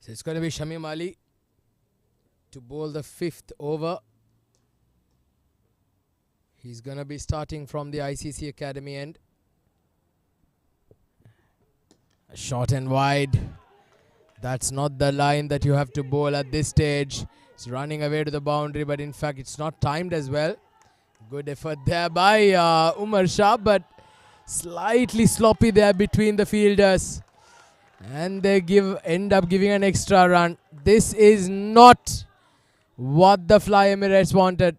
So it's going to be Shamim Ali to bowl the 5th over. He's going to be starting from the ICC Academy end. Short and wide. That's not the line that you have to bowl at this stage. It's running away to the boundary, but in fact it's not timed as well. Good effort there by Umar Shah, but slightly sloppy there between the fielders. And they end up giving an extra run. This is not what the Fly Emirates wanted.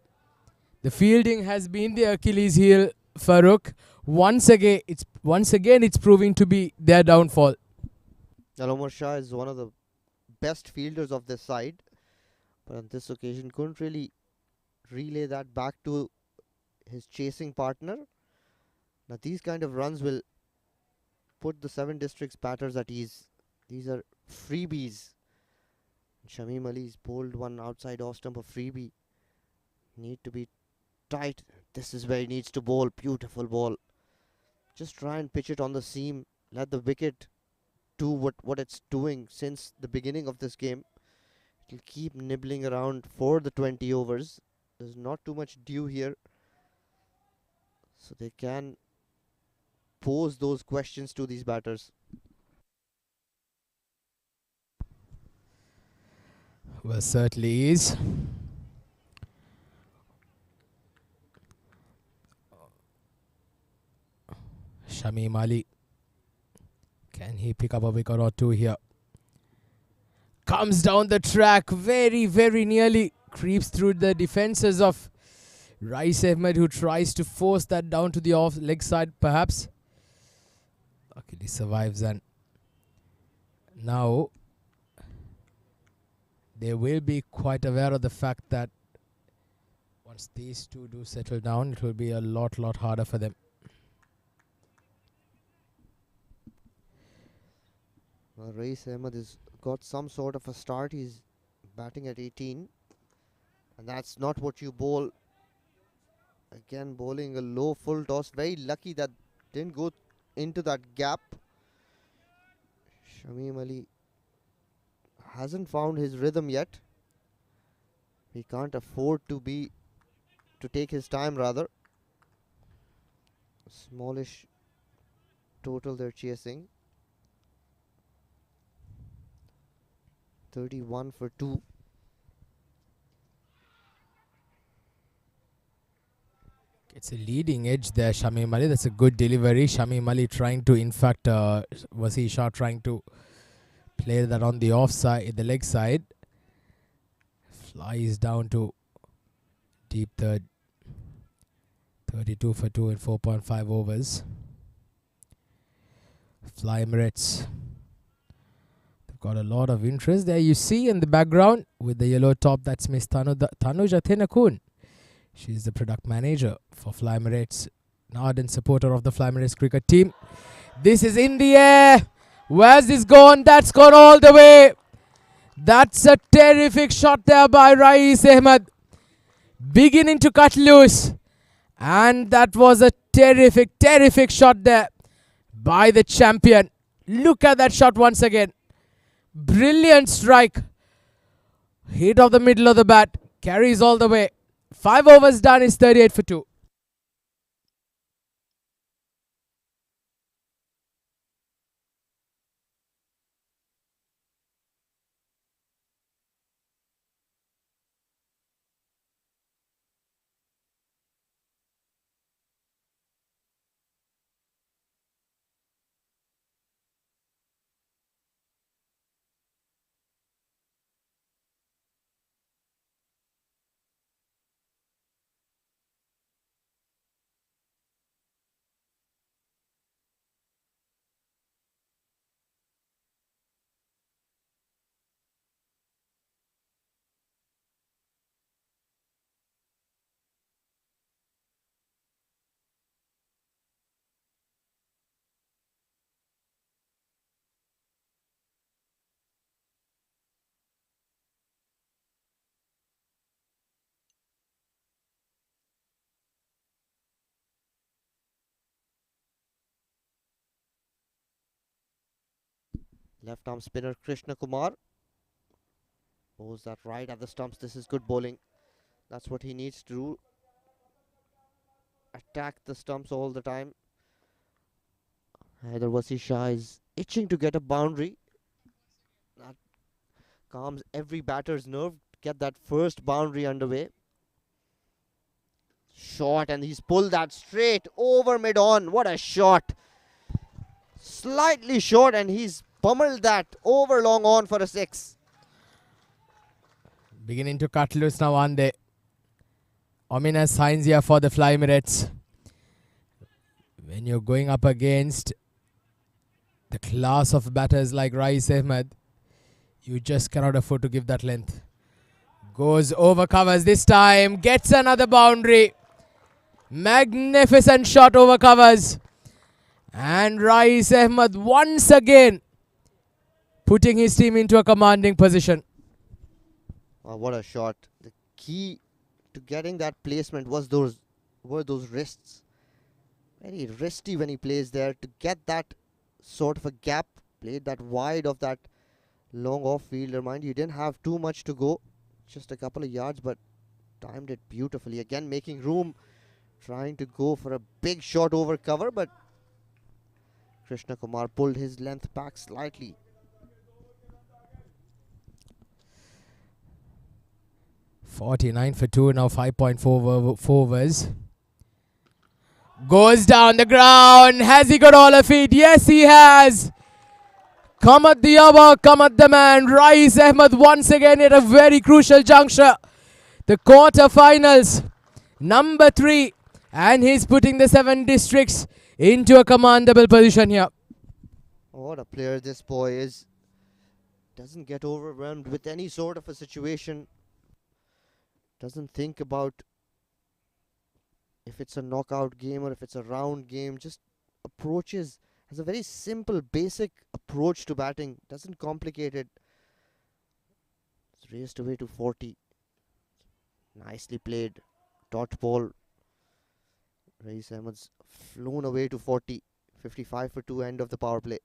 The fielding has been the Achilles heel, Farooq. Once again, it's proving to be their downfall. Umar Shah is one of the best fielders of this side, but on this occasion couldn't really relay that back to his chasing partner. Now these kind of runs will put the 7 districts batters at ease. These are freebies. Shamim Ali's bowled one outside off stump, a freebie. Need to be tight. This is where he needs to bowl. Beautiful ball. Just try and pitch it on the seam. Let the wicket do what it's doing since the beginning of this game. It'll keep nibbling around for the 20 overs. There's not too much dew here, so they can pose those questions to these batters. Well, certainly is. Shamim Ali. Can he pick up a wicket or two here? Comes down the track very, very nearly. Creeps through the defences of Riz Ahmed, who tries to force that down to the off leg side perhaps. Luckily survives, and now they will be quite aware of the fact that once these two do settle down, it will be a lot harder for them. Riz Ahmed has got some sort of a start. He's batting at 18, and that's not what you bowl. Again, bowling a low full toss. Very lucky that didn't go into that gap. Shamim Ali hasn't found his rhythm yet. He can't afford to take his time, rather. Smallish total they're chasing. 31 for 2. It's a leading edge there, Shamim Ali. That's a good delivery. Shamim Ali trying to, in fact, Wasi Shah trying to play that on the offside, the leg side. Flies down to deep third. 32 for 2 in 4.5 overs. Fly Emirates. They've got a lot of interest there. You see in the background with the yellow top, that's Miss Tanuja Thenakun. She's the product manager for Fly Emirates, an ardent supporter of the Fly Emirates cricket team. This is in the air. Where's this gone? That's gone all the way. That's a terrific shot there by Riz Ahmed. Beginning to cut loose. And that was a terrific shot there by the champion. Look at that shot once again. Brilliant strike. Hit of the middle of the bat. Carries all the way. 5 overs done is 38 for 2. Left arm spinner Krishna Kumar Pose that right at the stumps. This is good bowling. That's what he needs to do. Attack the stumps all the time. Haider Wasi Shah is itching to get a boundary. That calms every batter's nerve. Get that first boundary underway. Shot, and he's pulled that straight over mid-on. What a shot. Slightly short, and he's pummeled that over long on for a 6. Beginning to cut loose now on the ominous signs here for the Fly Emirates. When you're going up against the class of batters like Riz Ahmed, you just cannot afford to give that length. Goes over covers this time, gets another boundary. Magnificent shot over covers. And Riz Ahmed once again putting his team into a commanding position. Oh, what a shot. The key to getting that placement were those wrists. Very wristy when he plays there. To get that sort of a gap, played that wide of that long off fielder. Mind you, didn't have too much to go, just a couple of yards, but timed it beautifully. Again, making room, trying to go for a big shot over cover, but Krishna Kumar pulled his length back slightly. .49 for 2, now 5.4 overs. Goes down the ground. Has he got all of it? Yes, he has. Come at the hour, come at the man. Riz Ahmed once again at a very crucial juncture. The quarterfinals, number 3. And he's putting the 7 districts into a commandable position here. What a player this boy is. Doesn't get overwhelmed with any sort of a situation. Doesn't think about if it's a knockout game or if it's a round game. Just approaches, has a very simple, basic approach to batting. Doesn't complicate it. It's raced away to 40. Nicely played. Dot ball. Riz Ahmed's flown away to 40. 55 for 2, end of the power play.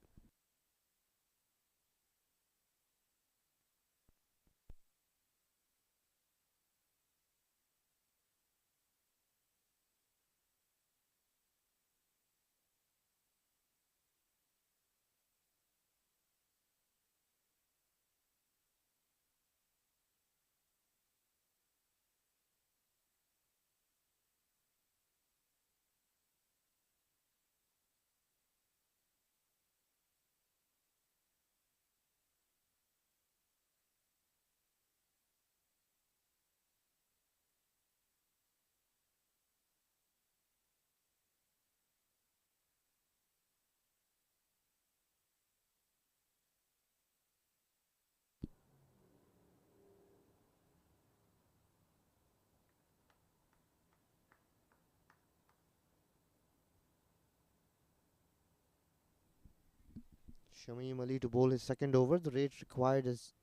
Shamim Ali to bowl his second over. The rate required is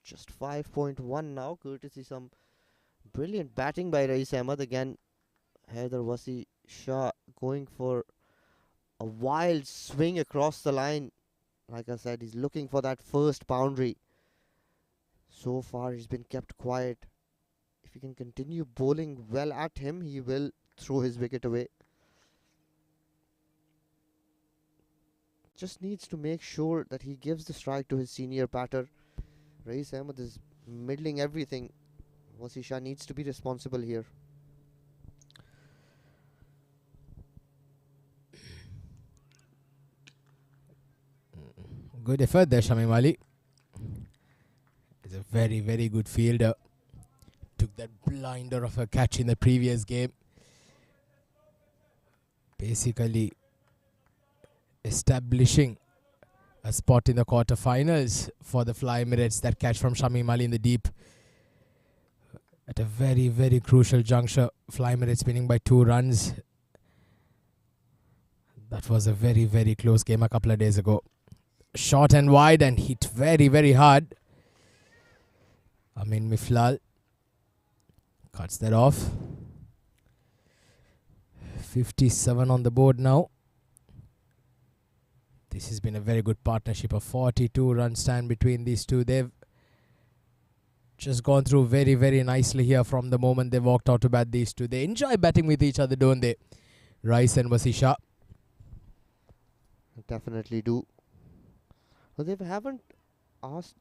just 5.1 now, courtesy some brilliant batting by Riz Ahmed. Again, Haider Wasi Shah going for a wild swing across the line. Like I said, he's looking for that first boundary. So far, he's been kept quiet. If he can continue bowling well at him, he will throw his wicket away. Just needs to make sure that he gives the strike to his senior batter. Riz Ahmed is middling everything. Wasi Shah needs to be responsible here. Good effort there, Shamim Ali. He's a very, very good fielder. Took that blinder of a catch in the previous game. Basically establishing a spot in the quarterfinals for the Fly Emirates. That catch from Shamim Ali in the deep at a very, very crucial juncture. Fly Emirates winning by 2 runs. That was a very, very close game a couple of days ago. Short and wide and hit very, very hard. Amin Miflal cuts that off. 57 on the board now. This has been a very good partnership. A 42-run stand between these two. They've just gone through very, very nicely here from the moment they walked out to bat, these two. They enjoy batting with each other, don't they? Rice and Wasi Shah. Definitely do. But they haven't asked,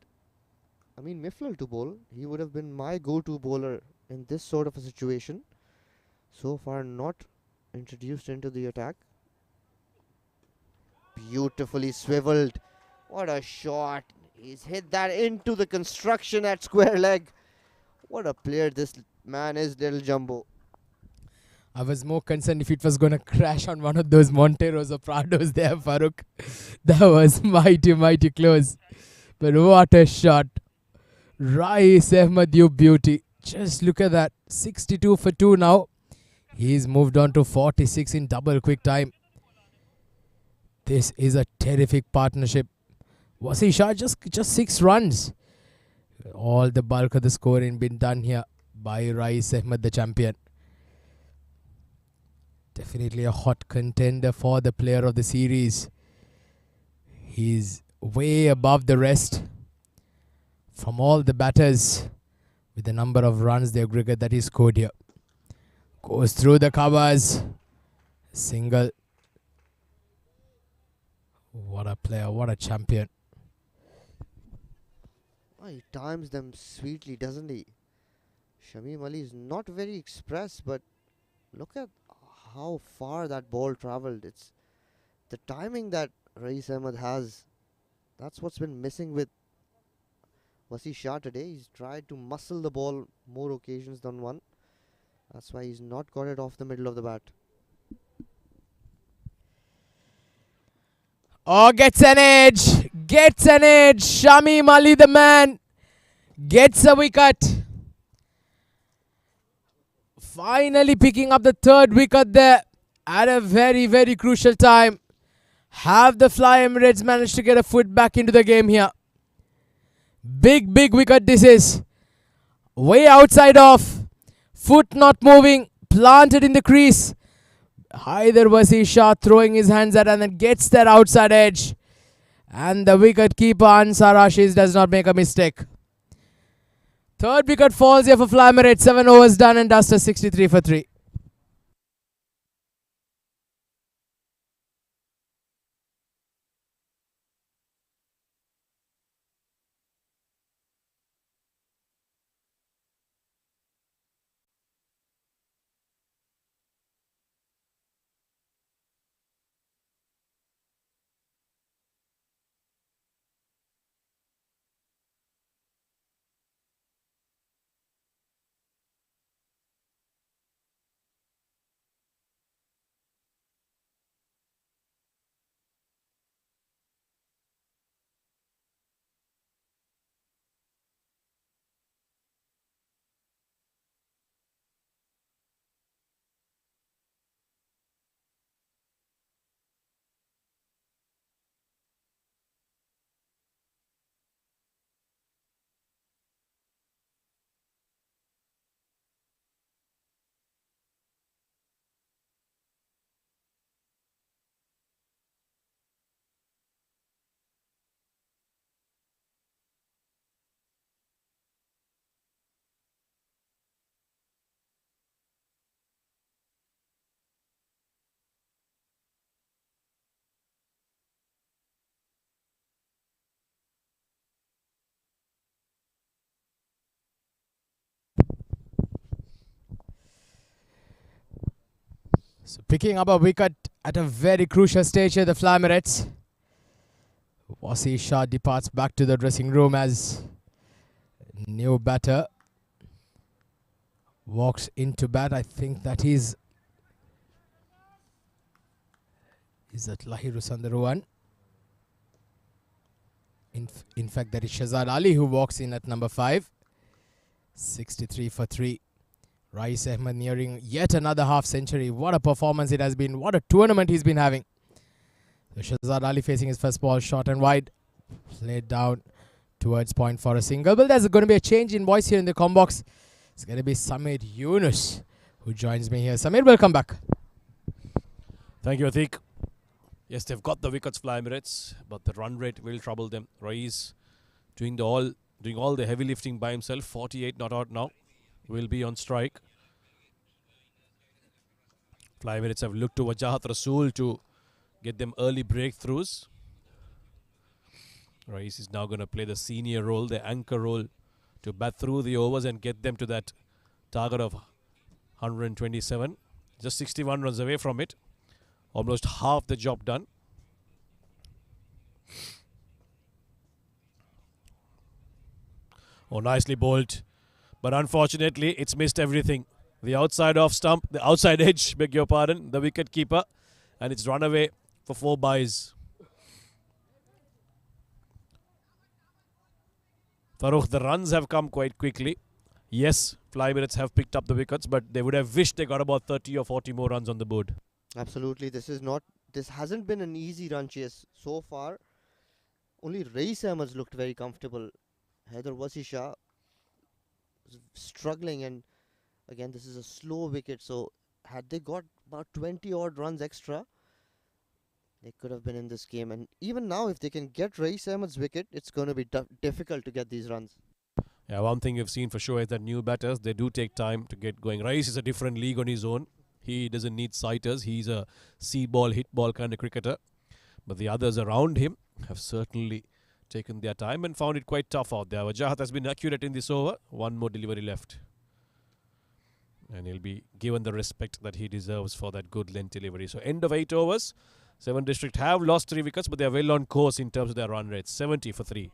Mifflin to bowl. He would have been my go-to bowler in this sort of a situation. So far not introduced into the attack. Beautifully swiveled. What a shot. He's hit that into the construction at square leg. What a player this man is, Little Jumbo. I was more concerned if it was going to crash on one of those Monteros or Prados there, Farooq. That was mighty, mighty close. But what a shot. Riz Ahmed, you beauty. Just look at that. 62 for 2 now. He's moved on to 46 in double quick time. This is a terrific partnership. Wasi Shah just 6 runs. All the bulk of the scoring been done here by Riz Ahmed, the champion. Definitely a hot contender for the player of the series. He's way above the rest from all the batters with the number of runs, the aggregate that he scored here. Goes through the covers. Single. What a player, what a champion. Oh, he times them sweetly, doesn't he? Shamim Ali is not very express, but look at how far that ball travelled. It's the timing that Riz Ahmed has. That's what's been missing with Wasi Shah today. He's tried to muscle the ball more occasions than one. That's why he's not got it off the middle of the bat. Oh, gets an edge. Gets an edge. Shamim Ali, the man, gets a wicket. Finally picking up the 3rd wicket there at a very, very crucial time. Have the Fly Emirates managed to get a foot back into the game here? Big, big wicket this is. Way outside off. Foot not moving. Planted in the crease. Either Wasi Shah throwing his hands at and then gets that outside edge. And the wicket keeper Ansar Ashish does not make a mistake. 3rd wicket falls here for Fly Emirates. 7 overs done and dusted, 63 for 3. So picking up a wicket at a very crucial stage here, the Fly Emirates. Wasi Shah departs back to the dressing room as new batter. Walks into bat. I think that is that Lahiru Sandaruwan. In fact, that is Shazad Ali who walks in at number 5. 63 for 3. Riz Ahmed nearing yet another half century. What a performance it has been. What a tournament he's been having. So Shazad Ali facing his first ball, short and wide. Played down towards point for a single. Well, there's going to be a change in voice here in the comm box. It's going to be Samir Yunus who joins me here. Samir, welcome back. Thank you, Atik. Yes, they've got the wickets, Fly Emirates, but the run rate will trouble them. Riz doing the all doing all the heavy lifting by himself. 48 not out now. Will be on strike. Fly Emirates have looked to Wajahat Rasool to get them early breakthroughs. Rice is now going to play the senior role, the anchor role, to bat through the overs and get them to that target of 127. Just 61 runs away from it. Almost half the job done. Oh, nicely bowled. But unfortunately, it's missed everything. The outside off stump, the outside edge, beg your pardon, the wicket keeper. And it's run away for 4 byes. Farooq, the runs have come quite quickly. Yes, Fly Emirates have picked up the wickets, but they would have wished they got about 30 or 40 more runs on the board. Absolutely, this hasn't been an easy run chase so far. Only Riz Ahmed looked very comfortable. Haider Wasisha was struggling, and again, this is a slow wicket, so had they got about 20 odd runs extra, they could have been in this game. And even now, if they can get Riz Ahmed's wicket, it's going to be difficult to get these runs. Yeah, one thing you've seen for sure is that new batters, they do take time to get going. Rice is a different league on his own. He doesn't need sighters. He's a see ball, hit ball kind of cricketer. But the others around him have certainly taken their time and found it quite tough out there. Wajahat has been accurate in this over. One more delivery left. And he'll be given the respect that he deserves for that good length delivery. So end of 8 overs. 7 District have lost 3 wickets, but they are well on course in terms of their run rates. 70 for 3.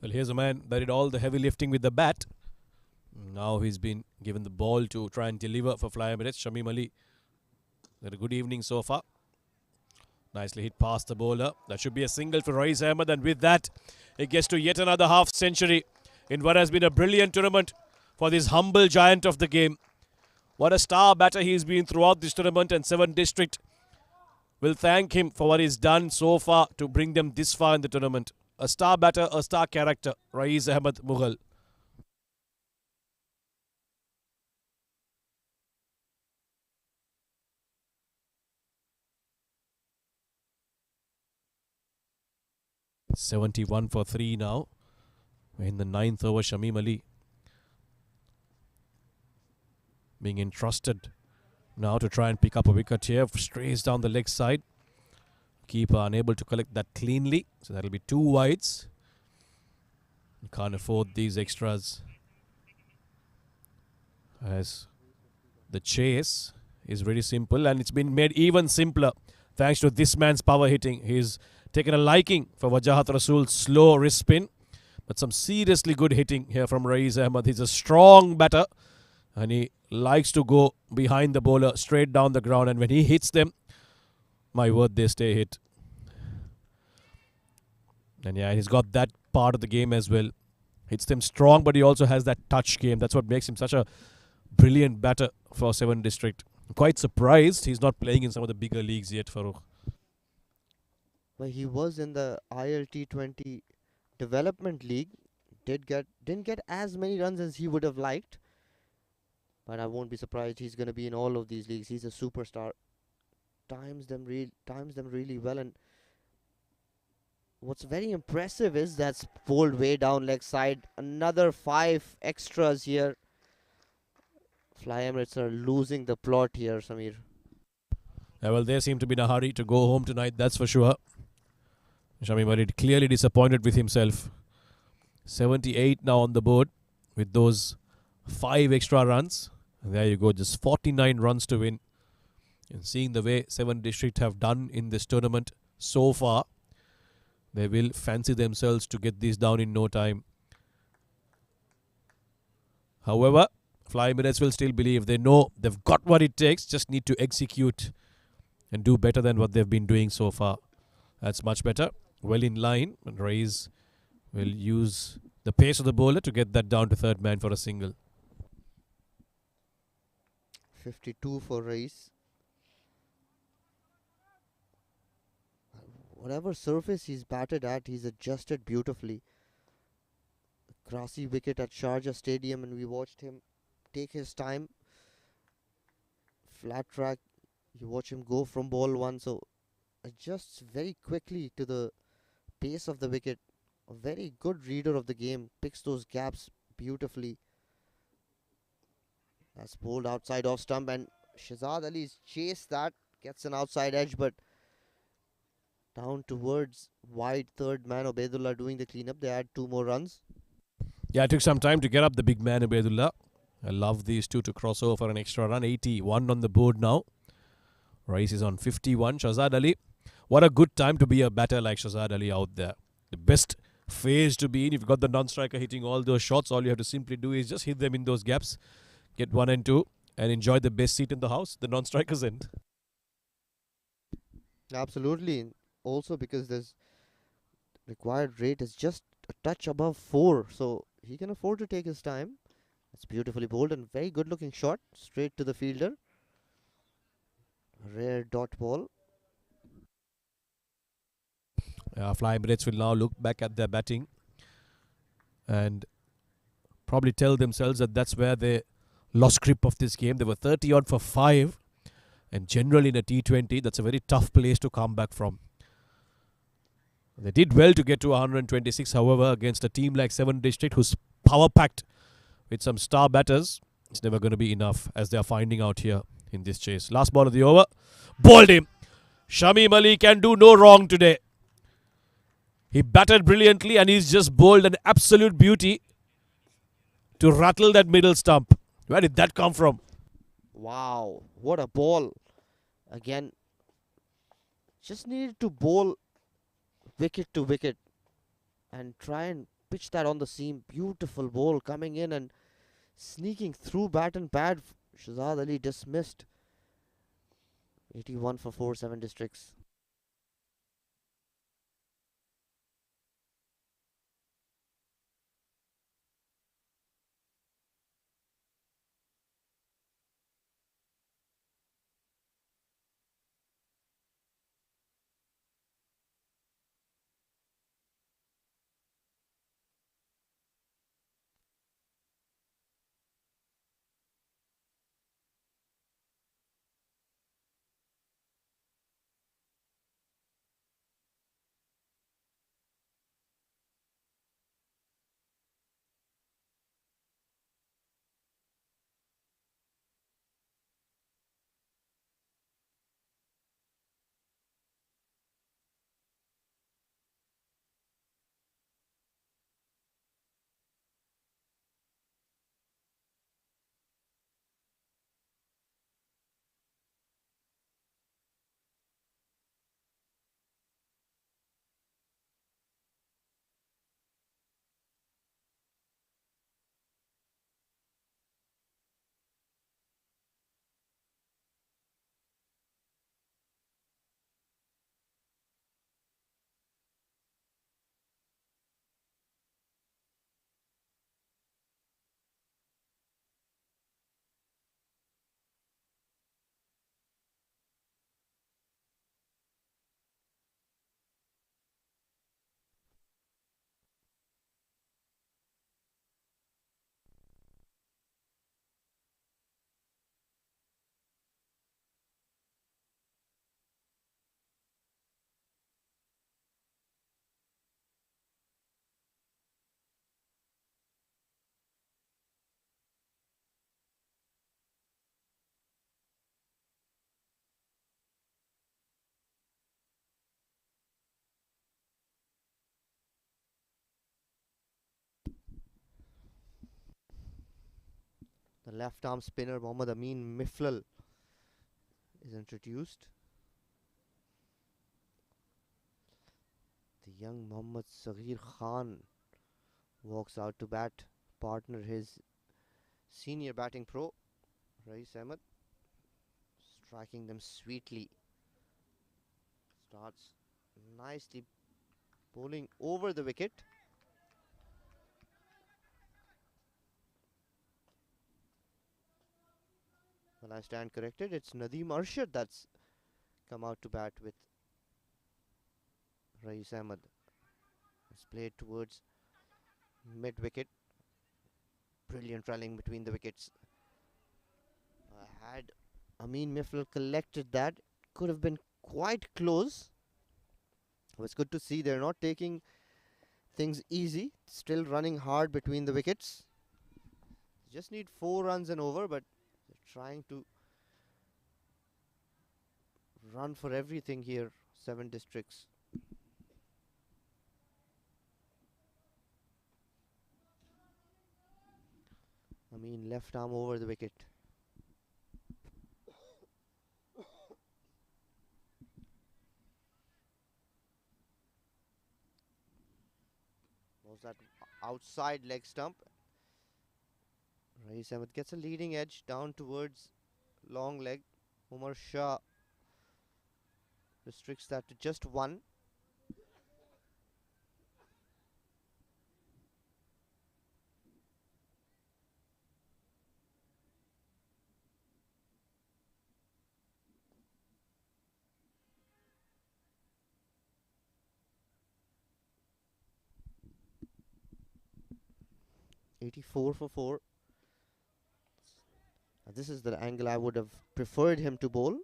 Well, here's a man that did all the heavy lifting with the bat. Now he's been given the ball to try and deliver for Fly Emirates. Shamim Ali had a good evening so far. Nicely hit past the bowler. That should be a single for Riz Ahmed, and with that, it gets to yet another half century in what has been a brilliant tournament for this humble giant of the game. What a star batter he's been throughout this tournament, and 7 District will thank him for what he's done so far to bring them this far in the tournament. A star batter, a star character, Riz Ahmed Mughal. .71 for 3 now. In the 9th over, Shamim Ali being entrusted now to try and pick up a wicket here. Strays down the leg side. Keeper unable to collect that cleanly. So that'll be 2 wides. You can't afford these extras, as the chase is very simple, and it's been made even simpler thanks to this man's power hitting. He's taken a liking for Wajahat Rasool's slow wrist spin, but some seriously good hitting here from Riz Ahmed. He's a strong batter, and he likes to go behind the bowler straight down the ground, and when he hits them, my word, they stay hit. And yeah, he's got that part of the game as well. Hits them strong, but he also has that touch game. That's what makes him such a brilliant batter for 7 District. I'm quite surprised he's not playing in some of the bigger leagues yet, Farooq. Well, he was in the ILT20 Development League. Didn't get as many runs as he would have liked, but I won't be surprised he's going to be in all of these leagues. He's a superstar. Times them really well, and what's very impressive is that's bowled way down leg side. Another 5 extras here. Fly Emirates are losing the plot here, Samir. Yeah, well, they seem to be in a hurry to go home tonight, that's for sure. Shamim Ali clearly disappointed with himself. 78 now on the board with those 5 extra runs. And there you go, just 49 runs to win And seeing the way 7 District have done in this tournament so far, they will fancy themselves to get this down in no time. However, Fly Emirates will still believe they know they've got what it takes, just need to execute and do better than what they've been doing so far. That's much better. Well in line, and Riz will use the pace of the bowler to get that down to third man for a single. 52 for Riz. Whatever surface he's batted at, he's adjusted beautifully. Grassy wicket at Sharjah Stadium, and we watched him take his time. Flat track, you watch him go from ball one, so adjusts very quickly to the pace of the wicket. A very good reader of the game, picks those gaps beautifully. That's bowled outside off stump, and Shazad Ali's chased that, gets an outside edge, but down towards wide third man. Ubaidullah doing the cleanup. They add 2 more runs. Yeah, it took some time to get up the big man, Ubaidullah. I love these two to cross over for an extra run. 81 on the board now. Rice is on 51. Shazad Ali. What a good time to be a batter like Shazad Ali out there. The best phase to be in. If you've got the non-striker hitting all those shots, all you have to simply do is just hit them in those gaps. Get 1 and 2 and enjoy the best seat in the house, the non-striker's end. Absolutely. Also because this required rate is just a touch above 4, so he can afford to take his time. It's beautifully bowled and very good looking shot straight to the fielder. Rare dot ball. Fly Emirates will now look back at their batting and probably tell themselves that that's where they lost grip of this game. They were 30 odd for 5, and generally in a T20 that's a very tough place to come back from. They did well to get to 126, however, against a team like 7 District who's power packed with some star batters. It's never going to be enough, as they are finding out here in this chase. Last ball of the over, bowled him. Shamim Ali can do no wrong today. He batted brilliantly and he's just bowled an absolute beauty to rattle that middle stump. Where did that come from? Wow, what a ball. Again, just needed to bowl wicket to wicket and try and pitch that on the seam. Beautiful ball coming in and sneaking through bat and pad. Shazad Ali dismissed. 81 for 4, 7 Districts. The left arm spinner Mohammad Amin Miflal is introduced. The young Mohammad Saghir Khan walks out to bat, partner his senior batting pro, Riz Ahmed, striking them sweetly. Starts nicely bowling over the wicket. When I stand corrected, it's Nadeem Arshad that's come out to bat with Riz Ahmed. It's played towards mid-wicket. Brilliant rallying between the wickets. Had Amin Miflal collected that, could have been quite close. It was good to see they're not taking things easy. Still running hard between the wickets. Just need 4 runs and over, but they're trying to run for everything here. 7 districts. Amin left arm over the wicket. Was that outside leg stump? Riz Ahmed gets a leading edge down towards long leg. Umar Shah restricts that to just 1. .84 for 4. This is the angle I would have preferred him to bowl.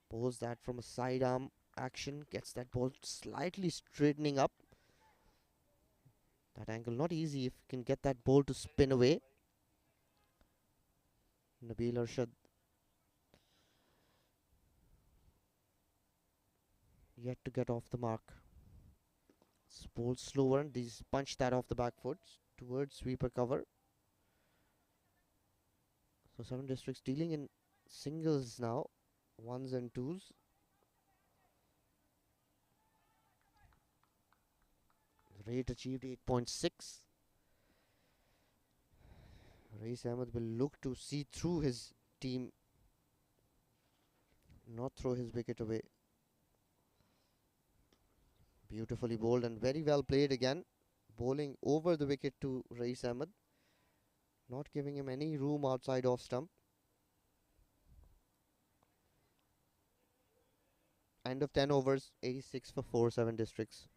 Bowls that from a side arm action. Gets that ball slightly straightening up. That angle not easy if you can get that ball to spin away. Nabil Arshad yet to get off the mark. It's bowled slower and these punch that off the back foot towards sweeper cover. So 7 districts dealing in singles now, 1s and 2s. The rate achieved 8.6. Riz Ahmed will look to see through his team, not throw his wicket away. Beautifully bowled and very well played again. Bowling over the wicket to Riz Ahmed, not giving him any room outside off stump. End of 10 overs, 86 for 4, 7 districts.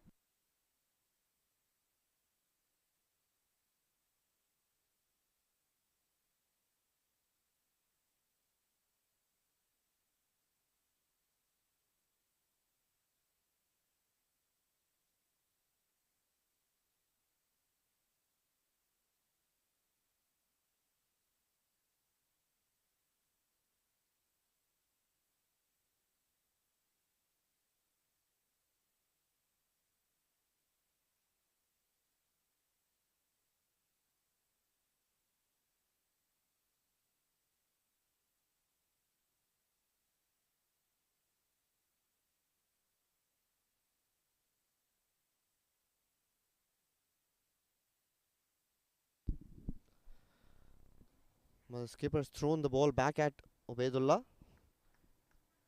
Well, the skipper's thrown the ball back at Ubaidullah.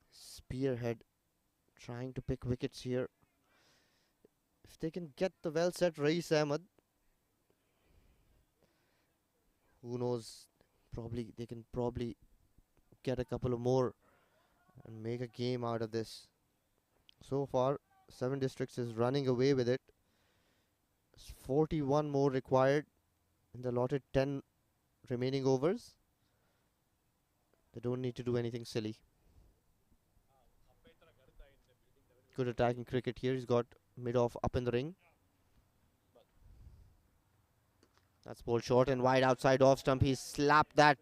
Spearhead trying to pick wickets here. If they can get the well set Riz Ahmed, who knows, they can probably get a couple of more and make a game out of this. So far, 7 districts is running away with it. 41 more required in the allotted 10 remaining overs. They don't need to do anything silly. Good attacking cricket here. He's got mid-off up in the ring. That's ball short and wide outside off stump. He slapped that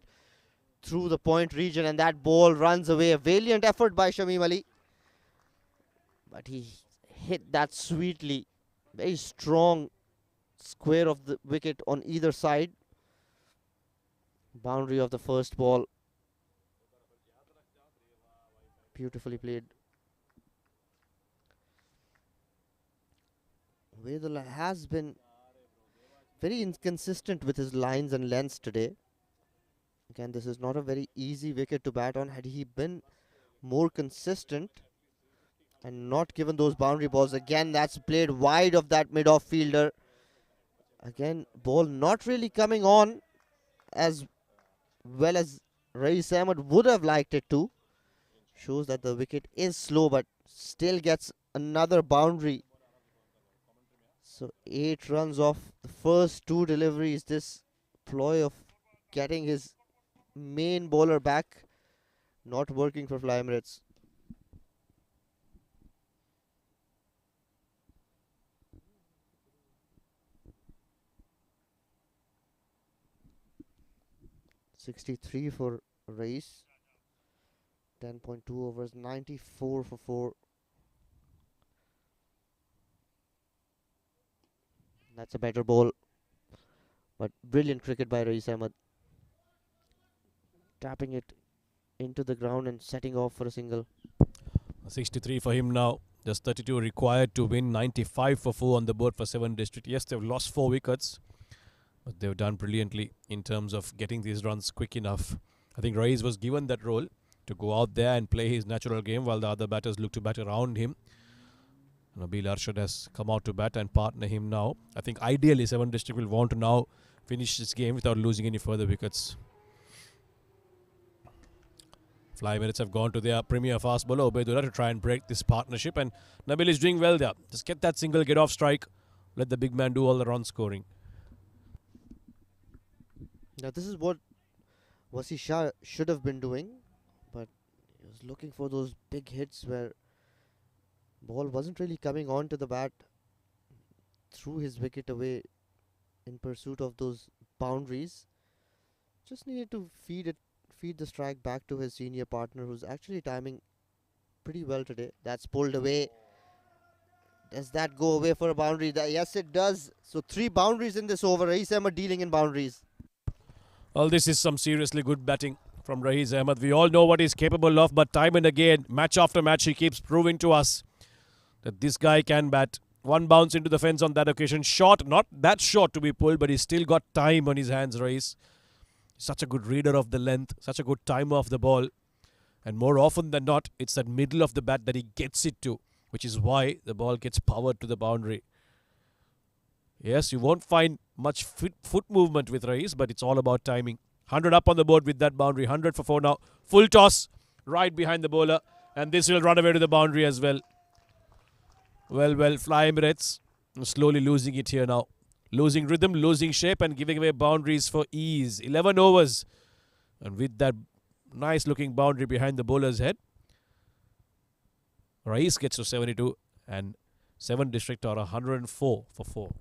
through the point region and that ball runs away. A valiant effort by Shamim Ali. But he hit that sweetly. Very strong square of the wicket on either side. Boundary of the first ball. Beautifully played. Vedula has been very inconsistent with his lines and lengths today. Again, this is not a very easy wicket to bat on. Had he been more consistent and not given those boundary balls, again, that's played wide of that mid-off fielder. Again, ball not really coming on as well as Riz Ahmed would have liked it to. Shows that the wicket is slow, but still gets another boundary. So 8 runs off the first 2 deliveries. This ploy of getting his main bowler back not working for Fly Emirates. .63 for Riz. 10.2 overs, 94 for 4. That's a better ball, but brilliant cricket by Riz Ahmed. Tapping it into the ground and setting off for a single. 63 for him now. Just 32 required to win. 95 for 4 on the board for 7 District. Yes, they've lost 4 wickets, but they've done brilliantly in terms of getting these runs quick enough. I think Riz was given that role to go out there and play his natural game while the other batters look to bat around him. Nabil Arshad has come out to bat and partner him now. I think ideally 7 District will want to now finish this game without losing any further wickets. Fly Emirates have gone to their premier fast bowler Ubaidullah to try and break this partnership, and Nabil is doing well there. Just get that single, get off strike, let the big man do all the run scoring. Now this is what Wasi Shah should have been doing, but he was looking for those big hits where ball wasn't really coming on to the bat. Threw his wicket away in pursuit of those boundaries. Just needed to feed the strike back to his senior partner, who's actually timing pretty well today. That's pulled away. Does that go away for a boundary? Yes, it does. So 3 boundaries in this over. Riz Ahmed dealing in boundaries. Well, this is some seriously good batting from Riz Ahmed. We all know what he's capable of, but time and again, match after match, he keeps proving to us that this guy can bat. 1 bounce into the fence on that occasion. Short, not that short to be pulled, but he's still got time on his hands, Riz. Such a good reader of the length, such a good timer of the ball. And more often than not, it's that middle of the bat that he gets it to, which is why the ball gets powered to the boundary. Yes, you won't find much foot movement with Riz, but it's all about timing. 100 up on the board with that boundary. 100 for 4 now. Full toss right behind the bowler. And this will run away to the boundary as well. Well, Fly Emirates slowly losing it here now. Losing rhythm, losing shape, and giving away boundaries for ease. 11 overs. And with that nice looking boundary behind the bowler's head, Riz gets to 72 and 7 District are 104 for 4.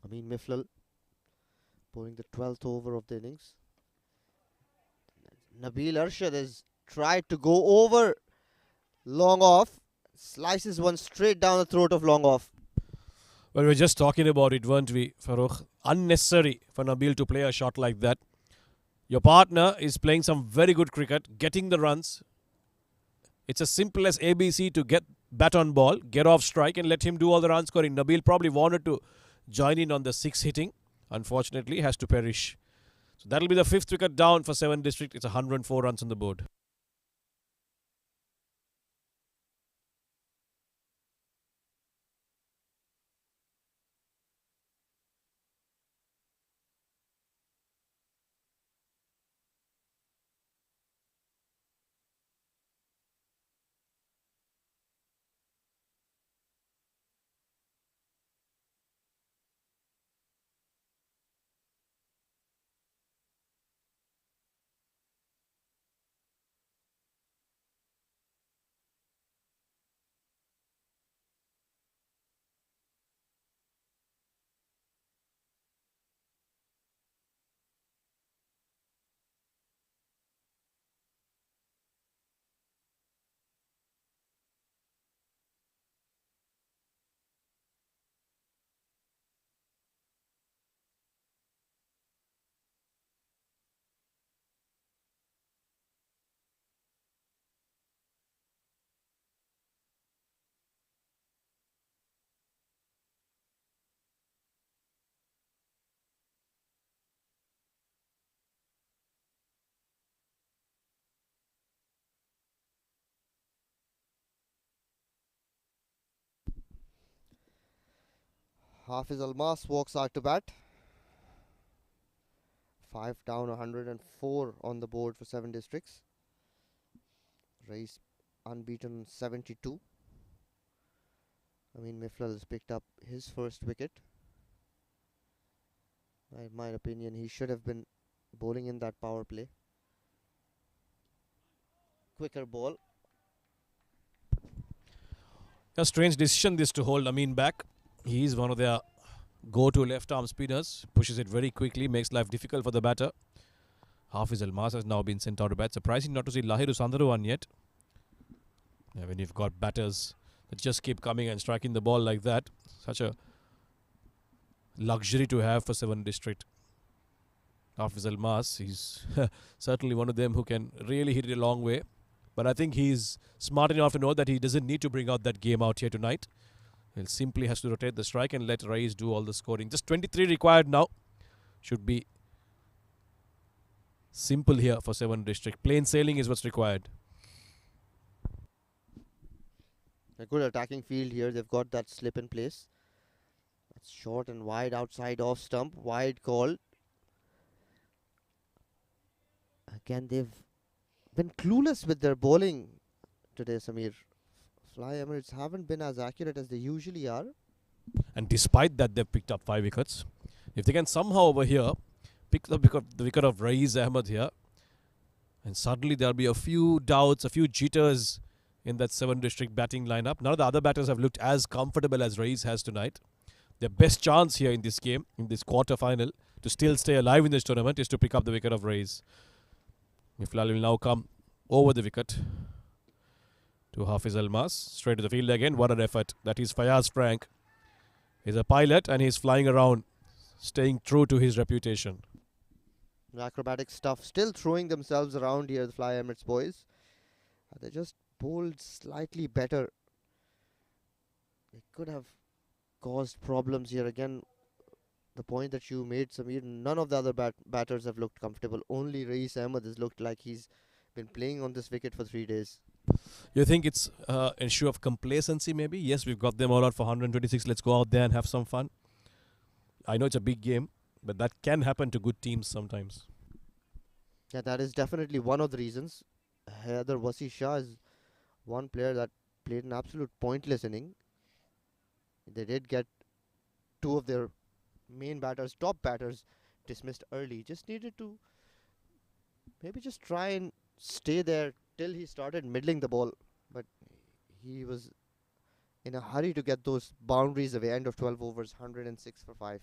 Amin Miflal bowling the 12th over of the innings. Nabil Arshad has tried to go over long off. Slices one straight down the throat of long off. Well, we were just talking about it, weren't we, Farooq? Unnecessary for Nabil to play a shot like that. Your partner is playing some very good cricket, getting the runs. It's as simple as ABC to get bat on ball, get off strike, and let him do all the run scoring. Nabil probably wanted to join in on the 6 hitting. Unfortunately, has to perish. So that'll be the 5th wicket down for 7 District. It's 104 runs on the board. Hafiz Almas walks out to bat. 5 down, 104 on the board for 7 districts. Race unbeaten 72. Miflal has picked up his first wicket. In my opinion, he should have been bowling in that power play. Quicker ball. A strange decision this to hold Amin back. He is one of their go-to left-arm spinners. Pushes it very quickly, makes life difficult for the batter. Hafiz Almas has now been sent out of bat. Surprising not to see Lahiru Sandharuwan yet. When you've got batters that just keep coming and striking the ball like that, such a luxury to have for 7 district. Hafiz Almas, he's certainly one of them who can really hit it a long way. But I think he's smart enough to know that he doesn't need to bring out that game out here tonight. He simply has to rotate the strike and let Riz do all the scoring. Just 23 required now. Should be simple here for 7 district. Plain sailing is what's required. A good attacking field here. They've got that slip in place. That's short and wide outside off stump. Wide call. Again, they've been clueless with their bowling today, Samir. Fly Emirates haven't been as accurate as they usually are. And despite that, they've picked up 5 wickets. If they can somehow over here pick the wicket of Riz Ahmed here, and suddenly there'll be a few doubts, a few jitters in that 7 district batting lineup. None of the other batters have looked as comfortable as Riz has tonight. Their best chance here in this game, in this quarter final, to still stay alive in this tournament is to pick up the wicket of Riz. Miflal will now come over the wicket to Hafiz Almas. Straight to the field again. What an effort. That is Fayaz Frank. He's a pilot and he's flying around, staying true to his reputation. Acrobatic stuff. Still throwing themselves around here, the Fly Emirates boys. They just bowled slightly better. They could have caused problems here. Again, the point that you made, Samir, none of the other batters have looked comfortable. Only Riz Ahmed has looked like he's been playing on this wicket for 3 days. You think it's an issue of complacency maybe? Yes, we've got them all out for 126. Let's go out there and have some fun. I know it's a big game, but that can happen to good teams sometimes. Yeah, that is definitely one of the reasons. Haider Wasi Shah is one player that played an absolute pointless inning. They did get 2 of their main batters, top batters, dismissed early. Just needed to maybe just try and stay there till he started middling the ball. But he was in a hurry to get those boundaries away. End of 12 overs, 106 for 5.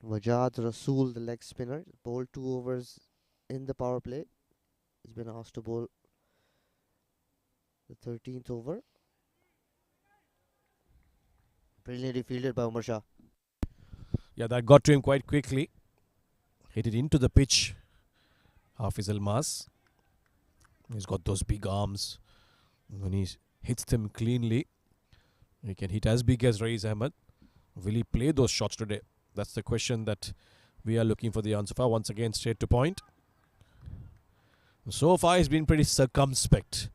Wajad Rasool, the leg spinner, bowled 2 overs in the power play. He's been asked to bowl the 13th over. Brilliantly fielded by Umar Shah. Yeah, that got to him quite quickly. Hit it into the pitch. Hafiz Almas. He's got those big arms. When he hits them cleanly, he can hit as big as Riz Ahmed. Will he play those shots today? That's the question that we are looking for the answer for. Once again, straight to point. So far, he's been pretty circumspect,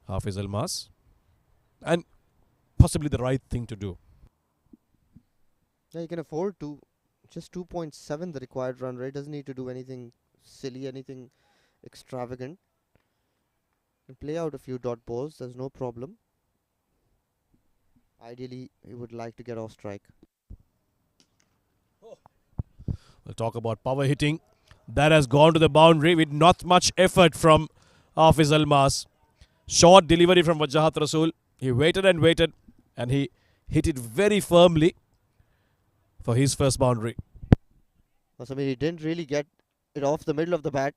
Hafiz Almas. And possibly the right thing to do. Yeah, he can afford to. Just 2.7 the required run rate. Doesn't need to do anything silly, anything extravagant. Can play out a few dot balls, there's no problem. Ideally, he would like to get off strike. We'll talk about power hitting. That has gone to the boundary with not much effort from Hafiz Almas. Short delivery from Wajahat Rasool. He waited and he hit it very firmly for his first boundary. I mean, he didn't really get it off the middle of the bat.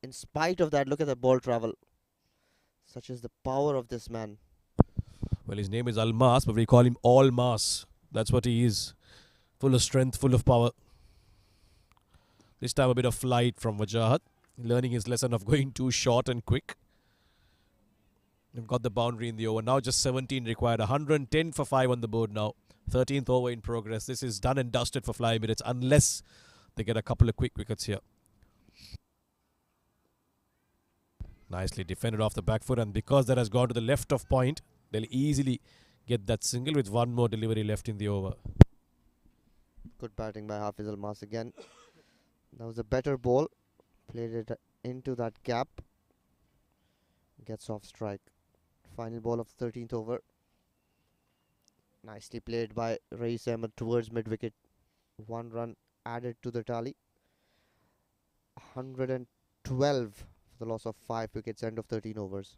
In spite of that, look at the ball travel. Such is the power of this man. Well, his name is Almas, but we call him All Mass. That's what he is. Full of strength, full of power. This time a bit of flight from Wajahat. Learning his lesson of going too short and quick. We've got the boundary in the over. Now just 17 required. 110 for 5 on the board now. 13th over in progress. This is done and dusted for Fly Emirates unless they get a couple of quick wickets here. Nicely defended off the back foot, and because that has gone to the left of point, they'll easily get that single with one more delivery left in the over. Good batting by Hafiz Almas again. That was a better ball. Played it into that gap. Gets off strike. Final ball of 13th over. Nicely played by Riz Ahmed towards mid-wicket. 1 run added to the tally. 112 for the loss of 5 wickets, end of 13 overs.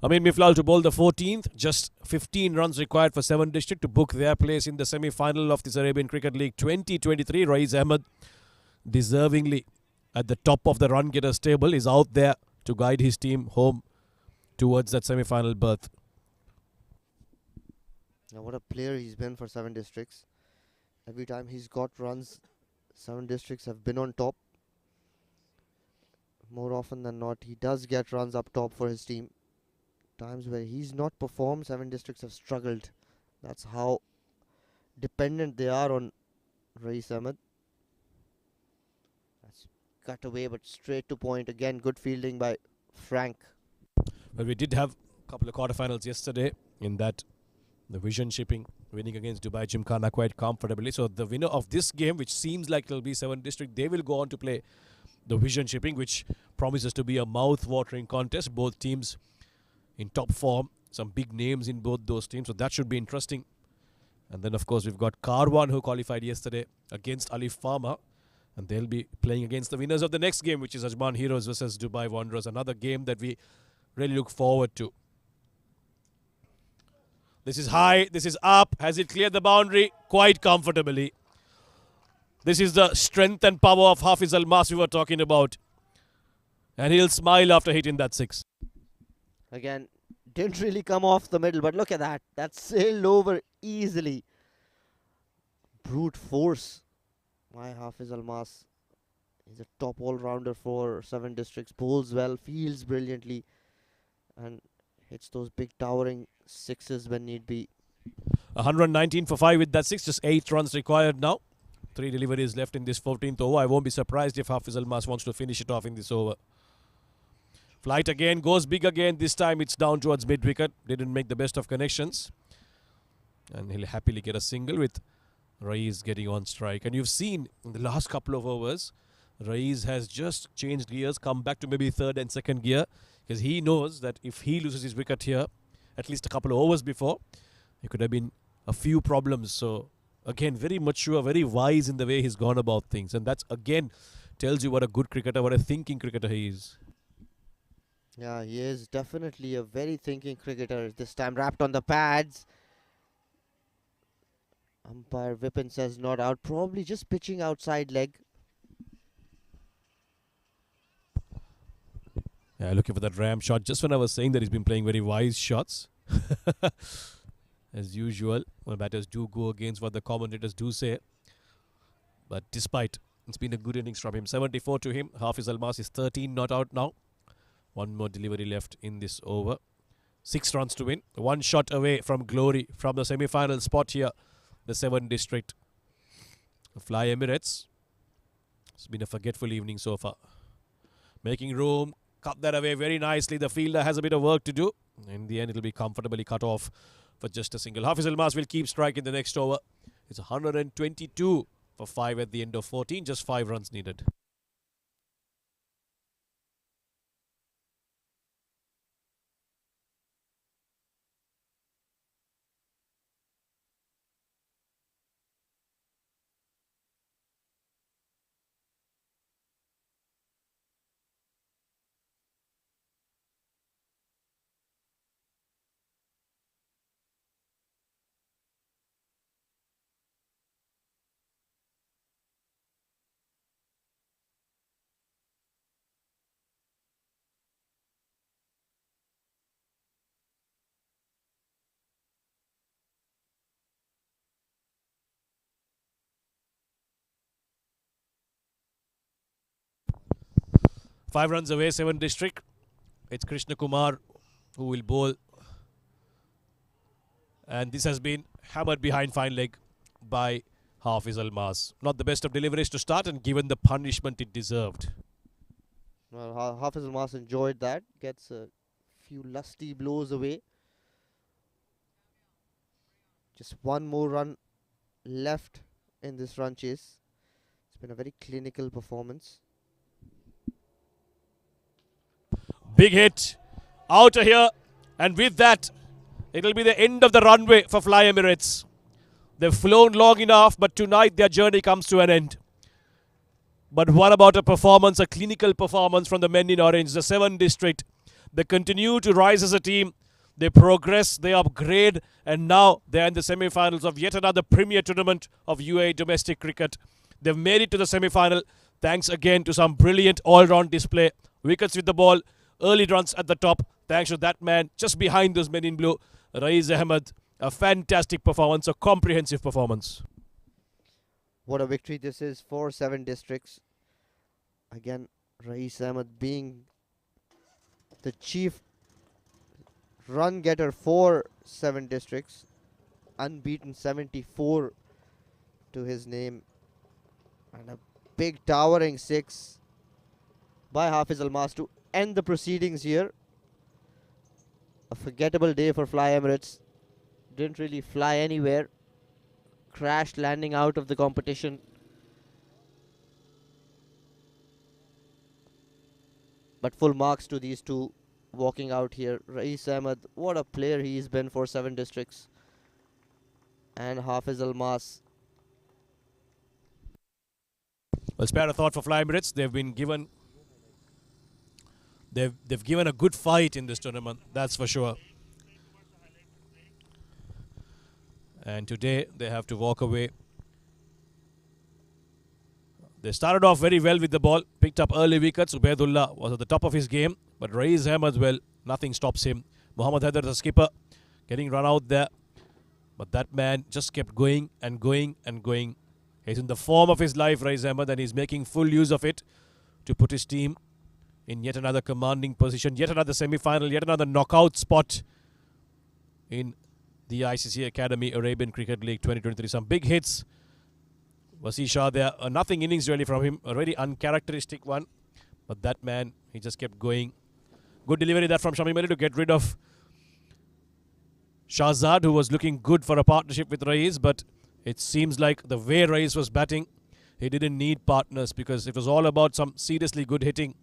Amin Miflal to bowl the 14th. Just 15 runs required for 7 District to book their place in the semi-final of this Arabian Cricket League 2023. Riz Ahmed, deservingly at the top of the run getters table, is out there to guide his team home towards that semi-final berth. Now what a player he's been for 7 Districts. Every time he's got runs, 7 Districts have been on top. More often than not, he does get runs up top for his team. Times where he's not performed, 7 Districts have struggled. That's how dependent they are on Riz Ahmed. That's cut away but straight to point. Again, good fielding by Frank. Well, we did have a couple of quarterfinals yesterday in that the Vision Shipping winning against Dubai Gymkhana quite comfortably. So the winner of this game, which seems like it'll be 7 District, they will go on to play the Vision Shipping, which promises to be a mouth-watering contest. Both teams in top form, some big names in both those teams, so that should be interesting. And then of course we've got Karwan, who qualified yesterday against Alif Farmer, and they'll be playing against the winners of the next game, which is Ajman Heroes versus Dubai Wanderers, another game that we really look forward to. This is high, this is up. Has it cleared the boundary? Quite comfortably. This is the strength and power of Hafiz Almas we were talking about, and he'll smile after hitting that 6. Again, didn't really come off the middle, but look at that. That sailed over easily. Brute force. My Hafiz Almas. He's a top all-rounder for 7 Districts. Bowls well, fields brilliantly, and hits those big towering 6s when need be. 119 for 5 with that 6. Just 8 runs required now. 3 deliveries left in this 14th over. I won't be surprised if Hafiz Almas wants to finish it off in this over. Flight again, goes big again. This time it's down towards mid-wicket. Didn't make the best of connections. And he'll happily get a single with Riz getting on strike. And you've seen in the last couple of overs, Riz has just changed gears, come back to maybe third and second gear, because he knows that if he loses his wicket here, at least a couple of overs before, it could have been a few problems. So again, very mature, very wise in the way he's gone about things. And that's again tells you what a good cricketer, what a thinking cricketer he is. Yeah, he is definitely a very thinking cricketer. This time wrapped on the pads. Umpire Vipin says not out. Probably just pitching outside leg. Looking for that ram shot. Just when I was saying that he's been playing very wise shots. As usual, when batters do go against what the commentators do say. But despite, it's been a good innings from him. 74 to him. Hafiz Almas is 13 not out now. One more delivery left in this over. 6 runs to win. 1 shot away from glory from the semi-final spot here. The 7 district. Fly Emirates. It's been a forgetful evening so far. Making room. Cut that away very nicely. The fielder has a bit of work to do. In the end, it'll be comfortably cut off for just a single. Hafiz Almas will keep striking the next over. It's 122 for 5 at the end of 14. Just 5 runs needed. Five runs away, 7 district. It's Krishna Kumar who will bowl. And this has been hammered behind fine leg by Hafiz Almas. Not the best of deliveries to start and given the punishment it deserved. Well, Hafiz Almas enjoyed that. Gets a few lusty blows away. Just one more run left in this run chase. It's been a very clinical performance. Big hit. Out of here. And with that, it'll be the end of the runway for Fly Emirates. They've flown long enough, but tonight their journey comes to an end. But what about a performance, a clinical performance from the men in orange, the 7 district? They continue to rise as a team. They progress, they upgrade, and now they're in the semi-finals of yet another premier tournament of UAE domestic cricket. They've made it to the semi-final thanks again to some brilliant all-round display. Wickets with the ball, early runs at the top, thanks to that man just behind those men in blue, Riz Ahmed. A fantastic performance, a comprehensive performance. What a victory this is for 7 districts. Again, Riz Ahmed being the chief run getter for 7 districts. Unbeaten, 74 to his name. And a big towering 6 by Hafiz Almas to end the proceedings here. A forgettable day for Fly Emirates. Didn't really fly anywhere. Crashed landing out of the competition. But full marks to these two walking out here. Riz Ahmed, what a player he's been for 7 districts. And Hafiz Almas. Well, spare a thought for Fly Emirates. They've been given They've given a good fight in this tournament, that's for sure. And today they have to walk away. They started off very well with the ball, picked up early wickets. Ubaidullah was at the top of his game, but Riz Ahmed, well, nothing stops him. Mohammad Haider, the skipper, getting run out there. But that man just kept going and going and going. He's in the form of his life, Riz Ahmed, and he's making full use of it to put his team in yet another commanding position, yet another semi-final, yet another knockout spot in the ICCA Academy Arabian Cricket League 2023. Some big hits. Wasi Shah there, nothing innings really from him, a very uncharacteristic one. But that man, he just kept going. Good delivery that from Shamim Ali to get rid of Shahzad, who was looking good for a partnership with Riz, but it seems like the way Riz was batting, he didn't need partners because it was all about some seriously good hitting.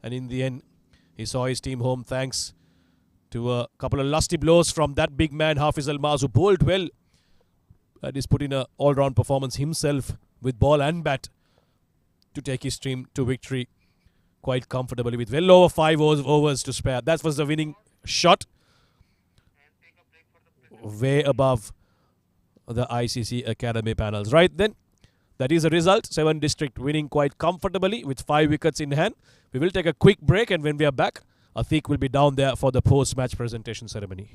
And in the end, he saw his team home thanks to a couple of lusty blows from that big man, Hafiz Almas, who bowled well. And he's put in an all-round performance himself with ball and bat to take his team to victory quite comfortably with well over 5 overs to spare. That was the winning shot. Way above the ICC Academy panels. Right then, that is the result. 7 district winning quite comfortably with 5 wickets in hand. We will take a quick break, and when we are back, Atiq will be down there for the post-match presentation ceremony.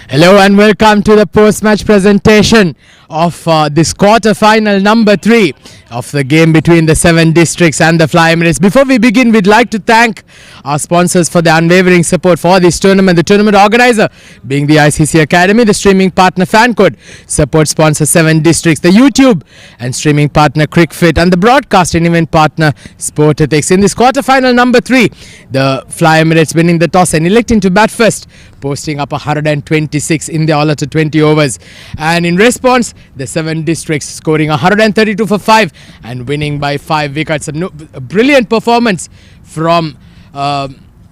Hello and welcome to the post-match presentation of this quarter-final number 3 of the game between the 7 districts and the Fly Emirates. Before we begin, we'd like to thank our sponsors for their unwavering support for this tournament. The tournament organizer being the ICCA Academy, the streaming partner FanCode, support sponsor 7 districts, the YouTube and streaming partner Cricfit, and the broadcast and event partner Sport Ethics. In this quarter-final number 3, the Fly Emirates winning the toss and electing to bat first, posting up 126 in the allotted 20 overs. And in response, the 7 districts scoring 132 for 5 and winning by 5 wickets. A brilliant performance from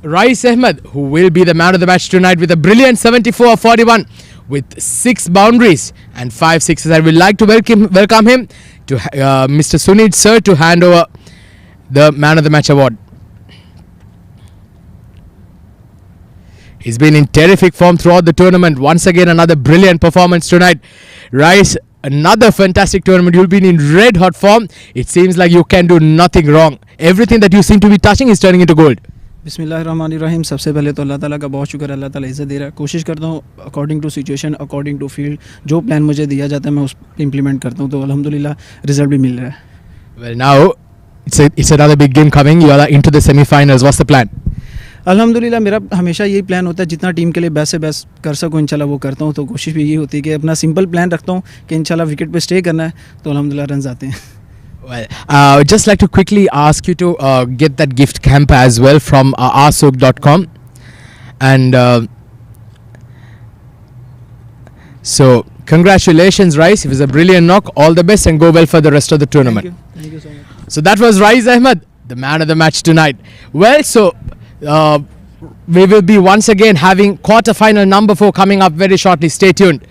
Riz Ahmed, who will be the man of the match tonight with a brilliant 74 41 with 6 boundaries and 5 sixes. I would like to welcome him to Mr. Sunit Sir to hand over the man of the match award. He's been in terrific form throughout the tournament. Once again, another brilliant performance tonight. Rice, another fantastic tournament. You've been in red hot form. It seems like you can do nothing wrong. Everything that you seem to be touching is turning into gold. बिस्मिल्लाहिर्रहमानिर्रहीम. सबसे पहले तो अल्लाह ताला का बहुत शुक्र, अल्लाह ताला इज़्ज़त दे रहा है. कोशिश करता हूँ according to situation, according to field, जो प्लान मुझे दिया जाता है मैं उस इम्प्लीमेंट करता हूँ, तो अल्हम्दुलिल्लाह रिजल्ट भी मिल रहा है. Well, now it's another big game coming. You are into the semi-finals. What's the plan? अल्हम्दुलिल्लाह मेरा हमेशा यही प्लान होता है, जितना टीम के लिए बेस्ट से बेस्ट कर सकूँ इंशाल्लाह वो करता हूँ. तो कोशिश भी यही होती है कि अपना सिंपल प्लान रखता हूँ कि इंशाल्लाह विकेट पे स्टे करना है, तो अल्हम्दुलिल्लाह रन आते हैं. Well, I'd just like to quickly ask you to get that gift camper as well from arsog.com. And so Congratulations, Rice. It was a brilliant knock. All the best and go well for the rest of the tournament. Thank you so much. So that was Riz Ahmed, the man of the match tonight. Well, so we will be once again having quarter-final number 4 coming up very shortly. Stay tuned.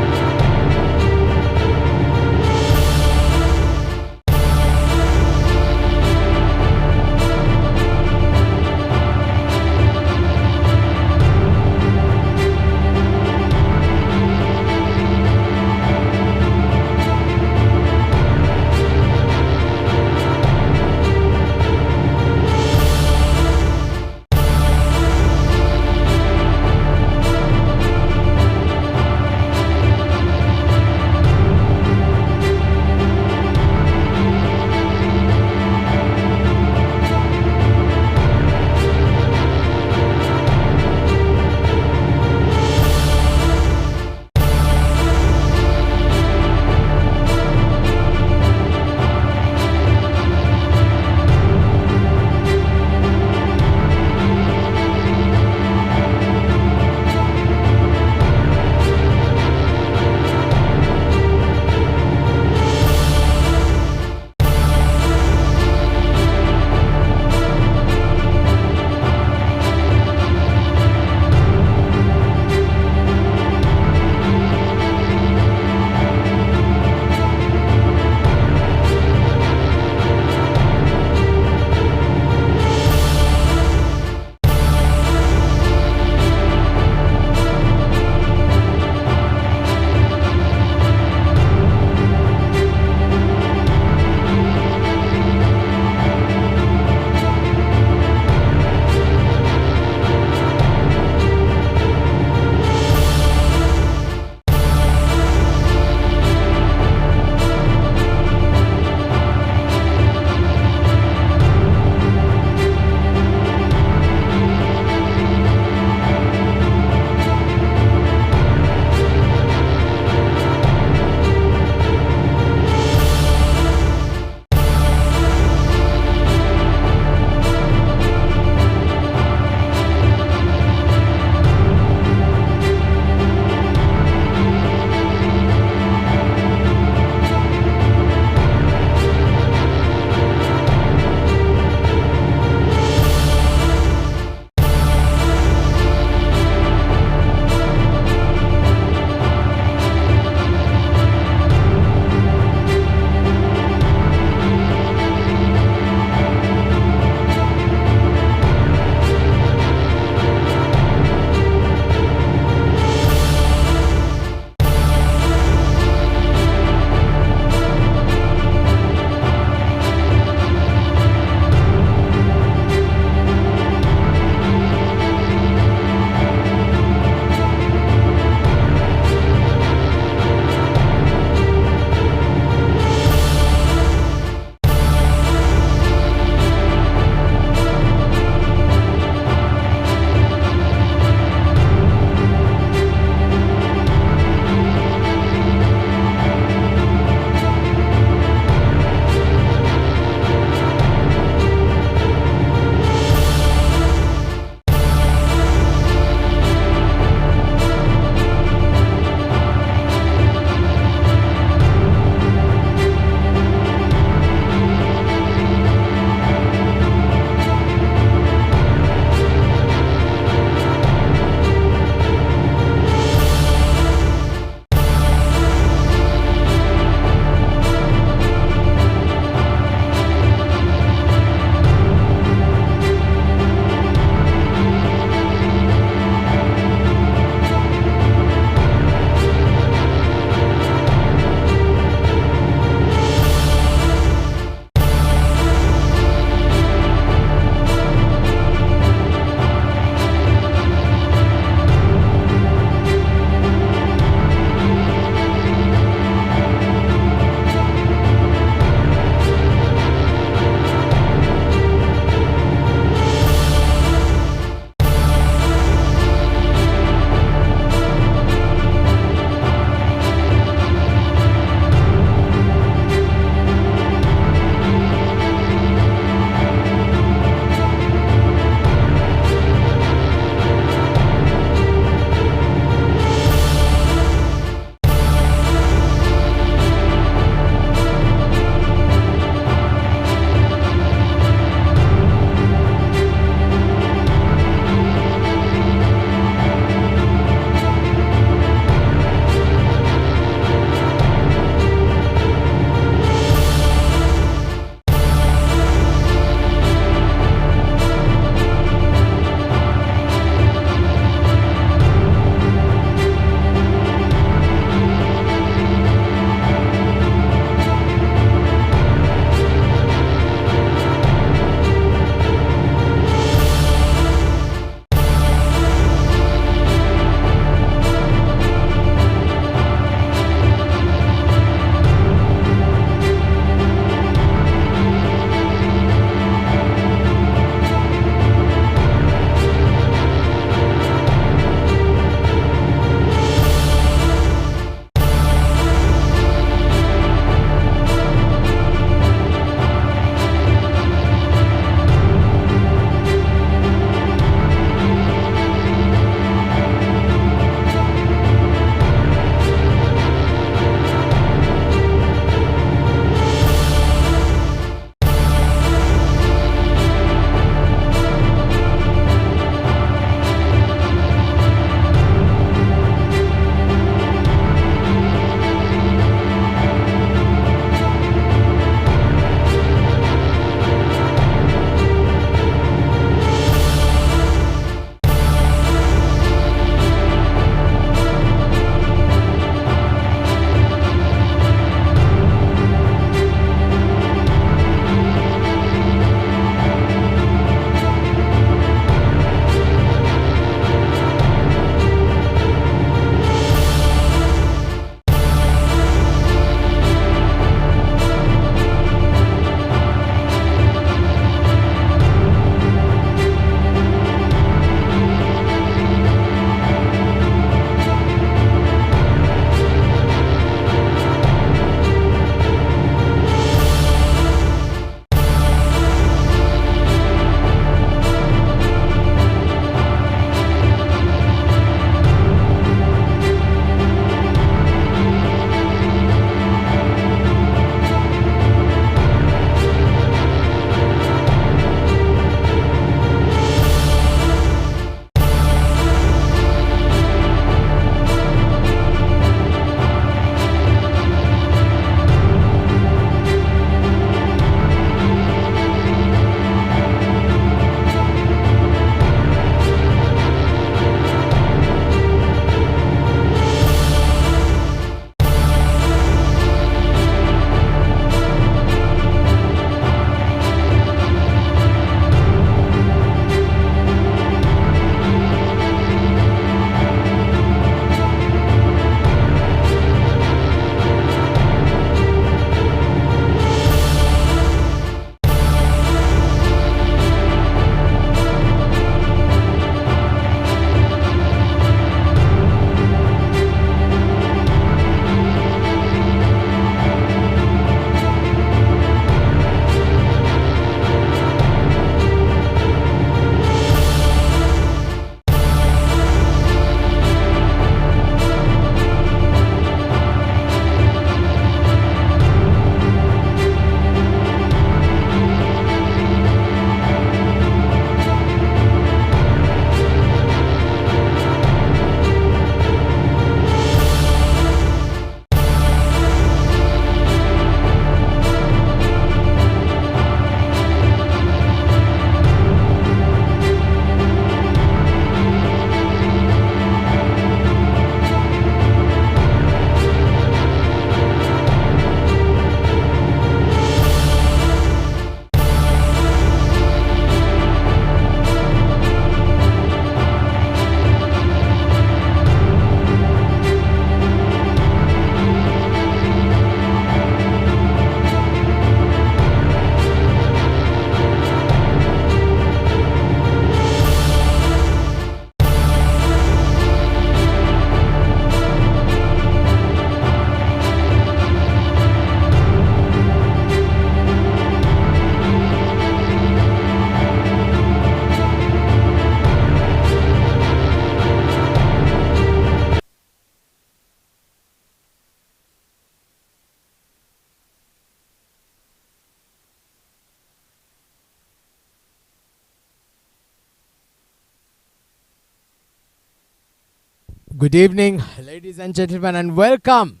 Good evening, ladies and gentlemen, and welcome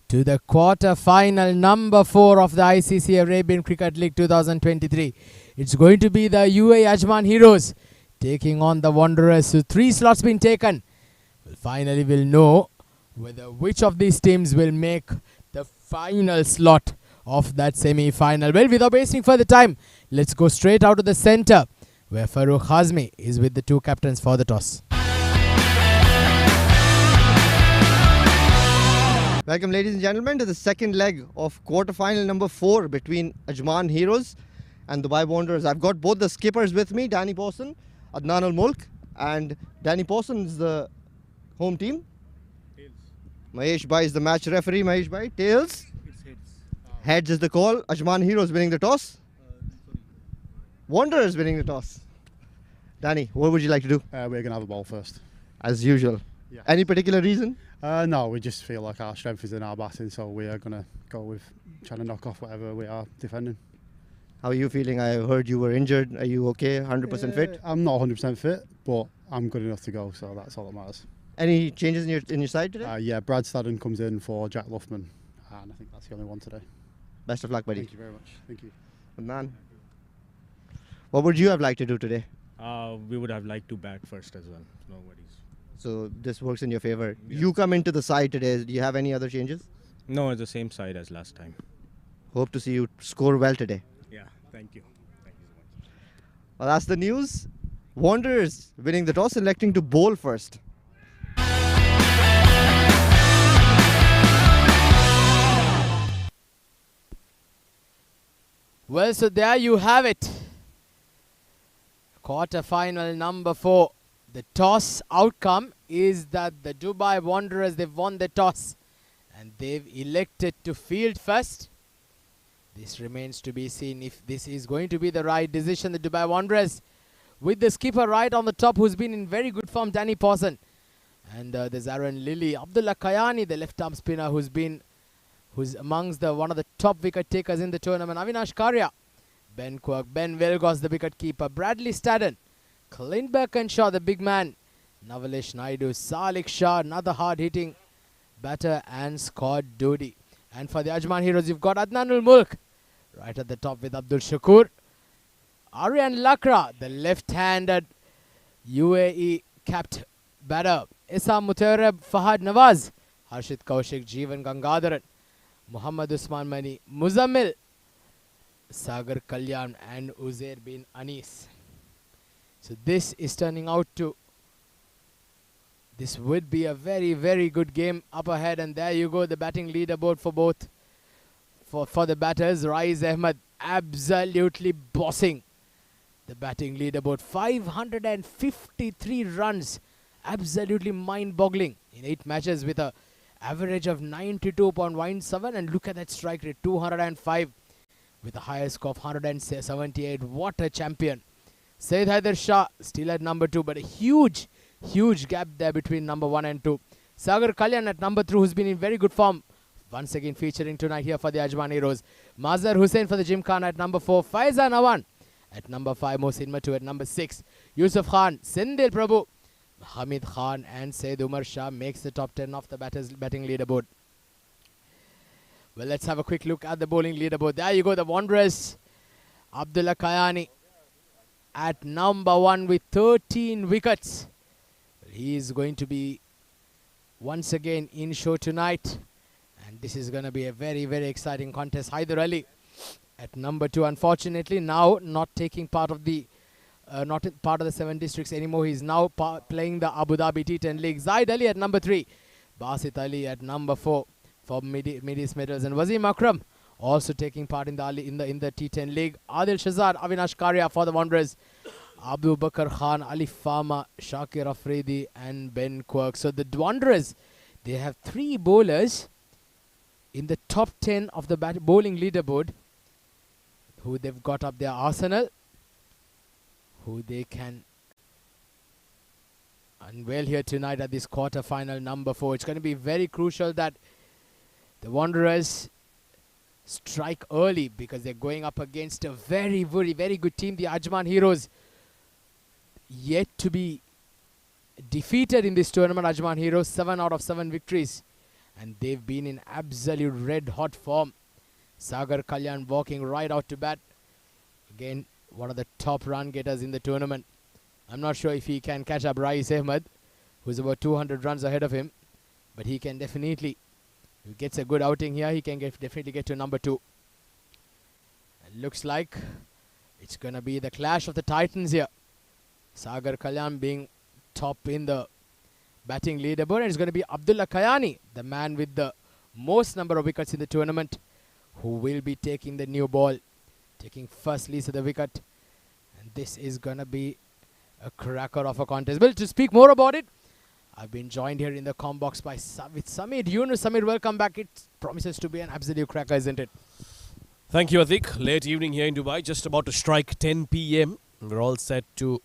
to the quarter-final number 4 of the ICCA Arabian Cricket League 2023. It's going to be the UAE Ajman Heroes taking on the Wanderers. So 3 slots been taken. Finally, we'll know whether which of these teams will make the final slot of that semi-final. Well, without wasting further time, let's go straight out to the centre, where Farooq Hazmi is with the 2 captains for the toss. Welcome, ladies and gentlemen, to the second leg of quarter-final number 4 between Ajman Heroes and Dubai Wanderers. I've got both the skippers with me, Danny Pawson, Adnan Al-Mulk, and Danny Pawson is the home team. Tails. Mahesh Bhai is the match referee. Mahesh Bhai, tails. It's heads. Heads is the call. Ajman Heroes winning the toss. Wanderers winning the toss. Danny, what would you like to do? We're going to have a ball first. As usual. Yeah. Any particular reason? No, we just feel like our strength is in our batting, so we are going to go with trying to knock off whatever we are defending. How are you feeling? I heard you were injured. Are you okay? 100% fit? I'm not 100% fit, but I'm good enough to go, so that's all that matters. Any changes in your side today? Yeah, Brad Stadden comes in for Jack Luffman, and I think that's the only one today. Best of luck, buddy. Thank you very much. Thank you. Man, what would you have liked to do today? We would have liked to bat first as well. No worries. So this works in your favor. Yeah. You come into the side today. Do you have any other changes? No, it's the same side as last time. Hope to see you score well today. Yeah, thank you. Thank you so much. Well, that's the news. Wanderers winning the toss, electing to bowl first. Well, so there you have it. Quarter-final number 4. The toss outcome is that the Dubai Wanderers, they've won the toss and they've elected to field first. This remains to be seen if this is going to be the right decision. The Dubai Wanderers with the skipper right on the top, who's been in very good form, Danny Pawson. And there's Aaron Lilly, Abdullah Kayani, the left-arm spinner, who's amongst one of the top wicket takers in the tournament. Avinash Karia, Ben Quirk, Ben Wilgoss, the wicket keeper, Bradley Stadden, Clint Birkinshaw, the big man, Navalesh Naidu, Salik Shah, another hard-hitting batter, and Scott Doody. And for the Ajman Heroes, you've got Adnan Ul-Mulk right at the top with Abdul Shakur. Aryan Lakra, the left-handed UAE capped batter. Isam Mutarab, Fahad Nawaz, Harshit Kaushik, Jeevan Gangadharan, Muhammad Usman Mani, Muzammil, Sagar Kalyan, and Uzair bin Anis. So this is turning out to, this would be a very, very good game up ahead. And there you go, the batting leaderboard for both, for the batters. Riz Ahmed absolutely bossing the batting leaderboard. 553 runs, absolutely mind-boggling in 8 matches with a average of 92.17. And look at that strike rate, 205 with a higher score of 178. What a champion. Saeed Haider Shah still at number 2, but a huge gap there between number 1 and 2. Sagar Kalyan at number 3, who's been in very good form, once again featuring tonight here for the Ajman Heroes. Mazhar Hussain for the Gymkhana at number 4. Faizan Awan at number 5. Mohsin Matu at number 6. Yusuf Khan, Sindel Prabhu, Hamid Khan, and Saeed Umar Shah makes the top 10 of the batting leaderboard. Well, let's have a quick look at the bowling leaderboard. There you go, the Wanderers. Abdullah Kayani at number 1 with 13 wickets. He is going to be once again in show tonight. And this is going to be a very, very exciting contest. Haider Ali at number 2. Unfortunately, now not taking part of the part of the 7 districts anymore. He's now playing the Abu Dhabi T10 League. Zaid Ali at number 3. Basit Ali at number 4 for Mid-innings medals. And Wasim Akram also taking part in the T10 League. Adil Shazad, Avinash Karia for the Wanderers. Abu Bakr Khan, Ali Fama, Shakir Afridi, and Ben Quirk. So the Wanderers, they have 3 bowlers in the top 10 of the bowling leaderboard who they've got up their arsenal, who they can unveil here tonight at this quarter-final number 4. It's going to be very crucial that the Wanderers strike early because they're going up against a very, very, very good team, the Ajman Heroes, yet to be defeated in this tournament. Ajman Heroes 7 out of 7 victories, and they've been in absolute red hot form. Sagar Kalyan walking right out to bat. Again, one of the top run getters in the tournament. I'm not sure if he can catch up Riz Ahmed, who's about 200 runs ahead of him, but he can definitely, if he gets a good outing here, he can definitely get to number 2. It looks like it's going to be the clash of the titans here. Sagar Kalyan being top in the batting leaderboard, and it's going to be Abdullah Kayani, the man with the most number of wickets in the tournament, who will be taking the new ball, taking first lease of the wicket. And this is going to be a cracker of a contest. Well, to speak more about it, I've been joined here in the comm box by with Samir. Samir, welcome back. It promises to be an absolute cracker, isn't it? Thank you, Atik. Late evening here in Dubai, just about to strike 10 p.m. We're all set to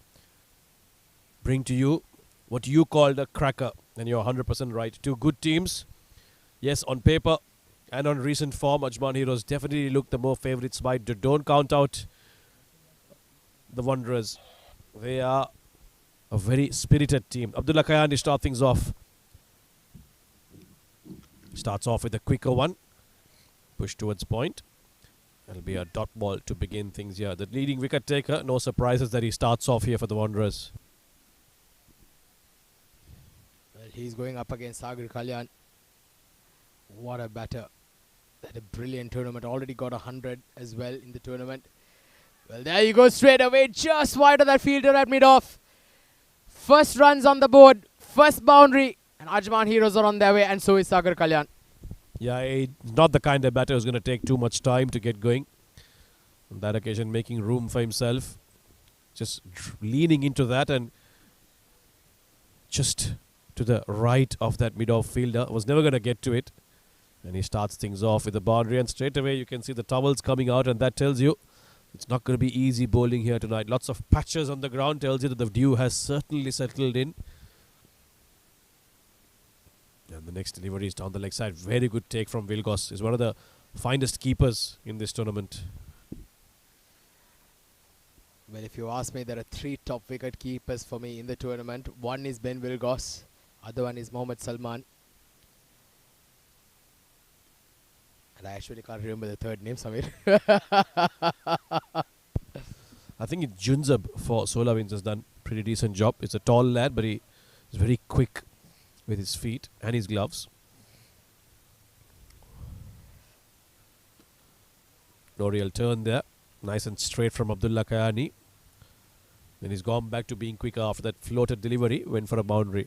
bring to you what you called a cracker, and you're 100% right. 2 good teams. Yes, on paper and on recent form, Ajman Heroes definitely look the more favourite side. Don't count out the Wanderers. They are a very spirited team. Abdullah Kayani start things off. Starts off with a quicker one. Push towards point. It'll be a dot ball to begin things here. The leading wicket taker, no surprises that he starts off here for the Wanderers. Well, he's going up against Sagar Kalyan. What a batter. Had a brilliant tournament. Already got 100 as well in the tournament. Well, there you go, straight away. Just wide of that fielder at mid-off. First runs on the board. First boundary. And Ajman Heroes are on their way, and so is Sagar Kalyan. Yeah, he's not the kind of batter who's going to take too much time to get going. On that occasion, making room for himself. Just leaning into that, and just to the right of that mid-off fielder. Was never going to get to it. And he starts things off with the boundary, and straight away you can see the towels coming out, and that tells you it's not going to be easy bowling here tonight. Lots of patches on the ground tells you that the dew has certainly settled in. And the next delivery is down the leg side. Very good take from Vilgos. He's one of the finest keepers in this tournament. Well, if you ask me, there are 3 top wicket keepers for me in the tournament. One is Ben Vilgos. Other one is Mohammad Salman. And I actually can't remember the third name, Samir. I think it's Junzab for Solawins has done a pretty decent job. It's a tall lad, but he is very quick with his feet and his gloves. No real turn there. Nice and straight from Abdullah Kayani. Then he's gone back to being quicker after that floated delivery. Went for a boundary.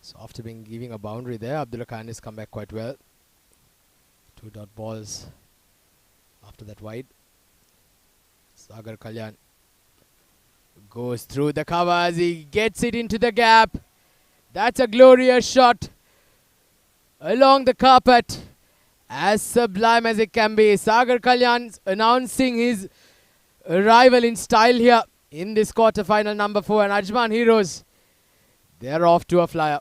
So after giving a boundary there, Abdullah Khan has come back quite well. 2 dot balls after that wide. Sagar Kalyan goes through the covers. He gets it into the gap. That's a glorious shot along the carpet. As sublime as it can be. Sagar Kalyan announcing his arrival in style here in this quarter-final number 4. And Ajman Heroes, they're off to a flyer.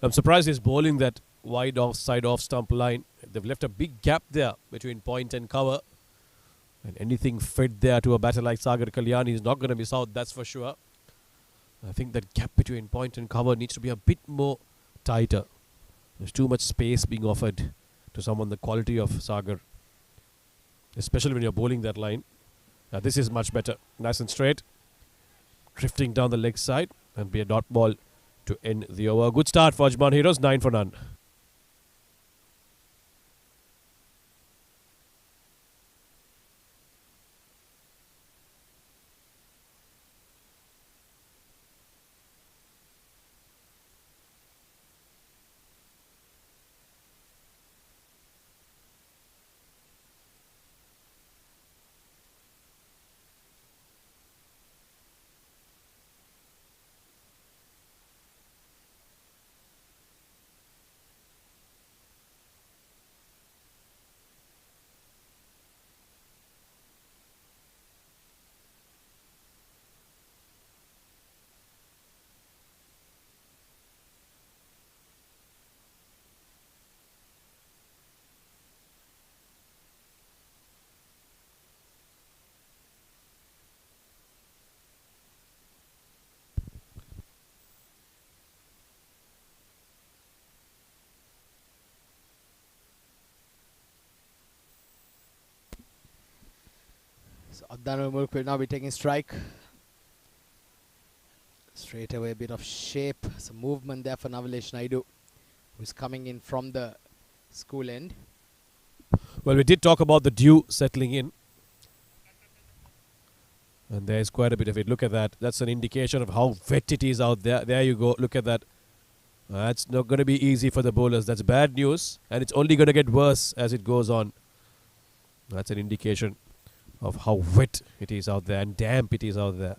I'm surprised he's bowling that wide offside off stump line. They've left a big gap there between point and cover. And anything fed there to a batter like Sagar Kalyan, he's not going to miss out, that's for sure. I think that gap between point and cover needs to be a bit more tighter. There's too much space being offered to someone the quality of Sagar. Especially when you're bowling that line. Now this is much better. Nice and straight. Drifting down the leg side and be a dot ball to end the over. Good start for Ajman Heroes, 9 for none. So Adnan Mulk will now be taking strike. Straight away, a bit of shape, some movement there for Navalesh Naidu, who's coming in from the school end. Well, we did talk about the dew settling in. And there's quite a bit of it. Look at that. That's an indication of how wet it is out there. There you go. Look at that. That's not going to be easy for the bowlers. That's bad news. And it's only going to get worse as it goes on. That's an indication of how wet it is out there and damp it is out there.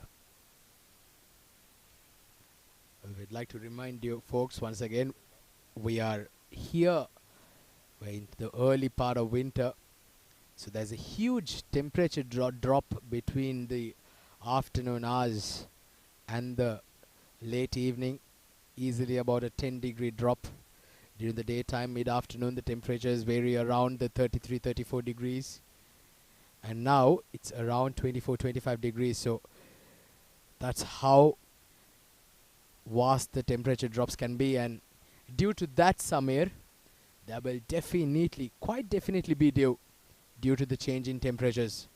We'd like to remind you folks once again, we are here, we're in the early part of winter, so there's a huge temperature drop between the afternoon hours and the late evening, easily about a 10-degree drop. During the daytime, mid-afternoon, the temperatures vary around the 33, 34 degrees, and now it's around 24, 25 degrees, so that's how vast the temperature drops can be. And due to that, Samir, there will quite definitely be due to the change in temperatures.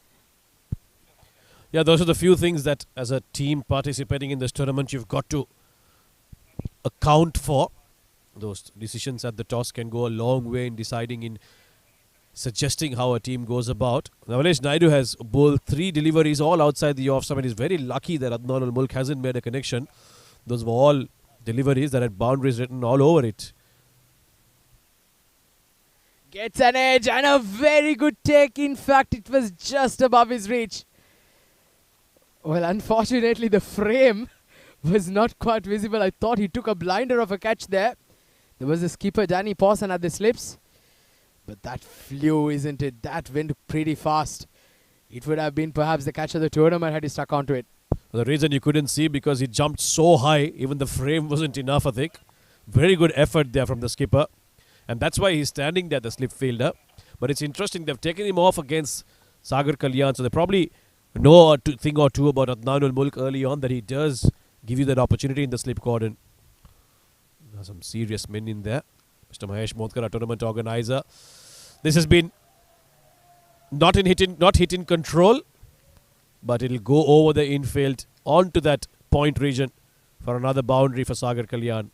Yeah, those are the few things that as a team participating in this tournament you've got to account for. Those decisions at the toss can go a long way in deciding, in suggesting how a team goes about. Navalesh Naidu has bowled 3 deliveries all outside the off stump and is very lucky that Adnan ul Mulk hasn't made a connection. Those were all deliveries that had boundaries written all over it. Gets an edge and a very good take. In fact, it was just above his reach. Well, unfortunately, the frame was not quite visible. I thought he took a blinder of a catch there. There was the skipper, Danny Pawson, at the slips. But that flew, isn't it? That went pretty fast. It would have been perhaps the catch of the tournament had he stuck onto it. The reason you couldn't see, because he jumped so high, even the frame wasn't enough, I think. Very good effort there from the skipper. And that's why he's standing there, the slip fielder. But it's interesting, they've taken him off against Sagar Kalyan. So they probably know a thing or two about Adnan ul Mulk early on, that he does give you that opportunity in the slip cordon. There's some serious men in there. Mr. Mahesh Motkar, our tournament organizer. This has been not hit in control, but it'll go over the infield onto that point region for another boundary for Sagar Kalyan.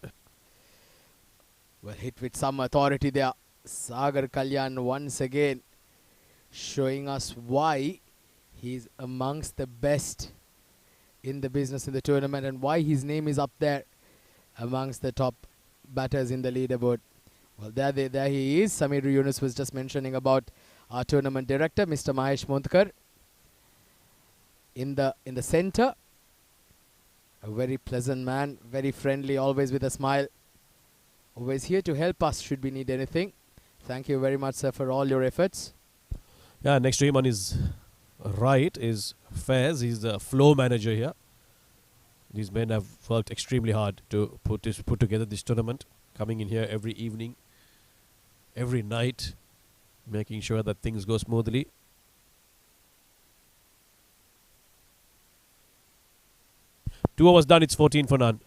Well, hit with some authority there. Sagar Kalyan once again showing us why he's amongst the best in the business in the tournament and why his name is up there amongst the top batters in the leaderboard. Well, there he is. Samir Yunus was just mentioning about our tournament director, Mr. Mahesh Montkar. In the center, a very pleasant man, very friendly, always with a smile. Always here to help us should we need anything. Thank you very much, sir, for all your efforts. Yeah, next to him on his right is Faiz. He's the flow manager here. These men have worked extremely hard to put together this tournament, coming in here every evening, every night, making sure that things go smoothly. Two overs done, it's 14 for none.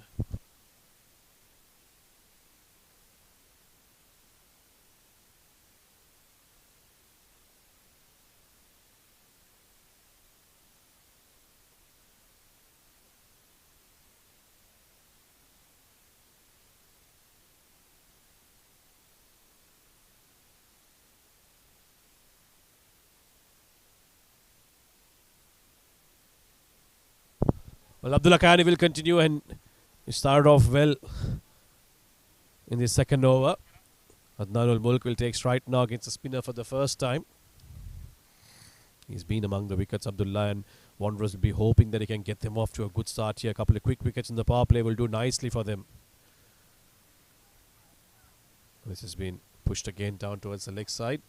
Well, Abdullah Kayani will continue and start off well in the second over. Adnan ul Mulk will take strike now against the spinner for the first time. He's been among the wickets, Abdullah, and Wanderers will be hoping that he can get them off to a good start here. A couple of quick wickets in the power play will do nicely for them. This has been pushed again down towards the leg side.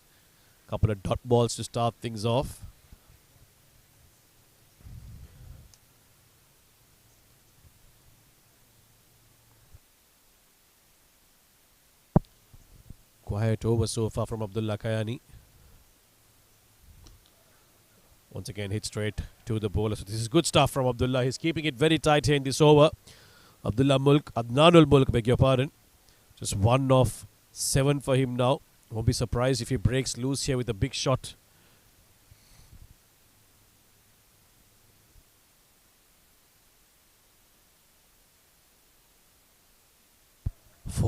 Couple of dot balls to start things off. Quiet over so far from Abdullah Kayani. Once again hit straight to the bowler. So this is good stuff from Abdullah. He's keeping it very tight here in this over. Adnan ul Mulk, beg your pardon. Just 1 off 7 for him now. Won't be surprised if he breaks loose here with a big shot.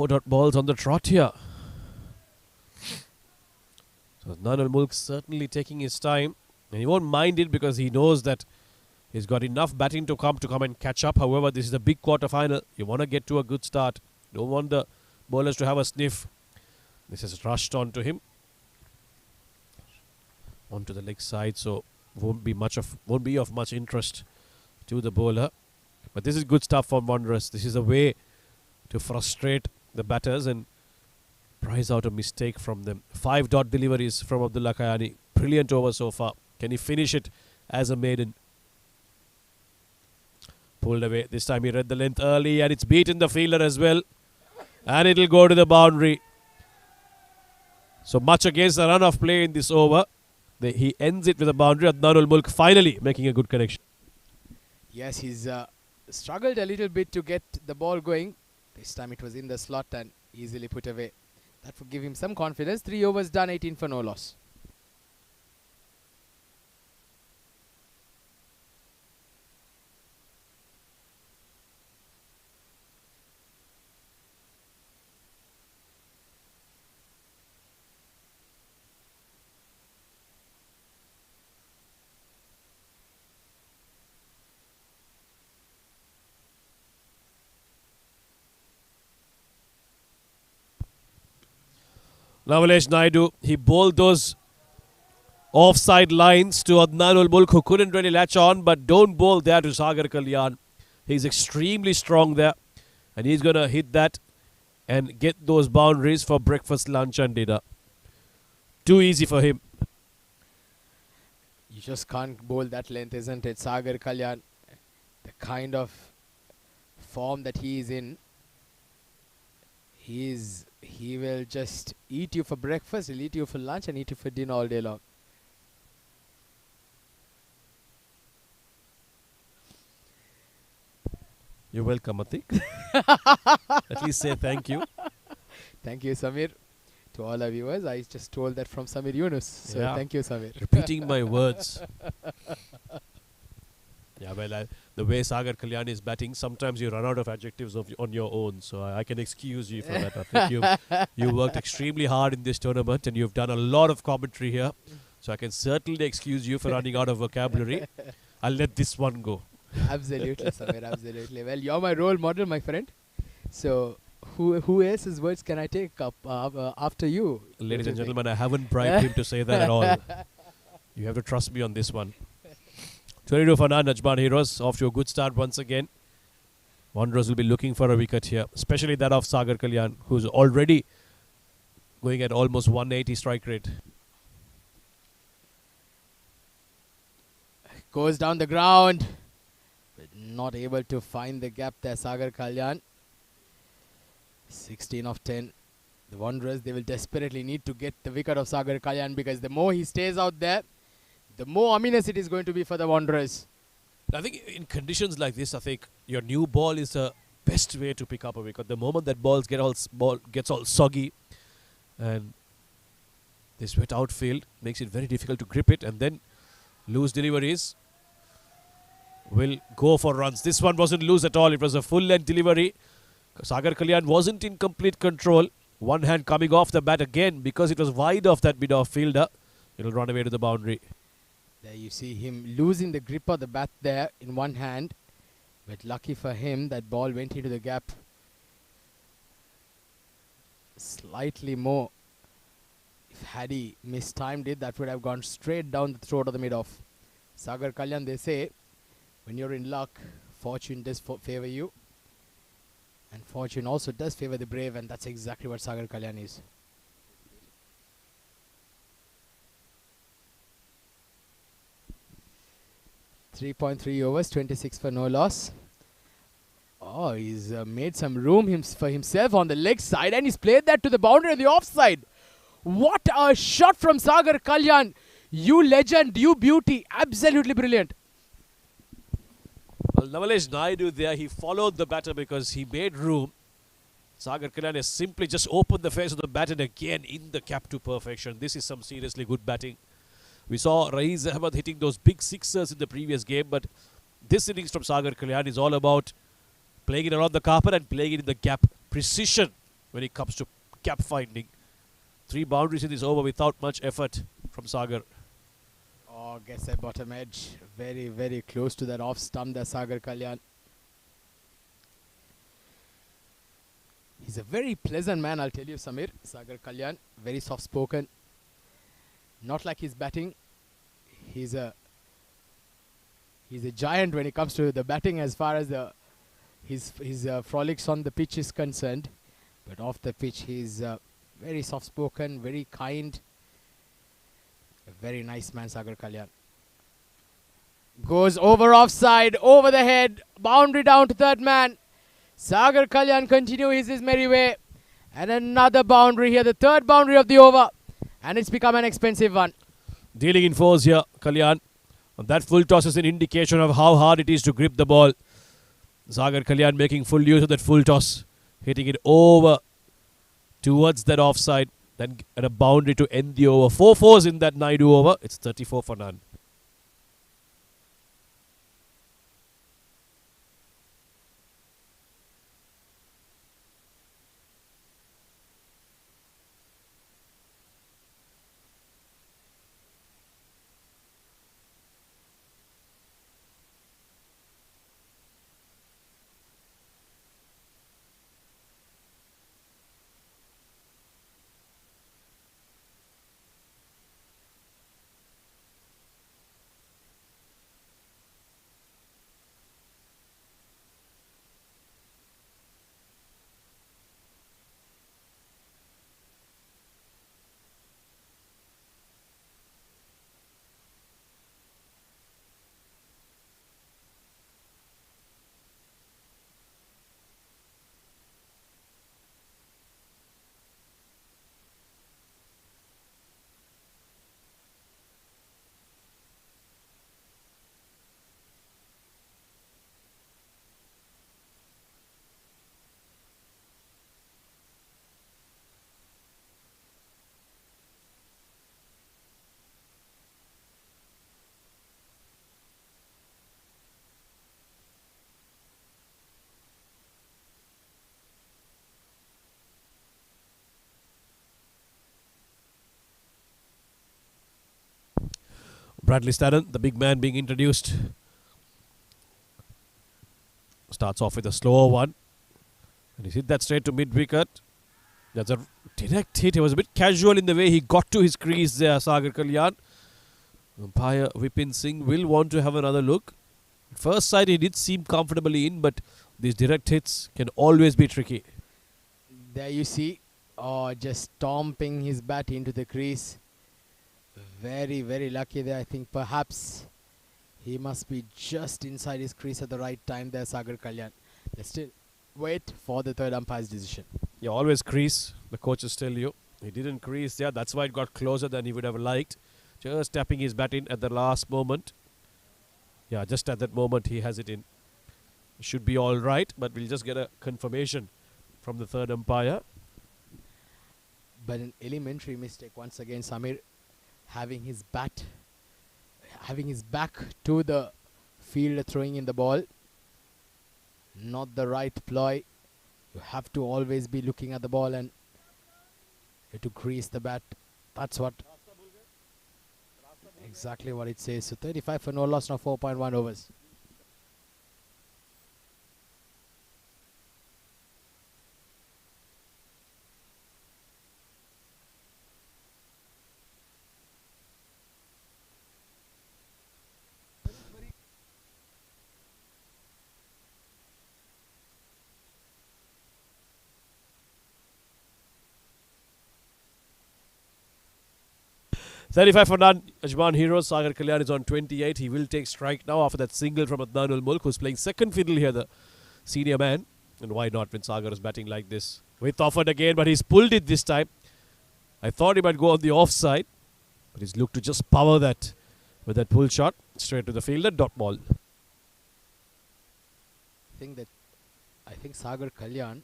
4 balls on the trot here. So Adnan al-Mulk certainly taking his time. And he won't mind it because he knows that he's got enough batting to come and catch up. However, this is a big quarter-final. You want to get to a good start. Don't want the bowlers to have a sniff. This is rushed onto him. Onto the leg side, so won't be of much interest to the bowler. But this is good stuff for Wanderers. This is a way to frustrate the batters and prize out a mistake from them. 5 dot deliveries from Abdullah Kayani. Brilliant over so far. Can he finish it as a maiden? Pulled away. This time he read the length early and it's beaten the fielder as well. And it'll go to the boundary. So much against the run of play in this over. He ends it with a boundary. Adnan al-Mulk finally making a good connection. Yes, he's struggled a little bit to get the ball going. This time it was in the slot and easily put away. That would give him some confidence. 3 overs done, 18 for no loss. Navalesh Naidu, he bowled those offside lines to Adnan al-Mulk, who couldn't really latch on, but don't bowl there to Sagar Kalyan. He's extremely strong there, and he's going to hit that and get those boundaries for breakfast, lunch and dinner. Too easy for him. You just can't bowl that length, isn't it? Sagar Kalyan, the kind of form that he is in, he will just eat you for breakfast, he'll eat you for lunch and eat you for dinner all day long. You're welcome, Atik. At least say thank you. Thank you, Samir. To all our viewers, I just told that from Samir Yunus. So Yeah. thank you, Samir. Repeating my words. Yeah, well, the way Sagar Kalyan is batting, sometimes you run out of adjectives on your own. So I can excuse you for that. I think you worked extremely hard in this tournament and you've done a lot of commentary here. So I can certainly excuse you for running out of vocabulary. I'll let this one go. Absolutely, Samir, absolutely. Well, you're my role model, my friend. So who else's words can I take up after you? Ladies and gentlemen, I haven't bribed him to say that at all. You have to trust me on this one. 22 for 9, Ajman Heroes off to a good start once again. Wanderers will be looking for a wicket here, especially that of Sagar Kalyan, who's already going at almost 180 strike rate. Goes down the ground, but not able to find the gap there, Sagar Kalyan. 16 of 10. The Wanderers, they will desperately need to get the wicket of Sagar Kalyan because the more he stays out there, the more ominous it is going to be for the Wanderers. I think in conditions like this, I think your new ball is the best way to pick up a wicket. The moment that ball gets all soggy and this wet outfield makes it very difficult to grip it, and then loose deliveries will go for runs. This one wasn't loose at all. It was a full-length delivery. Sagar Kalyan wasn't in complete control. One hand coming off the bat again because it was wide off that mid-off fielder. It'll run away to the boundary. There you see him losing the grip of the bat there in one hand. But lucky for him, that ball went into the gap slightly more. If had he mistimed it, that would have gone straight down the throat of the mid-off. Sagar Kalyan, they say, when you're in luck, fortune does favor you. And fortune also does favor the brave, and that's exactly what Sagar Kalyan is. .3 overs, 26 for no loss. Oh, he's made some room for himself on the leg side, and he's played that to the boundary on the offside. What a shot from Sagar Kalyan. You legend, you beauty. Absolutely brilliant. Well, Navalesh Naidu there, he followed the batter because he made room. Sagar Kalyan has simply just opened the face of the bat and again in the cap to perfection. This is some seriously good batting. We saw Riz Ahmed hitting those big sixers in the previous game, but this innings from Sagar Kalyan is all about playing it around the carpet and playing it in the gap. Precision when it comes to gap finding. 3 boundaries in this over without much effort from Sagar. Oh, gets a bottom edge. Very, very close to that off stump there, Sagar Kalyan. He's a very pleasant man, I'll tell you, Samir. Sagar Kalyan, very soft-spoken. Not like his batting. He's a giant when it comes to the batting as far as his frolics on the pitch is concerned. But off the pitch, he's very soft-spoken, very kind. A very nice man, Sagar Kalyan. Goes over offside, over the head, boundary down to third man. Sagar Kalyan continues his merry way. And another boundary here, the third boundary of the over. And it's become an expensive one. Dealing in force here, Kalyan. And that full toss is an indication of how hard it is to grip the ball. Sagar Kalyan making full use of that full toss. Hitting it over towards that offside. Then at a boundary to end the over. 4 fours in that Naidu over. It's 34 for none. Bradley Staddon, the big man being introduced. Starts off with a slower one. And he's hit that straight to mid-wicket. That's a direct hit. He was a bit casual in the way he got to his crease there, Sagar Kalyan. Umpire Vipin Singh will want to have another look. At first sight, he did seem comfortably in, but these direct hits can always be tricky. There you see, just stomping his bat into the crease. Very, very lucky there. I think perhaps he must be just inside his crease at the right time there, Sagar Kalyan. Let's still wait for the third umpire's decision. You always crease, the coaches tell you. He didn't crease there. That's why it got closer than he would have liked. Just tapping his bat in at the last moment. Yeah, just at that moment he has it in. Should be all right, but we'll just get a confirmation from the third umpire. But an elementary mistake once again, Samir. Having his back to the fielder throwing in the ball. Not the right ploy. You have to always be looking at the ball and to crease the bat. That's what exactly what it says. So 35 for no loss, now 4.1 overs. $35 for none. Ajman hero Sagar Kalyan is on 28. He will take strike now after that single from Adnan Mulk, who's playing second fiddle here, the senior man. And why not when Sagar is batting like this? With offered again, but he's pulled it this time. I thought he might go on the offside, but he's looked to just power that with that pull shot straight to the fielder. Dot ball. I think Sagar Kalyan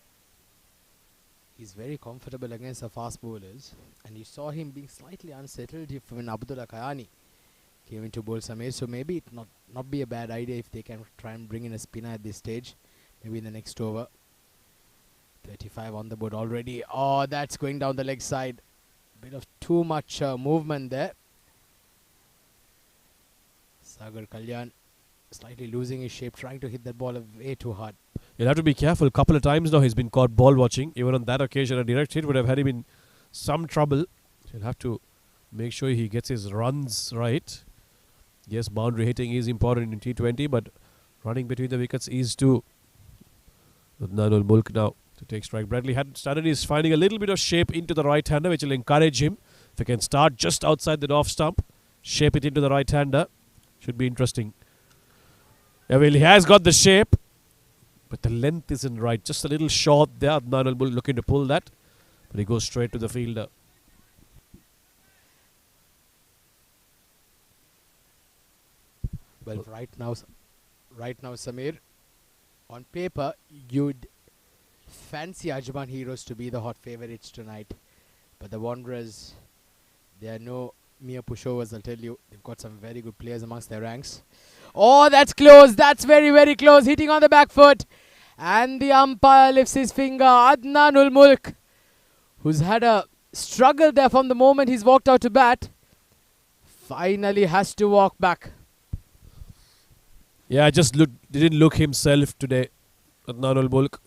is very comfortable against the fast bowlers, and you saw him being slightly unsettled when Abdullah Kayani came into bowl Samir. So maybe it not be a bad idea if they can try and bring in a spinner at this stage, maybe in the next over. 35 on the board already. Oh, that's going down the leg side. Bit of too much movement there. Sagar Kalyan slightly losing his shape, trying to hit that ball way too hard. You'll have to be careful. Couple of times now he's been caught ball watching. Even on that occasion, a direct hit would have had him in some trouble. He'll have to make sure he gets his runs right. Yes, boundary hitting is important in T20, but running between the wickets is too. Adnan Mulk now to take strike. Bradley had started is finding a little bit of shape into the right-hander, which will encourage him. If he can start just outside the off stump, shape it into the right-hander, should be interesting. Yeah, well, he has got the shape, but the length isn't right. Just a little short there. Adnan Mulk looking to pull that, but he goes straight to the fielder. Well, right now, Samir, on paper, you'd fancy Ajman Heroes to be the hot favourites tonight. But the Wanderers, they are no mere pushovers, I'll tell you. They've got some very good players amongst their ranks. Oh, that's close. That's very, very close. Hitting on the back foot. And the umpire lifts his finger. Adnan Mulk, who's had a struggle there from the moment he's walked out to bat, finally has to walk back. Yeah, didn't look himself today, Adnan Mulk.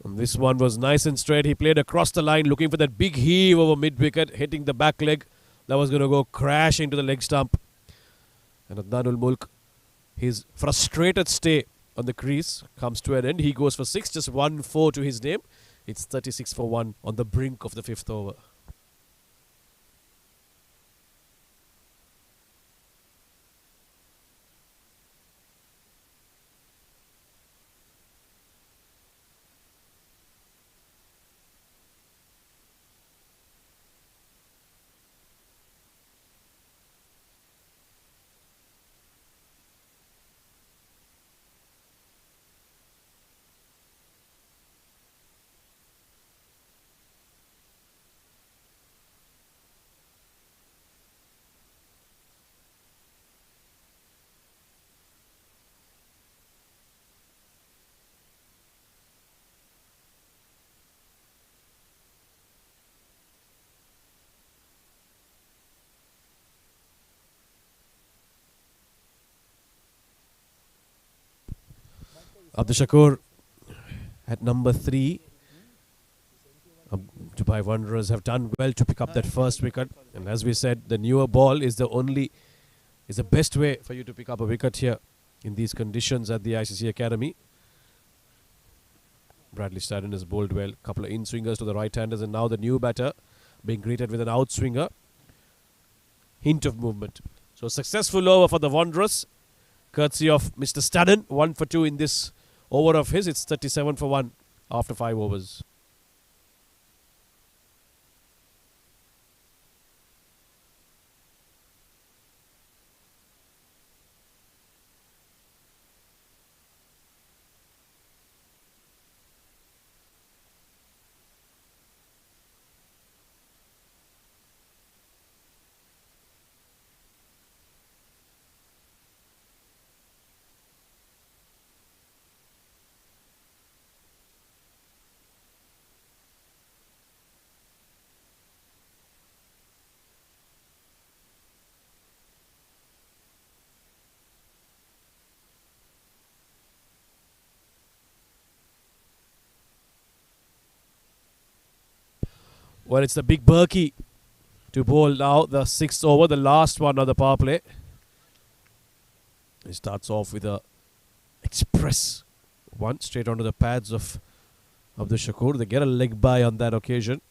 And this one was nice and straight. He played across the line, looking for that big heave over mid-wicket, hitting the back leg. That was going to go crash into the leg stump. And Adnan Mulk, his frustrated stay on the crease comes to an end. He goes for 6, just 1-4 to his name. It's 36 for 1 on the brink of the 5th over. Abdul Shakur at number 3. Dubai Wanderers have done well to pick up that first wicket. And as we said, the newer ball is the best way for you to pick up a wicket here in these conditions at the ICCA Academy. Bradley Stadden has bowled well. Couple of in-swingers to the right-handers, and now the new batter being greeted with an out-swinger. Hint of movement. So successful over for the Wanderers, courtesy of Mr. Stadden. 1 for 2 in this over of his. It's 37 for 1 after 5 overs. Well, it's the big Berkey to bowl now, the 6th over, the last one of the power play. He starts off with a express one straight onto the pads of Abdul Shakur. They get a leg bye on that occasion.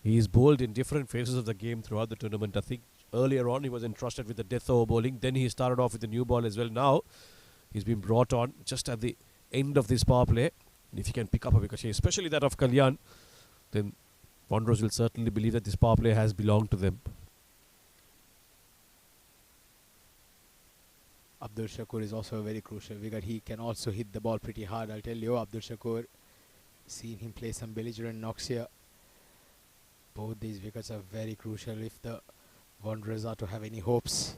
He's bowled in different phases of the game throughout the tournament. I think earlier on he was entrusted with the death over bowling. Then he started off with the new ball as well. Now he's been brought on just at the end of this power play. And if he can pick up a wicket here, especially that of Kalyan, then Wanderers will certainly believe that this power play has belonged to them. Abdul Shakur is also a very crucial wicket. He can also hit the ball pretty hard, I'll tell you. Abdul Shakur, seen him play some belligerent knocks here. Both these wickets are very crucial if the Wanderers are to have any hopes.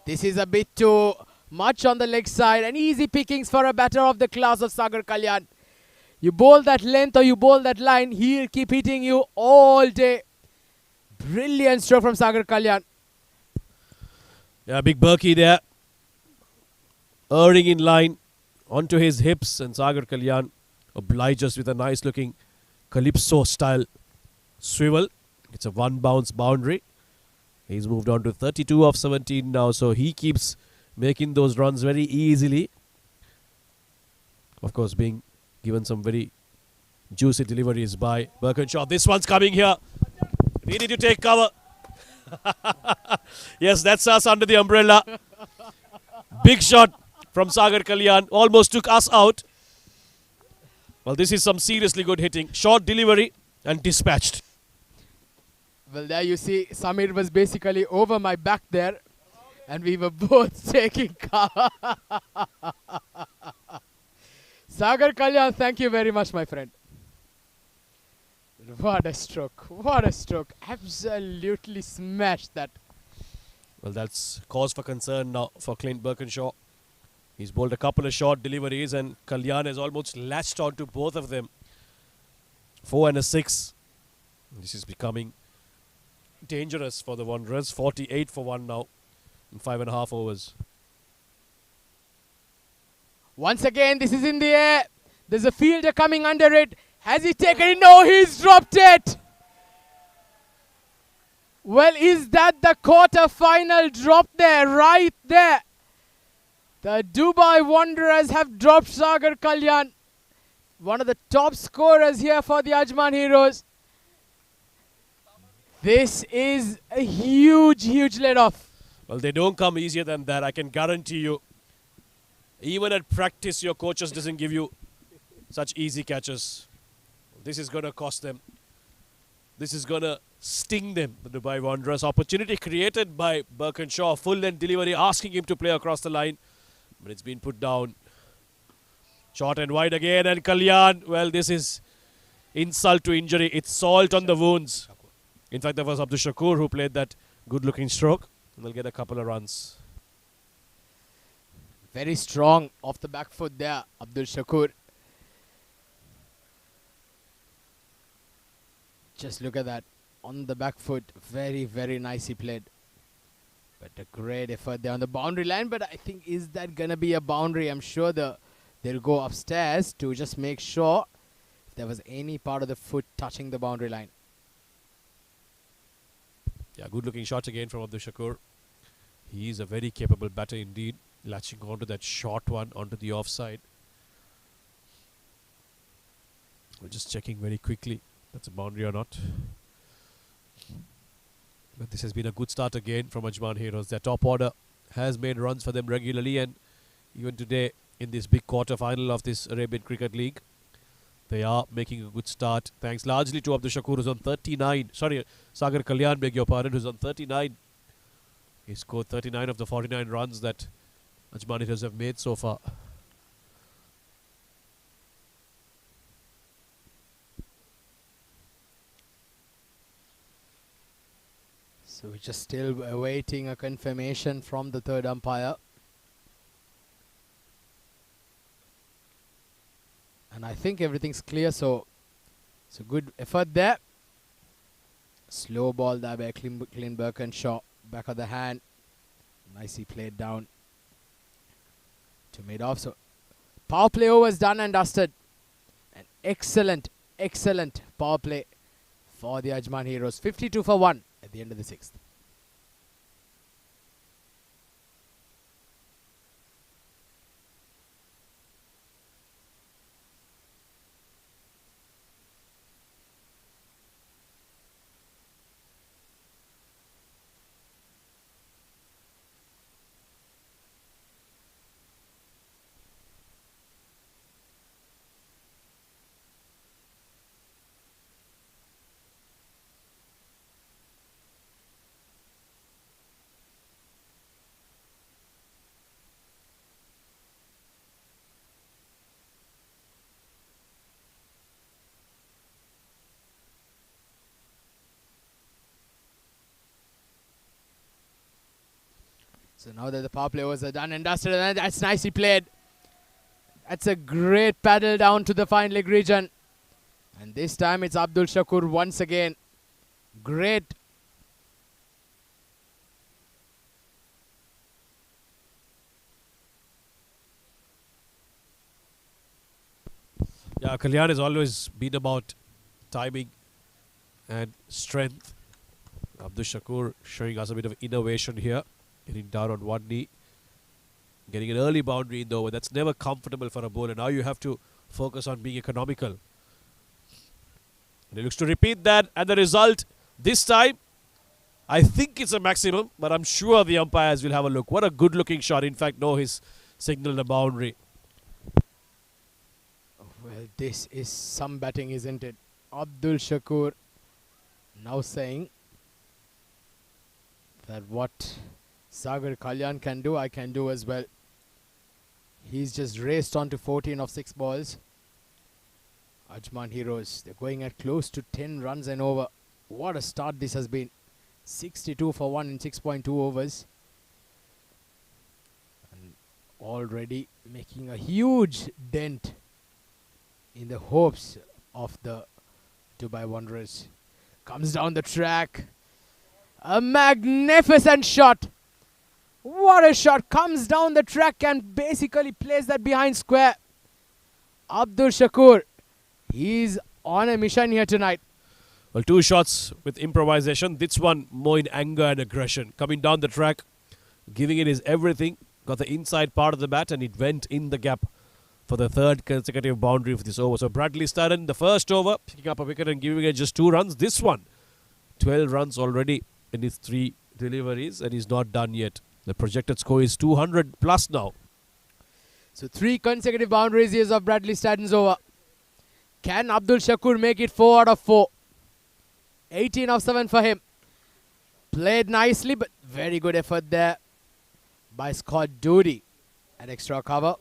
This is a bit too much on the leg side, and easy pickings for a batter of the class of Sagar Kalyan. You bowl that length or you bowl that line, he'll keep hitting you all day. Brilliant stroke from Sagar Kalyan. Yeah, big Berkey there. Erring in line onto his hips, and Sagar Kalyan obliges with a nice looking Calypso style swivel. It's a one bounce boundary. He's moved on to 32 of 17 now, so he keeps making those runs very easily. Of course, being given some very juicy deliveries by Birkinshaw. This one's coming here. We need to take cover. Yes, that's us under the umbrella. Big shot from Sagar Kalyan. Almost took us out. Well, this is some seriously good hitting. Short delivery and dispatched. Well, there you see, Samir was basically over my back there, and we were both taking cover. Sagar Kalyan, thank you very much, my friend. What a stroke. What a stroke. Absolutely smashed that. Well, that's cause for concern now for Clint Birkinshaw. He's bowled a couple of short deliveries, and Kalyan has almost latched onto both of them. 4 and a 6. This is becoming dangerous for the Wanderers. 48 for 1 now in 5.5 overs. Once again, this is in the air. There's a fielder coming under it. Has he taken it? No, he's dropped it. Well, is that the quarter-final drop there? Right there. The Dubai Wanderers have dropped Sagar Kalyan. One of the top scorers here for the Ajman Heroes. This is a huge, huge let-off. Well, they don't come easier than that, I can guarantee you. Even at practice, your coaches doesn't give you such easy catches. This is going to cost them. This is going to sting them, the Dubai Wanderers. Opportunity created by Birkinshaw. Full-length delivery, asking him to play across the line. But it's been put down. Short and wide again, and Kalyan. Well, this is insult to injury. It's salt on the wounds. In fact, there was Abdul Shakur who played that good-looking stroke. And they'll get a couple of runs. Very strong off the back foot there, Abdul Shakur. Just look at that. On the back foot, very, very nicely played. But a great effort there on the boundary line. But I think, is that going to be a boundary? I'm sure they'll go upstairs to just make sure if there was any part of the foot touching the boundary line. Yeah, good-looking shot again from Abdul Shakur. He is a very capable batter indeed. Latching onto that short one, onto the offside. We're just checking very quickly that's a boundary or not. But this has been a good start again from Ajman Heroes. Their top order has made runs for them regularly, and even today in this big quarter-final of this Arabian Cricket League, they are making a good start. Thanks largely to Abdul Shakur, who's on 39. Sorry, Sagar Kalyan, beg your pardon, who's on 39. He scored 39 of the 49 runs that Ajman Heroes have made so far. So we're just still awaiting a confirmation from the third umpire. And I think everything's clear, so it's a good effort there. Slow ball there by Clint Birkinshaw. Back of the hand. Nicely played down to mid-off. So power play overs done and dusted. An excellent, excellent power play for the Ajman Heroes. 52 for 1 at the end of the 6th. So now that the power play overs are done and dusted, and that's nicely played. That's a great paddle down to the fine leg region. And this time it's Abdul Shakur once again. Great. Yeah, Kalyan has always been about timing and strength. Abdul Shakur showing us a bit of innovation here. Getting down on one knee. Getting an early boundary in the over. That's never comfortable for a bowler. Now you have to focus on being economical. And he looks to repeat that. And the result this time, I think it's a maximum. But I'm sure the umpires will have a look. What a good looking shot. In fact, no, he's signaled a boundary. Well, this is some batting, isn't it? Abdul Shakur now saying that what Sagar Kalyan can do, I can do as well. He's just raced on to 14 of 6 balls. Ajman Heroes, they're going at close to 10 runs and over. What a start this has been. 62 for 1 in 6.2 overs. And already making a huge dent in the hopes of the Dubai Wanderers. Comes down the track. A magnificent shot. What a shot. Comes down the track and basically plays that behind square. Abdul Shakur, he's on a mission here tonight. Well, 2 shots with improvisation. This one more in anger and aggression. Coming down the track, giving it his everything. Got the inside part of the bat and it went in the gap for the 3rd consecutive boundary of this over. So Bradley Staden, the first over, picking up a wicket and giving it just 2 runs. This one, 12 runs already in his 3 deliveries and he's not done yet. The projected score is 200 plus now. So 3 consecutive boundaries here of Bradley Staden's over. Can Abdul Shakur make it 4 out of 4? 18 of 7 for him. Played nicely, but very good effort there by Scott Doody at extra cover.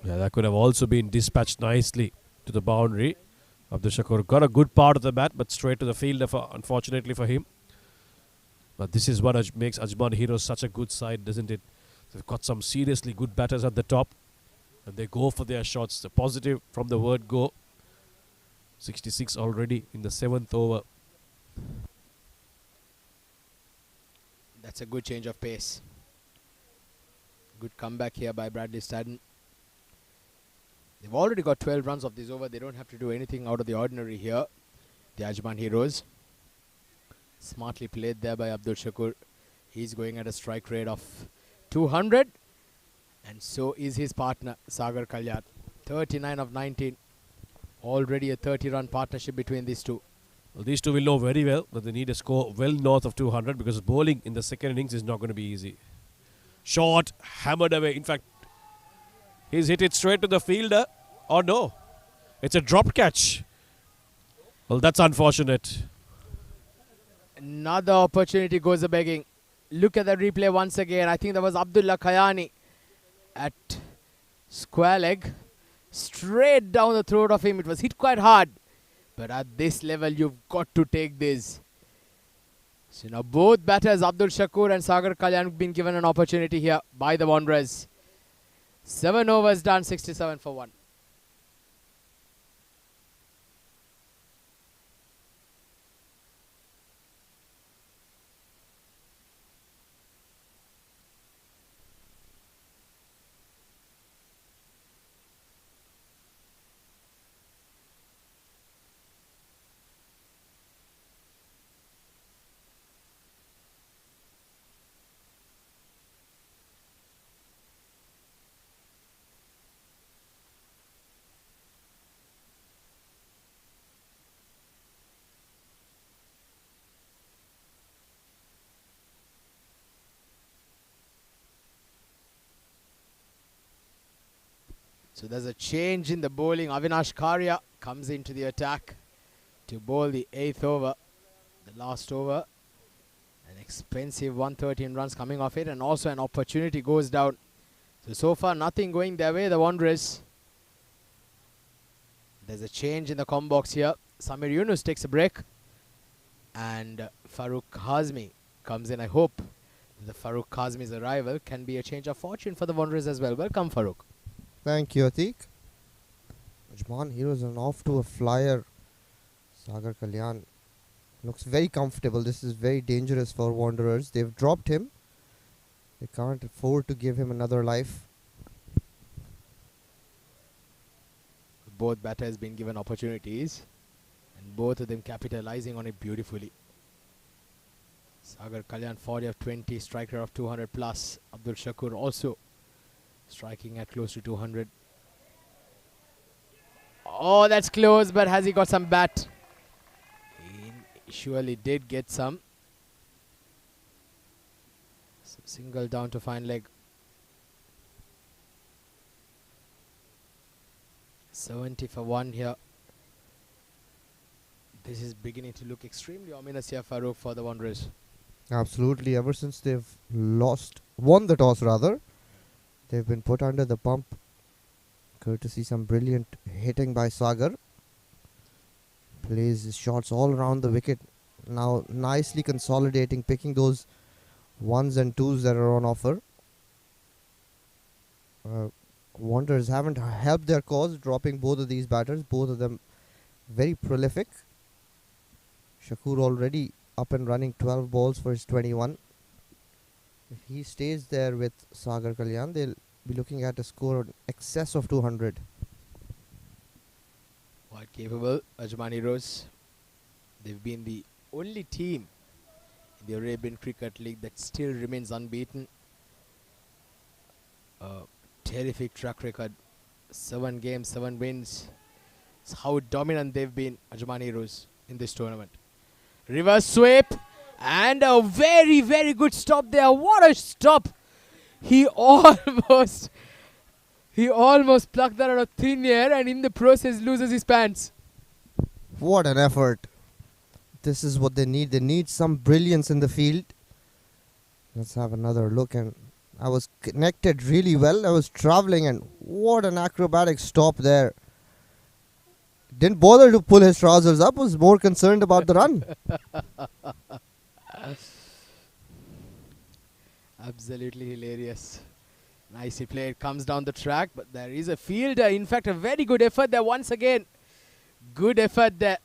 Yeah, that could have also been dispatched nicely to the boundary. Abdul Shakur got a good part of the bat, but straight to the fielder, unfortunately for him. But this is what makes Ajman Heroes such a good side, doesn't it? They've got some seriously good batters at the top. And they go for their shots. The positive from the word go. 66 already in the 7th over. That's a good change of pace. Good comeback here by Bradley Staden. They've already got 12 runs of this over. They don't have to do anything out of the ordinary here. The Ajman Heroes. Smartly played there by Abdul Shakur. He's going at a strike rate of 200. And so is his partner, Sagar Kalyan. 39 of 19. Already a 30-run partnership between these two. Well, these two will know very well that they need a score well north of 200 because bowling in the second innings is not going to be easy. Short, hammered away. In fact, he's hit it straight to the fielder. Oh no, it's a drop catch. Well, that's unfortunate. Another opportunity goes a begging. Look at the replay once again. I think that was Abdullah Khayani at square leg. Straight down the throat of him. It was hit quite hard. But at this level, you've got to take this. So now both batters, Abdul Shakur and Sagar Kalyan, have been given an opportunity here by the Wanderers. 7 overs done, 67 for 1. So there's a change in the bowling. Avinash Karya comes into the attack to bowl the 8th over, the last over. An expensive 113 runs coming off it, and also an opportunity goes down. So far nothing going their way, the Wanderers. There's a change in the com box here. Samir Yunus takes a break and Farooq Hazmi comes in. I hope the Farooq Kazmi's arrival can be a change of fortune for the Wanderers as well. Welcome, Farooq. Thank you, Atiq. Ajman Heroes are off to a flyer. Sagar Kalyan looks very comfortable. This is very dangerous for Wanderers. They've dropped him. They can't afford to give him another life. Both batters been given opportunities, and both of them capitalizing on it beautifully. Sagar Kalyan 40 of 20, striker of 200 plus. Abdul Shakur also striking at close to 200. Oh, that's close, but has he got some bat? He surely did get some. So single down to fine leg. 70 for 1 here. This is beginning to look extremely ominous here, Farooq, for the Wanderers. Absolutely. Ever since they've won the toss rather, they've been put under the pump. Courtesy some brilliant hitting by Sagar. Plays his shots all around the wicket. Now nicely consolidating, picking those ones and twos that are on offer. Wanderers haven't helped their cause, dropping both of these batters. Both of them very prolific. Shakur already up and running, 12 balls for his 21. If he stays there with Sagar Kalyan, they'll be looking at a score in excess of 200. Quite capable, Ajman Heroes. They've been the only team in the Arabian Cricket League that still remains unbeaten. Terrific track record. 7 games, 7 wins. It's how dominant they've been, Ajman Heroes, in this tournament. Reverse sweep. And a very, very good stop there. What a stop. He almost plucked that out of thin air and in the process loses his pants. What an effort. This is what they need. They need some brilliance in the field. Let's have another look. And I was connected really well. I was traveling and what an acrobatic stop there. Didn't bother to pull his trousers up. Was more concerned about the run. Absolutely hilarious. Nicely played. Comes down the track, but there is a fielder. In fact, a very good effort there once again. Good effort there.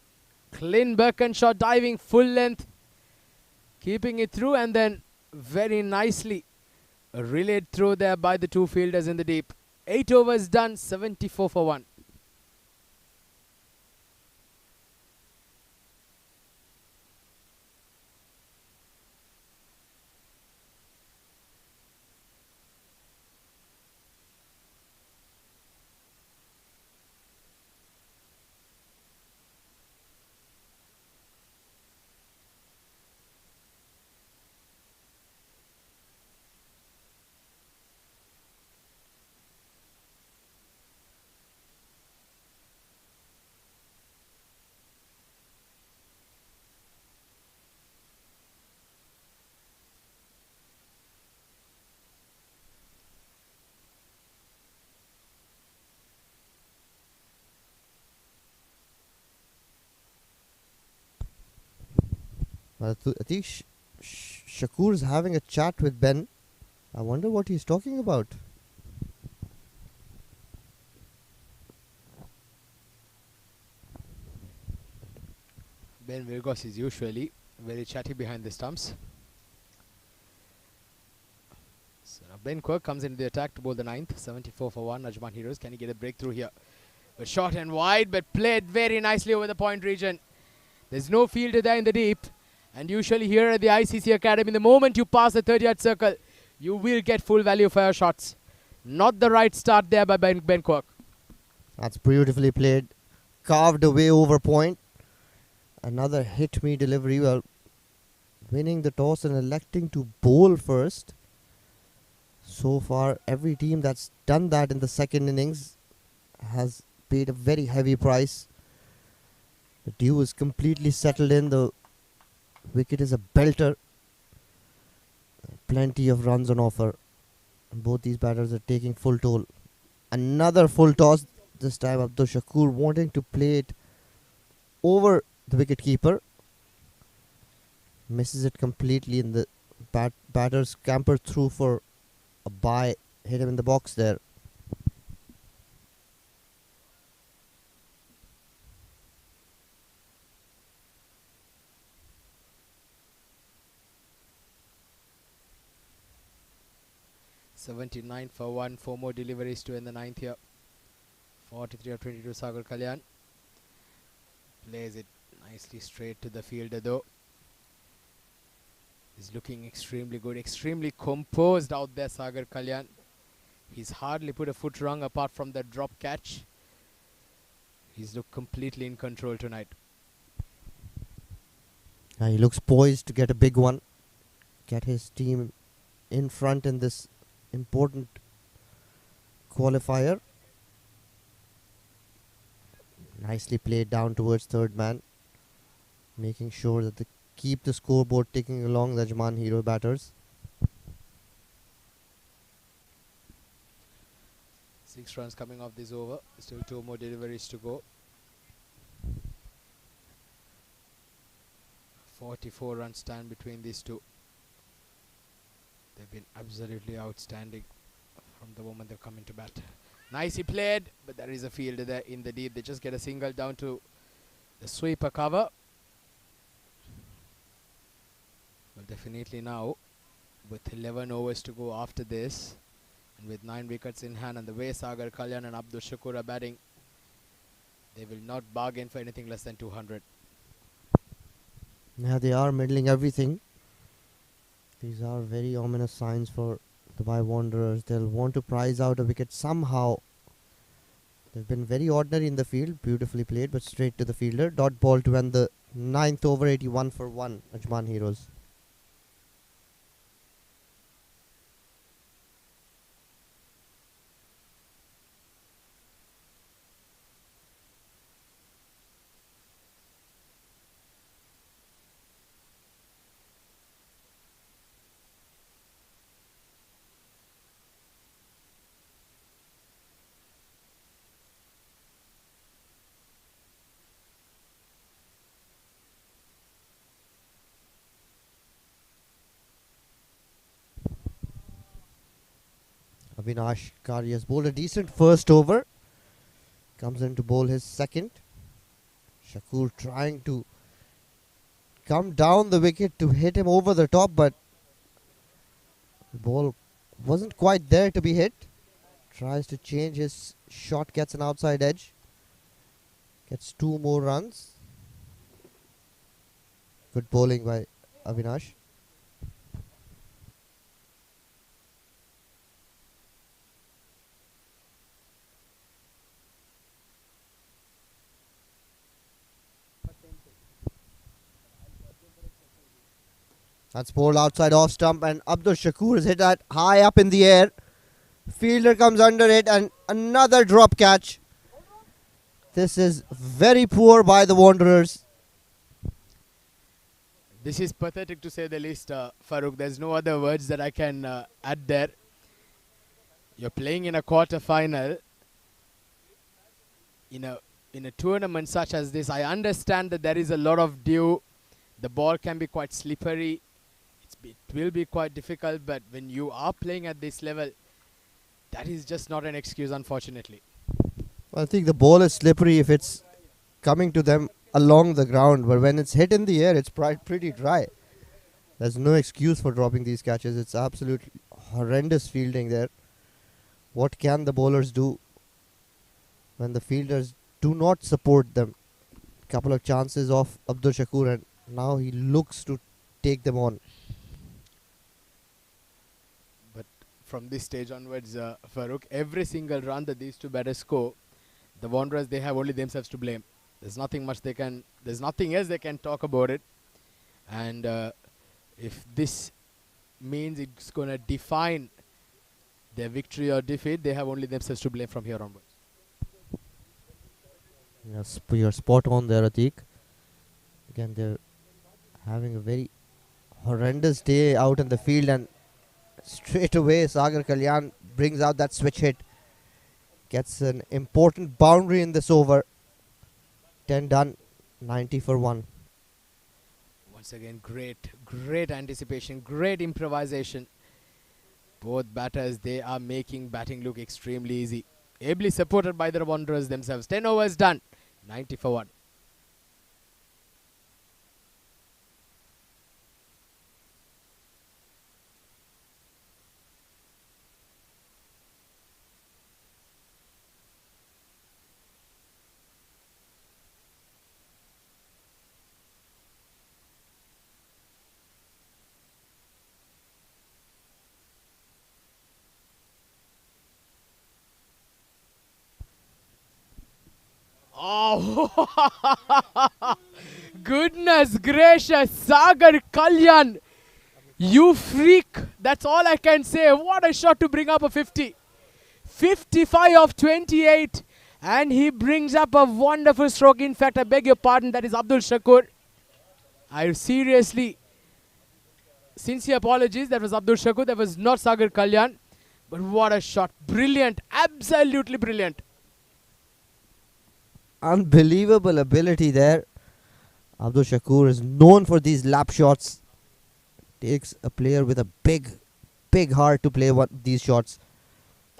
Clean Birkenshot diving full length. Keeping it through and then very nicely relayed through there by the two fielders in the deep. 8 overs done, 74 for 1. I think Shakur's having a chat with Ben. I wonder what he's talking about. Ben Virgos is usually very chatty behind the stumps. So now Ben Quirk comes into the attack to bowl the 9th. 74 for 1. Ajman Heroes. Can he get a breakthrough here? A short and wide, but played very nicely over the point region. There's no fielder there in the deep. And usually here at the ICCA Academy, the moment you pass the 30-yard circle, you will get full value for your shots. Not the right start there by Ben Quirk. That's beautifully played. Carved away over point. Another hit me delivery. Well, winning the toss and electing to bowl first. So far, every team that's done that in the second innings has paid a very heavy price. The dew is completely settled in. The wicket is a belter. Plenty of runs on offer. Both these batters are taking full toll. Another full toss. This time Abdul Shakur wanting to play it over the wicket keeper. Misses it completely in the batters scampered through for a bye, hit him in the box there. $79 for 1. 4 more deliveries to end the 9th here. 43 of 22 Sagar Kalyan. Plays it nicely straight to the fielder though. He's looking extremely good, extremely composed out there, Sagar Kalyan. He's hardly put a foot wrong apart from the drop catch. He's looked completely in control tonight. He looks poised to get a big one. Get his team in front in this important qualifier. Nicely played down towards third man, making sure that they keep the scoreboard ticking along the Ajman hero batters. 6 runs coming off this over. Still 2 more deliveries to go. 44 runs stand between these two. They've been absolutely outstanding from the moment they've come into bat. Nicely played, but there is a fielder there in the deep. They just get a single down to the sweeper cover. Well, definitely now, with 11 overs to go after this, and with 9 wickets in hand, and the way Sagar Kalyan and Abdul Shakur are batting, they will not bargain for anything less than 200. Yeah, they are middling everything. These are very ominous signs for the Dubai Wanderers. They'll want to prize out a wicket somehow. They've been very ordinary in the field. Beautifully played, but straight to the fielder. Dot ball to end the 9th over. 81 for 1. Ajman Heroes. Avinash Kari has bowled a decent first over. Comes in to bowl his second. Shakur trying to come down the wicket to hit him over the top, but the ball wasn't quite there to be hit. Tries to change his shot, gets an outside edge. Gets 2 more runs. Good bowling by Avinash. That's bowled outside off stump, and Abdul Shakur is hit that high up in the air. Fielder comes under it, and another drop catch. This is very poor by the Wanderers. This is pathetic to say the least, Farooq. There's no other words that I can add there. You're playing in a quarter-final. In a tournament such as this, I understand that there is a lot of dew. The ball can be quite slippery. It will be quite difficult, but when you are playing at this level, that is just not an excuse, unfortunately. Well, I think the ball is slippery if it's coming to them along the ground, but when it's hit in the air, it's pretty dry. There's no excuse for dropping these catches. It's absolutely horrendous fielding there. What can the bowlers do when the fielders do not support them? Couple of chances off Abdul Shakur, and now he looks to take them on. But from this stage onwards, Farooq, every single run that these two batters score, the Wanderers, they have only themselves to blame. There's nothing else they can talk about it. And if this means it's going to define their victory or defeat, they have only themselves to blame from here onwards. Yes, you're spot on there, Atik. Again, they're having a very horrendous day out in the field, and straight away Sagar Kalyan brings out that switch hit. Gets an important boundary in this over. 10 done, 90 for 1. Once Once again, great anticipation, great improvisation. Both batters, they are making batting look extremely easy. Ably supported by the Wanderers themselves. 10 overs done. 90 for 1. Oh, goodness gracious, Sagar Kalyan, you freak. That's all I can say. What a shot to bring up a 50. 55 of 28. And he brings up a wonderful stroke. In fact, I beg your pardon, that is Abdul Shakur. I seriously, sincere apologies. That was Abdul Shakur. That was not Sagar Kalyan. But what a shot. Brilliant. Absolutely brilliant. Unbelievable ability there. Abdul Shakur is known for these lap shots. Takes a player with a big heart to play these shots.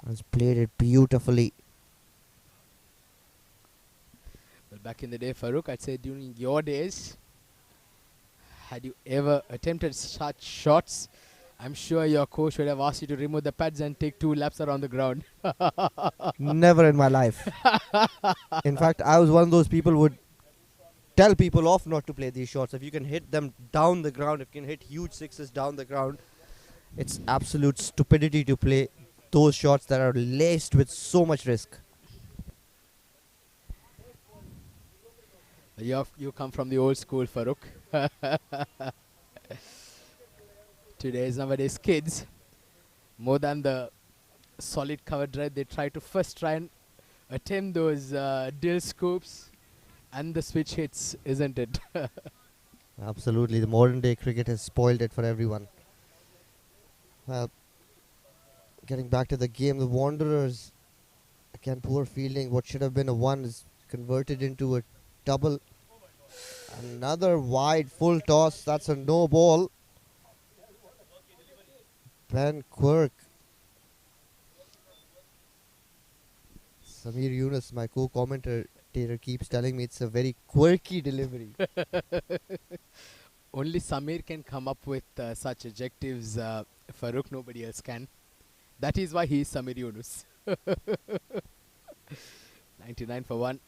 Has played it beautifully. Well, back in the day, Farooq, I'd say during your days, had you ever attempted such shots, I'm sure your coach would have asked you to remove the pads and take 2 laps around the ground. Never in my life. In fact, I was one of those people who would tell people off not to play these shots. If you can hit them down the ground, if you can hit huge sixes down the ground, it's absolute stupidity to play those shots that are laced with so much risk. You come from the old school, Farooq. Nowadays kids, more than the solid cover drive, they try and attempt those dill scoops and the switch hits, isn't it? Absolutely. The modern day cricket has spoiled it for everyone. Well, getting back to the game, the Wanderers, again, poor fielding. What should have been a 1 is converted into a double. Another wide full toss. That's a no ball. Ben Quirk. Samir Yunus, my co-commentator, keeps telling me it's a very quirky delivery. Only Samir can come up with such adjectives, Farooq. Nobody else can. That is why he is Samir Yunus. 99 for 1.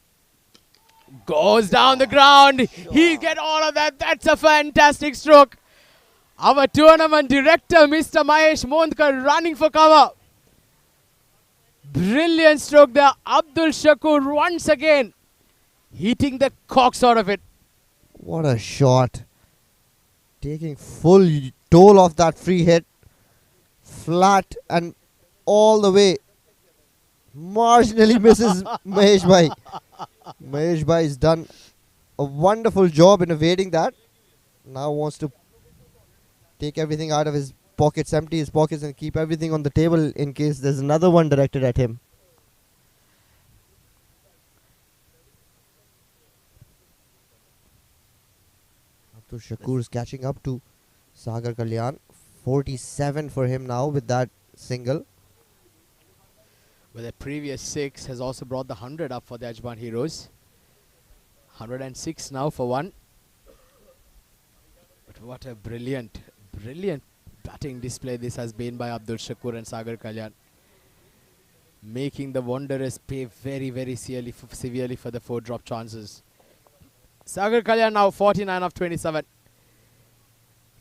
Goes down the ground. He'll get all of that. That's a fantastic stroke. Our tournament director, Mr. Mahesh Mondkar, running for cover. Brilliant stroke there. Abdul Shakur once again hitting the cocks out of it. What a shot. Taking full toll of that free hit. Flat and all the way. Marginally misses Mahesh Bhai. Mahesh Bhai has done a wonderful job in evading that. Now wants to take everything out of his pockets, empty his pockets and keep everything on the table in case there's another one directed at him. Abdul Shakur is catching up to Sagar Kalyan. 47 for him now with that single. Well, the previous 6 has also brought the 100 up for the Ajman Heroes. 106 now for 1. But what a brilliant batting display this has been by Abdul Shakur and Sagar Kalyan. Making the Wanderers pay very severely for the 4 drop chances. Sagar Kalyan now 49 of 27.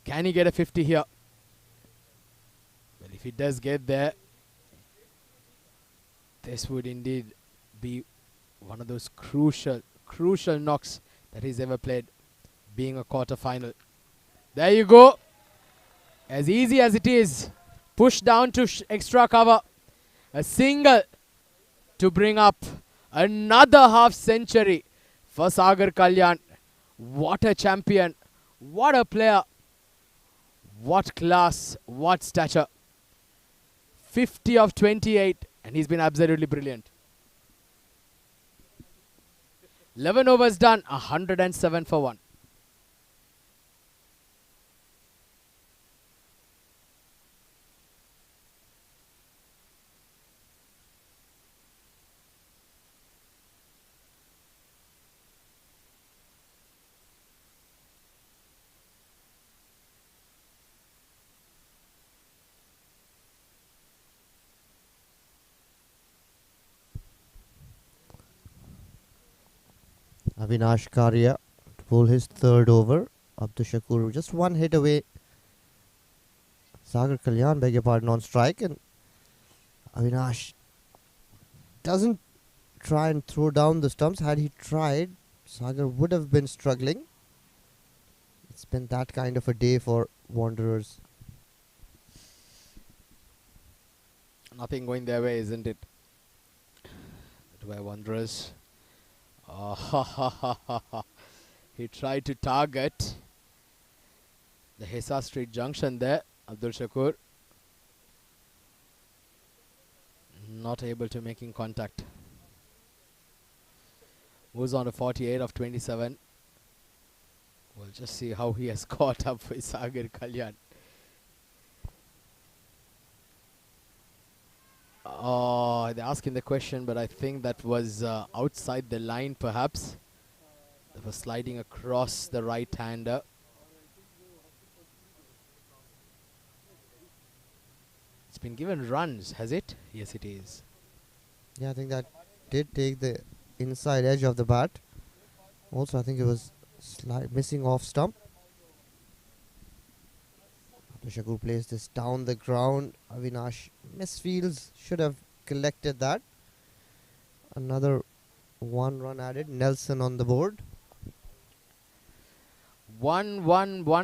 Can he get a 50 here? Well, if he does get there, this would indeed be one of those crucial knocks that he's ever played, being a quarter-final. There you go. As easy as it is. Push down to extra cover. A single to bring up another half century for Sagar Kalyan. What a champion. What a player. What class. What stature. 50 of 28. And he's been absolutely brilliant. 11 overs done. 107 for 1. Avinash Karia to pull his third over. Abdul Shakur just one hit away. Sagar Kalyan, beg your pardon, on strike, and Avinash doesn't try and throw down the stumps. Had he tried, Sagar would have been struggling. It's been that kind of a day for Wanderers. Nothing going their way, isn't it? By Wanderers. He tried to target the Hesa Street junction there. Abdul Shakur not able to making contact. Moves on to 48 of 27. We'll just see how he has caught up with Sagar Kalyan. Oh, they're asking the question, but I think that was outside the line perhaps. That was sliding across the right-hander. It's been given runs, has it? Yes, it is. Yeah, I think that did take the inside edge of the bat. Also, I think it was missing off stump. Abdul Shakur plays this down the ground. Avinash misfields, should have collected that. Another 1 run added. Nelson on the board. 1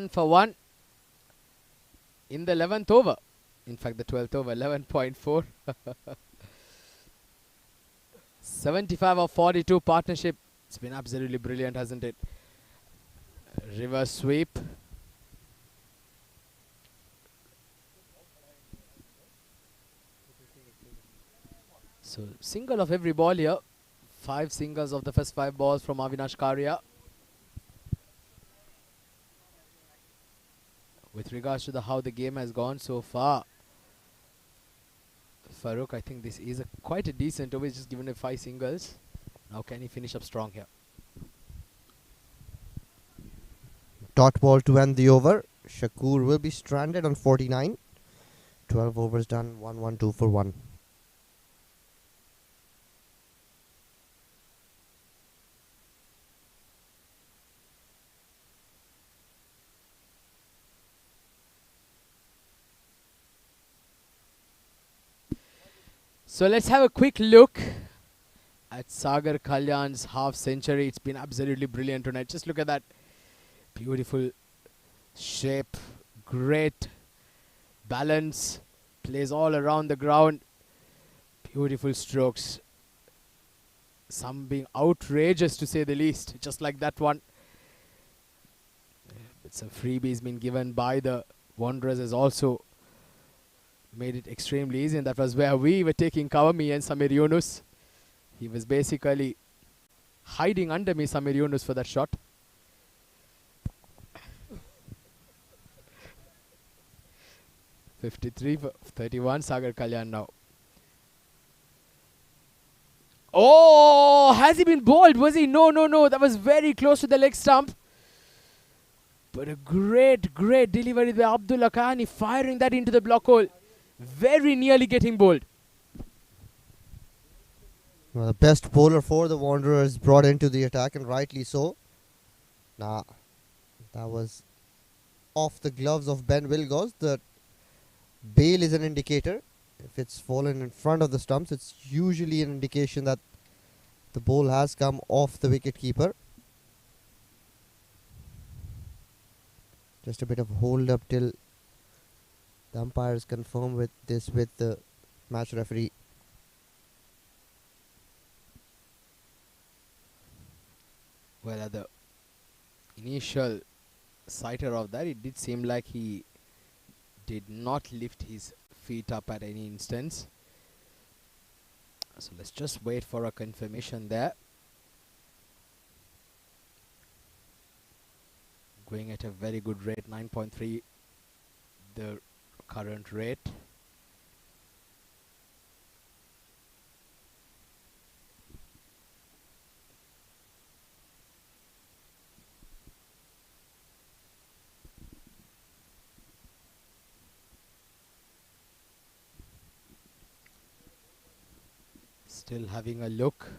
for 1 in the 11th over. In fact, the 12th over, 11.4. 75 of 42 partnership. It's been absolutely brilliant, hasn't it? Reverse sweep. So, single of every ball here. 5 singles of the first 5 balls from Avinash Karia. With regards to how the game has gone so far, Farooq, I think this is quite a decent over. He's just given 5 singles. Now can he finish up strong here? Dot ball to end the over. Shakur will be stranded on 49. 12 overs done. 1-1, 2 for 1. So let's have a quick look at Sagar Kalyan's half century. It's been absolutely brilliant tonight. Just look at that. Beautiful shape, great balance, plays all around the ground. Beautiful strokes. Some being outrageous to say the least, just like that one. But some freebies been given by the Wanderers has also made it extremely easy, and that was where we were taking cover, me and Samir Yunus. He was basically hiding under me, Samir Yunus, for that shot. (53 for 31), Sagar Kalyan now. Oh, has he been bowled? Was he? No, no, no. That was very close to the leg stump. But a great, great delivery by Abdullah Kahani, firing that into the block hole. Very nearly getting bowled. Well, the best bowler for the Wanderers brought into the attack, and rightly so. Nah, that was off the gloves of Ben Wilgos. The bail is an indicator. If it's fallen in front of the stumps, it's usually an indication that the ball has come off the wicket keeper. Just a bit of hold up till the umpires confirm with this with the match referee. Well, at the initial sighter of that, it did seem like he did not lift his feet up at any instance. So let's just wait for a confirmation there. Going at a very good rate, 9.3 the current rate. Still having a look.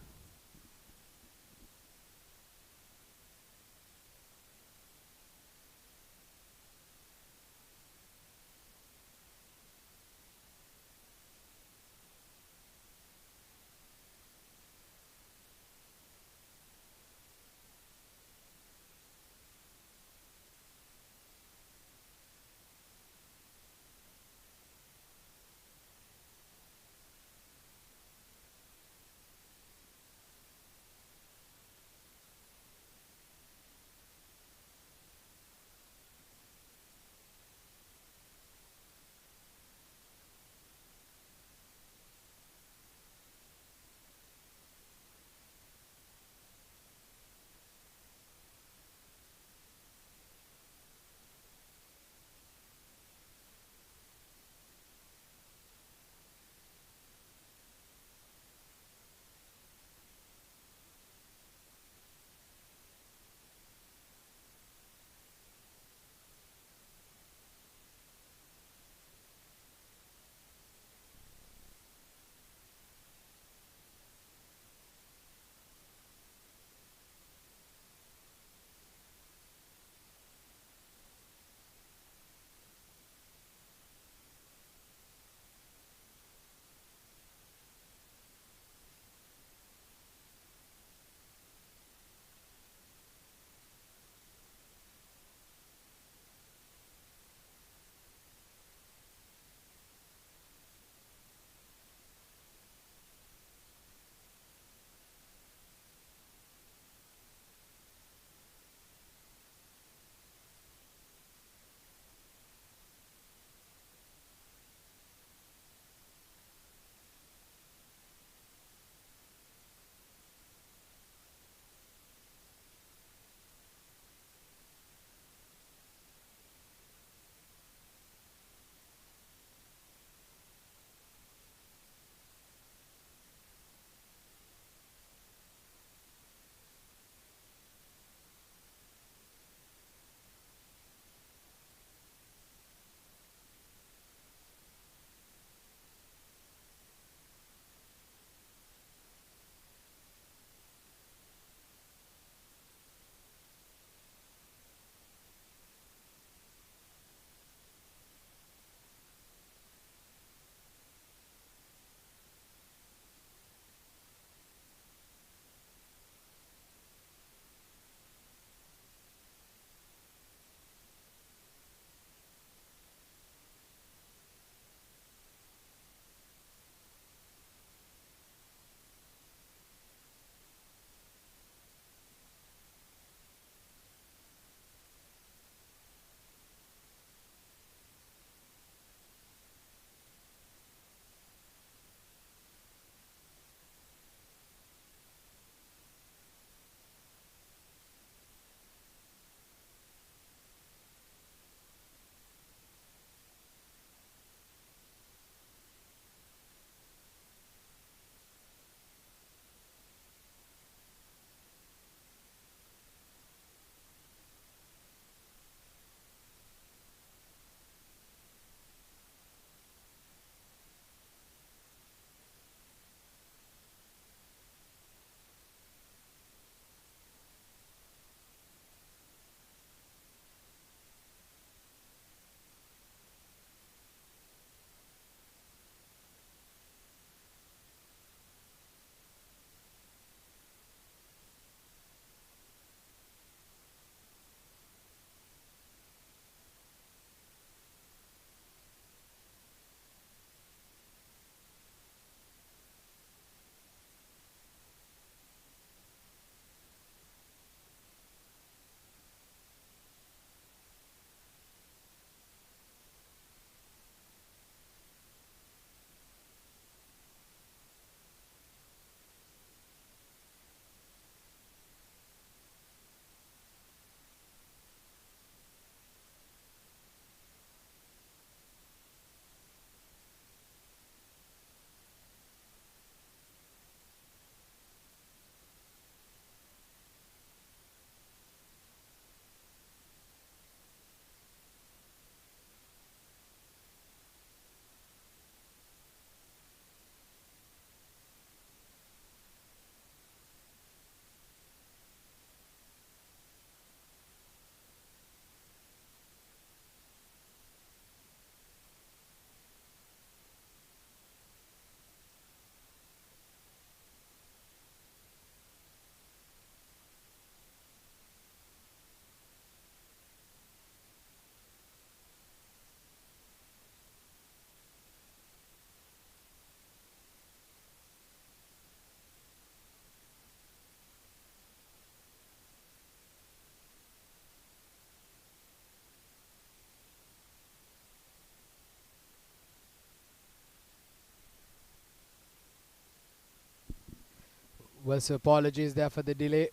Well, so apologies there for the delay.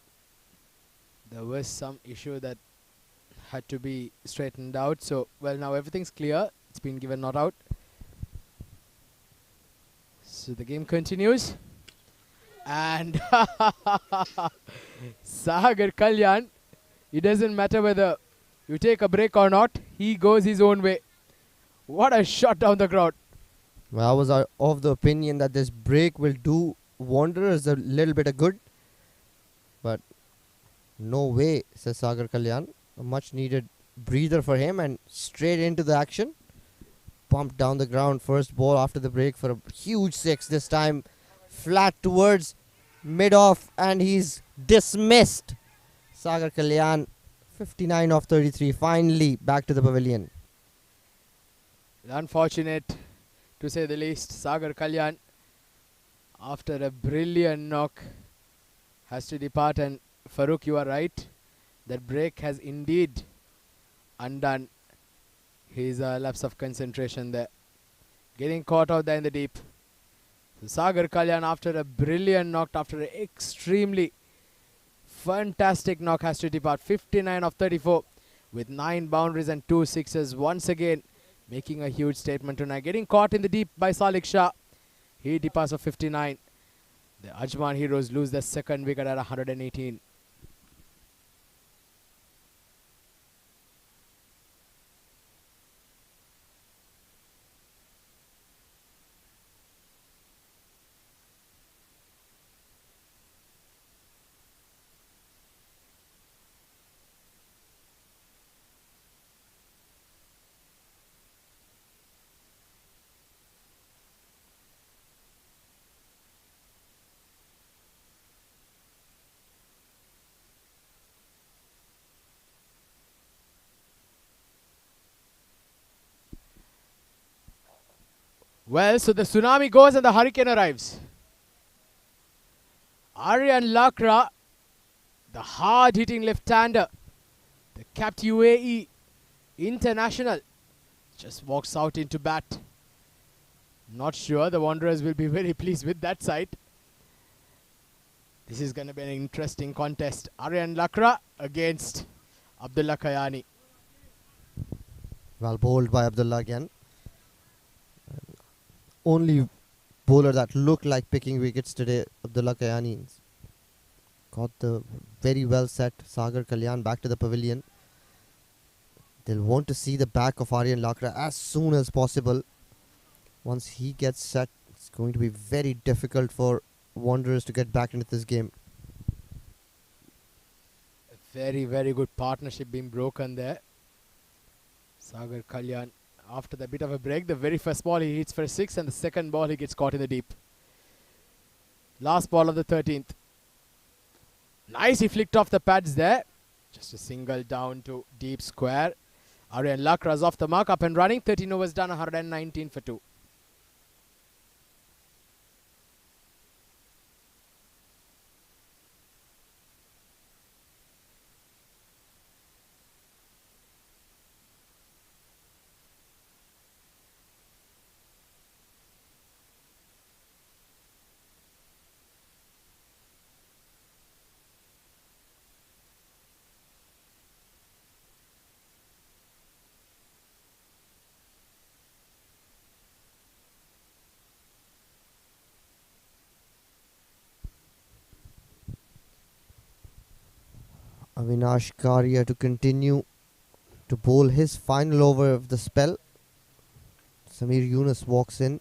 There was some issue that had to be straightened out. So, well, now everything's clear. It's been given not out. So the game continues. And Sagar Kalyan, it doesn't matter whether you take a break or not, he goes his own way. What a shot down the crowd. Well, I was of the opinion that this break will do Wanderers a little bit of good. But no way, says Sagar Kalyan. A much needed breather for him and straight into the action. Pumped down the ground, first ball after the break for a huge six. This time flat towards mid-off and he's dismissed. Sagar Kalyan, 59 off 33, finally back to the pavilion. Unfortunate, to say the least. Sagar Kalyan, after a brilliant knock, has to depart. And Farooq, you are right. That break has indeed undone his lapse of concentration there. Getting caught out there in the deep. So Sagar Kalyan, after a brilliant knock, after an extremely fantastic knock, has to depart. 59 of 34 with 9 boundaries and 2 sixes. Once again, making a huge statement tonight. Getting caught in the deep by Salik Shah. He departs of 59. The Ajman Heroes lose their second wicket at 118. Well, so the tsunami goes and the hurricane arrives. Aryan Lakra, the hard-hitting left-hander, the capped UAE international, just walks out into bat. Not sure the Wanderers will be very pleased with that sight. This is going to be an interesting contest. Aryan Lakra against Abdullah Kayani. Well bowled by Abdullah again. Only bowler that looked like picking wickets today, Abdullah Kayani. Got the very well set Sagar Kalyan back to the pavilion. They'll want to see the back of Aryan Lakra as soon as possible. Once he gets set, it's going to be very difficult for Wanderers to get back into this game. A very, very good partnership being broken there. Sagar Kalyan, after the bit of a break, the very first ball he hits for a 6 and the second ball he gets caught in the deep. Last ball of the 13th. Nice, he flicked off the pads there. Just a single down to deep square. Aryan Lakra's off the mark, up and running. 13 overs done, 119 for 2. Avinash Karia to continue to bowl his final over of the spell. Samir Yunus walks in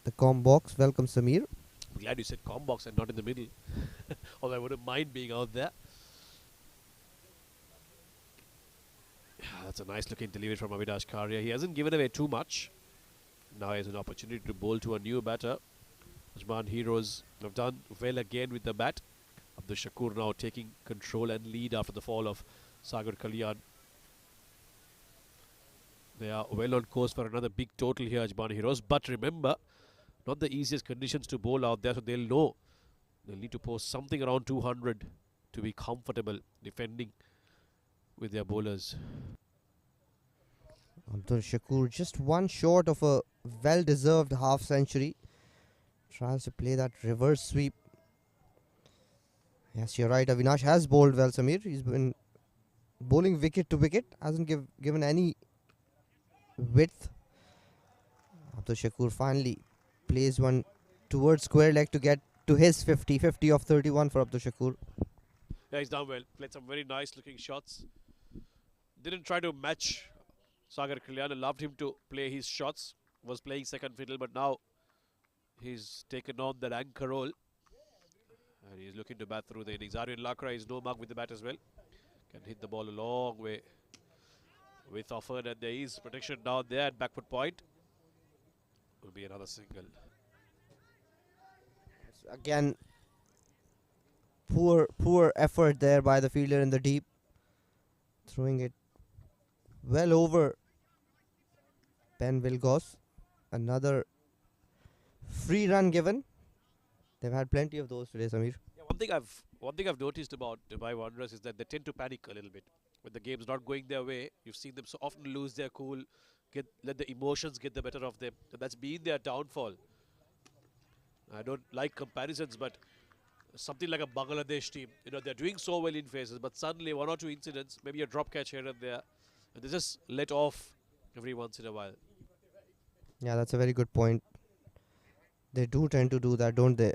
the comm box. Welcome, Samir. I'm glad you said comm box and not in the middle. Although I wouldn't mind being out there. Yeah, that's a nice looking delivery from Avinash Karia. He hasn't given away too much. Now he has an opportunity to bowl to a new batter. Ajman Heroes have done well again with the bat. Abdul Shakur now taking control and lead after the fall of Sagar Kalyan. They are well on course for another big total here, Ajman Heroes. But remember, not the easiest conditions to bowl out there, so they'll know they'll need to post something around 200 to be comfortable defending with their bowlers. Abdul Shakur just one short of a well-deserved half century. Tries to play that reverse sweep. Yes, you're right. Avinash has bowled well, Samir. He's been bowling wicket to wicket. Hasn't given any width. Abdul Shakur finally plays one towards square leg to get to his 50. 50 of 31 for Abdul Shakur. Yeah, he's done well. Played some very nice looking shots. Didn't try to match Sagar Kalyan. Loved him to play his shots. Was playing second fiddle, but now he's taken on that anchor role. And he's looking to bat through the innings. Aryan Lakra is no mug with the bat as well. Can hit the ball a long way with offered, and there is protection down there at backward point. Will be another single. Again, poor effort there by the fielder in the deep. Throwing it well over Ben Wilgos. Another free run given. They've had plenty of those today, Samir. Yeah, one thing I've noticed about Dubai Wanderers is that they tend to panic a little bit when the game's not going their way. You've seen them so often lose their cool, let the emotions get the better of them, and that's been their downfall. I don't like comparisons, but something like a Bangladesh team, they're doing so well in phases, but suddenly one or two incidents, maybe a drop catch here and there, and they just let off every once in a while. Yeah, that's a very good point. They do tend to do that, don't they?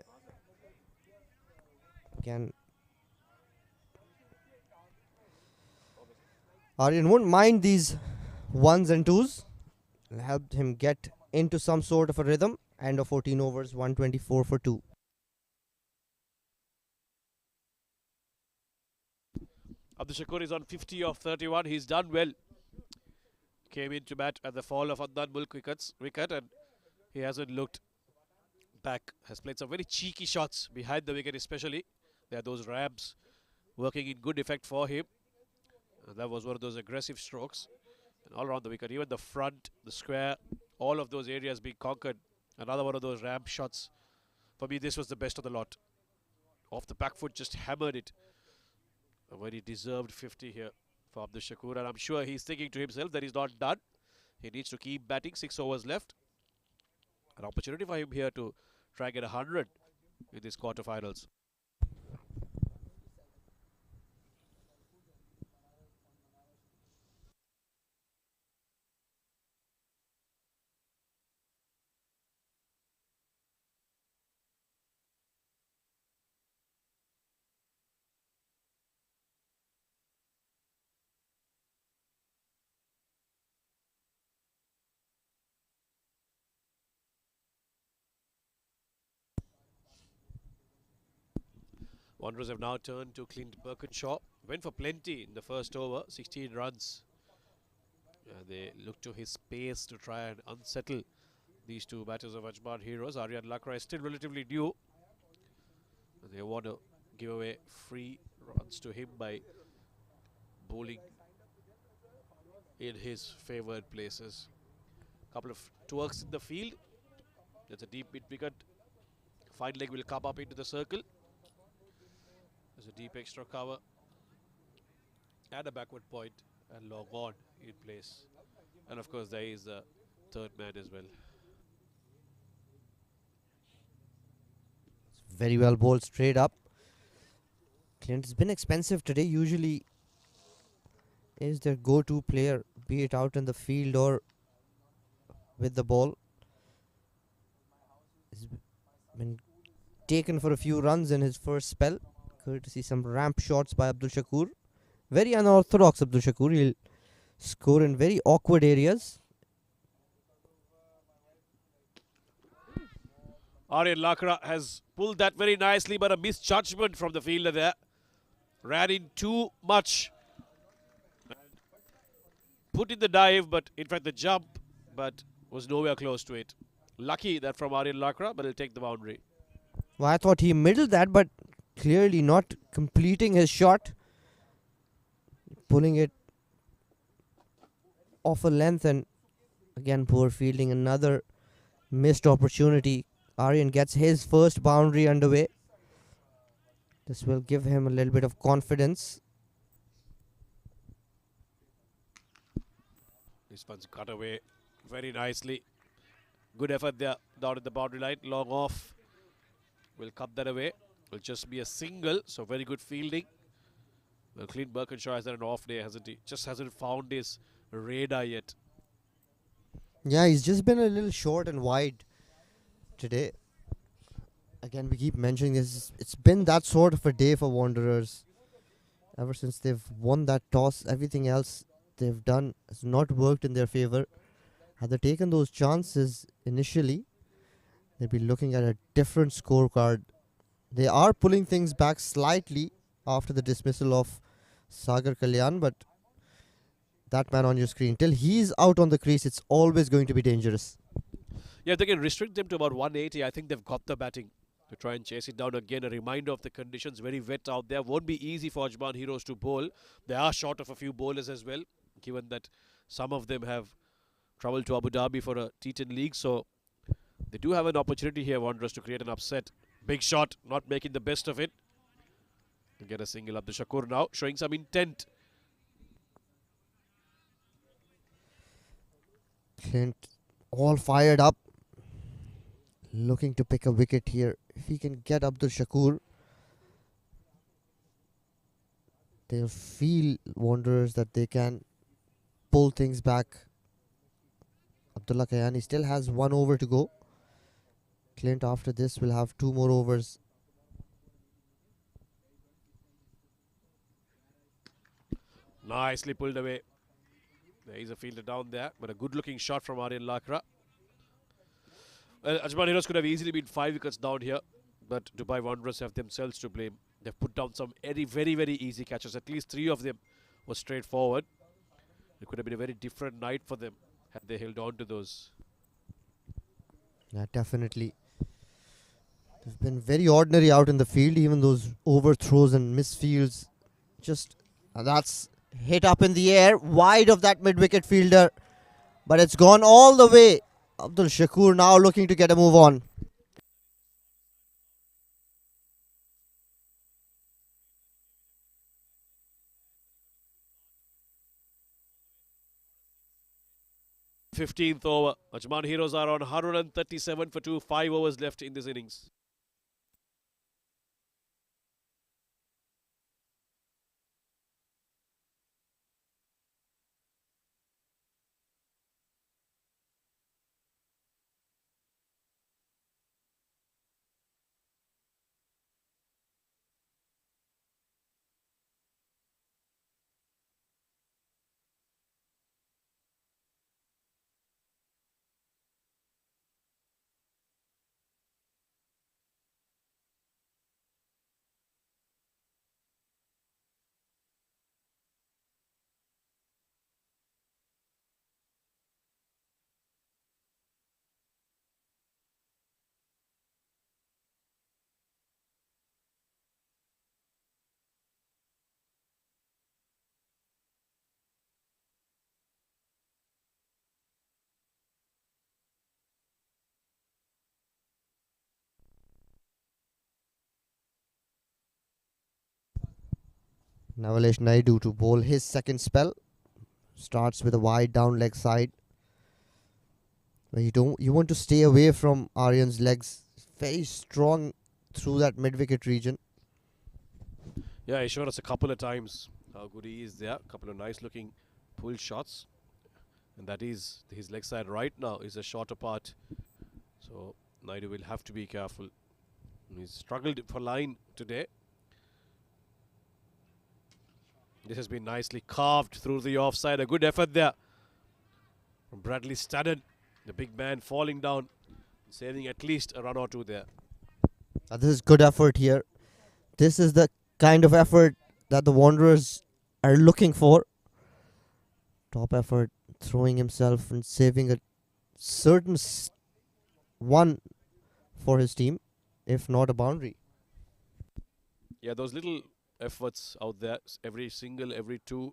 Again, Aryan won't mind these ones and twos. It'll help him get into some sort of a rhythm. End of 14 overs, 124 for 2. Abdul Shakur is on 50 of 31. He's done well. Came in to bat at the fall of Adnan Mulk wicket, and he hasn't looked back. Has played some very cheeky shots behind the wicket especially. There are those ramps working in good effect for him. And that was one of those aggressive strokes. And all around the wicket, even the front, the square, all of those areas being conquered. Another one of those ramp shots. For me, this was the best of the lot. Off the back foot, just hammered it. A very deserved 50 here for Abdul Shakur. And I'm sure he's thinking to himself that he's not done. He needs to keep batting. 6 overs left. An opportunity for him here to try and get 100 in these quarterfinals. Wanderers have now turned to Clint Birkinshaw. Went for plenty in the first over, 16 runs. They look to his pace to try and unsettle these two batters of Ajman heroes. Aryan Lakra is still relatively new. They want to give away free runs to him by bowling in his favoured places. Couple of twerks in the field. That's a deep mid-wicket. Fine leg will come up into the circle. There's a deep extra cover and a backward point and long on in place. And of course there is the third man as well. Very well bowled straight up. Clint has been expensive today. Usually is their go-to player, be it out in the field or with the ball. He's been taken for a few runs in his first spell. Good to see some ramp shots by Abdul Shakur. Very unorthodox Abdul Shakur. He'll score in very awkward areas. Aryan Lakra has pulled that very nicely, but a misjudgment from the fielder there. Ran in too much. Put in the dive, but in fact the jump, but was nowhere close to it. Lucky that from Aryan Lakra, but he'll take the boundary. Well, I thought he middled that, but clearly not completing his shot. Pulling it off a length, and again poor fielding. Another missed opportunity. Aryan gets his first boundary underway. This will give him a little bit of confidence. This one's cut away very nicely. Good effort there down at the boundary line. Long off. Will cut that away. Will just be a single, so very good fielding. Well, Clint Birkinshaw has had an off day, hasn't he? Just hasn't found his radar yet. Yeah, he's just been a little short and wide today. Again, we keep mentioning this. It's been that sort of a day for Wanderers. Ever since they've won that toss, everything else they've done has not worked in their favour. Had they taken those chances initially, they'd be looking at a different scorecard. They are pulling things back slightly after the dismissal of Sagar Kalyan, but that man on your screen, till he's out on the crease, it's always going to be dangerous. Yeah, if they can restrict them to about 180, I think they've got the batting to try and chase it down again. A reminder of the conditions, very wet out there. Won't be easy for Ajman Heroes to bowl. They are short of a few bowlers as well, given that some of them have travelled to Abu Dhabi for a T10 league. So they do have an opportunity here, Wanderers, to create an upset. Big shot, not making the best of it. Get a single. Abdul Shakur now showing some intent. Clint all fired up, looking to pick a wicket here. If he can get Abdul Shakur, they'll feel, Wanderers, that they can pull things back. Abdullah Kayani still has 1 over to go. Clint after this will have 2 more overs. Nicely pulled away. There is a fielder down there, but a good looking shot from Aryan Lakra. Well, Ajman Heroes could have easily been 5 wickets down here, but Dubai Wanderers have themselves to blame. They've put down some very, very easy catches. At least 3 of them were straightforward. It could have been a very different night for them had they held on to those. Yeah, definitely. They've been very ordinary out in the field, even those overthrows and misfields. Just, that's hit up in the air, wide of that mid-wicket fielder. But it's gone all the way. Abdul Shakur now looking to get a move on. `15th over. Ajman Heroes are on 137 for 2. 5 overs left in this innings. Navalesh Naidu to bowl his second spell. Starts with a wide down leg side. Where you want to stay away from Aryan's legs. Very strong through that mid-wicket region. Yeah, he showed us a couple of times how good he is there. A couple of nice looking pull shots. And that is his leg side right now is a shorter part. So Naidu will have to be careful. He's struggled for line today. This has been nicely carved through the offside. A good effort there from Bradley Stadden. The big man falling down, saving at least a run or 2 there. This is good effort here. This is the kind of effort that the Wanderers are looking for. Top effort, throwing himself and saving a certain one for his team, if not a boundary. Yeah, those little efforts out there, every single, every 2,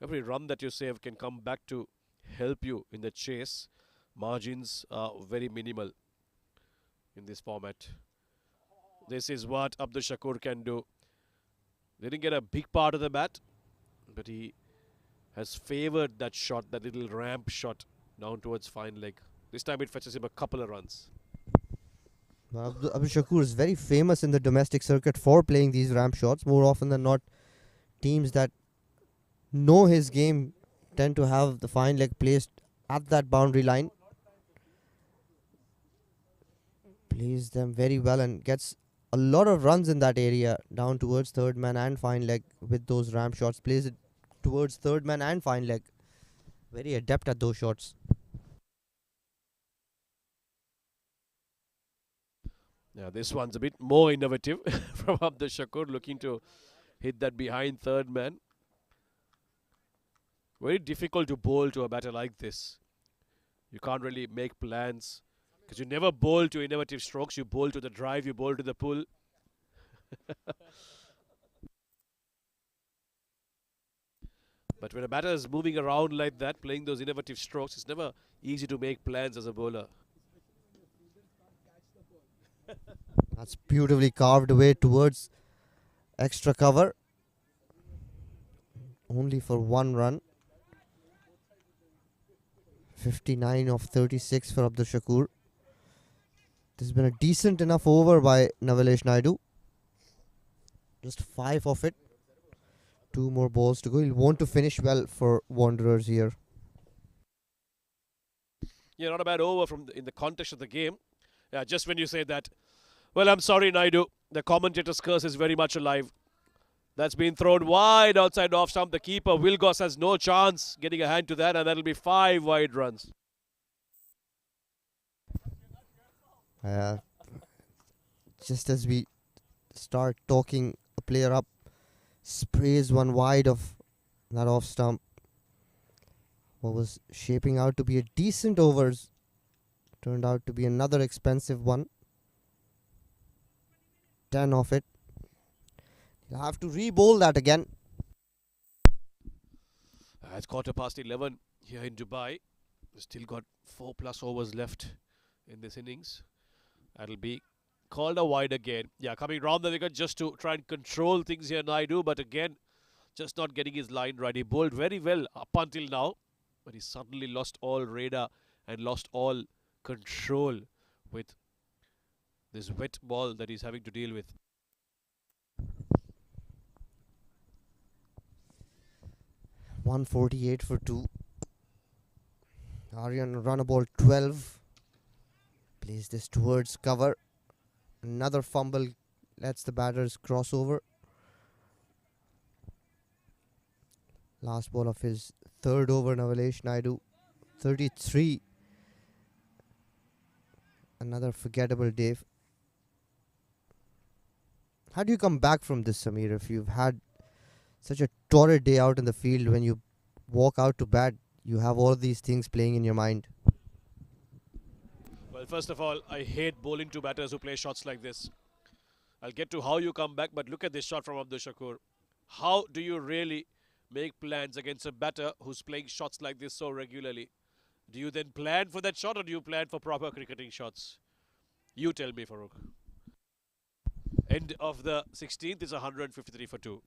every run that you save can come back to help you in the chase. Margins are very minimal in this format. This is what Abdul Shakur can do. Didn't get a big part of the bat, but he has favoured that shot, that little ramp shot down towards fine leg. This time it fetches him a couple of runs. Abdul Shakur is very famous in the domestic circuit for playing these ramp shots. More often than not, teams that know his game tend to have the fine leg placed at that boundary line. Plays them very well and gets a lot of runs in that area down towards third man and fine leg with those ramp shots. Plays it towards third man and fine leg. Very adept at those shots. Yeah, this one's a bit more innovative from Abdul Shakur, looking to hit that behind third man. Very difficult to bowl to a batter like this. You can't really make plans because you never bowl to innovative strokes. You bowl to the drive, you bowl to the pull. But when a batter is moving around like that, playing those innovative strokes, it's never easy to make plans as a bowler. That's beautifully carved away towards extra cover. Only for one run. 59 of 36 for Abdul Shakur. This has been a decent enough over by Navalesh Naidu. Just 5 of it. 2 more balls to go. He'll want to finish well for Wanderers here. Yeah, not a bad over in the context of the game. Yeah, just when you say that, well, I'm sorry, Naidu. The commentator's curse is very much alive. That's been thrown wide outside off stump. The keeper, Wilgoss, has no chance getting a hand to that, and that'll be 5 wide runs. Just as we start talking, a player up sprays one wide of that off stump. What was shaping out to be a decent overs turned out to be another expensive one. 10 of it. You'll have to re-bowl that again. It's 11:15 here in Dubai. We've still got 4+ overs left in this innings. That'll be called a wide again. Yeah, coming round the wicket just to try and control things here, Naidu. But again, just not getting his line right. He bowled very well up until now. But he suddenly lost all radar and lost all control with this wet ball that he's having to deal with. .148 for 2. Aryan run a ball 12. Plays this towards cover. Another fumble lets the batters cross over. Last ball of his third over, Navalesh Naidu. 33. Another forgettable day. How do you come back from this, Samir, if you've had such a torrid day out in the field? When you walk out to bat, you have all these things playing in your mind. Well, first of all, I hate bowling to batters who play shots like this. I'll get to how you come back, but look at this shot from Abdul Shakur. How do you really make plans against a batter who's playing shots like this so regularly? Do you then plan for that shot, or do you plan for proper cricketing shots? You tell me, Farooq. End of the 16th is 153 for 2.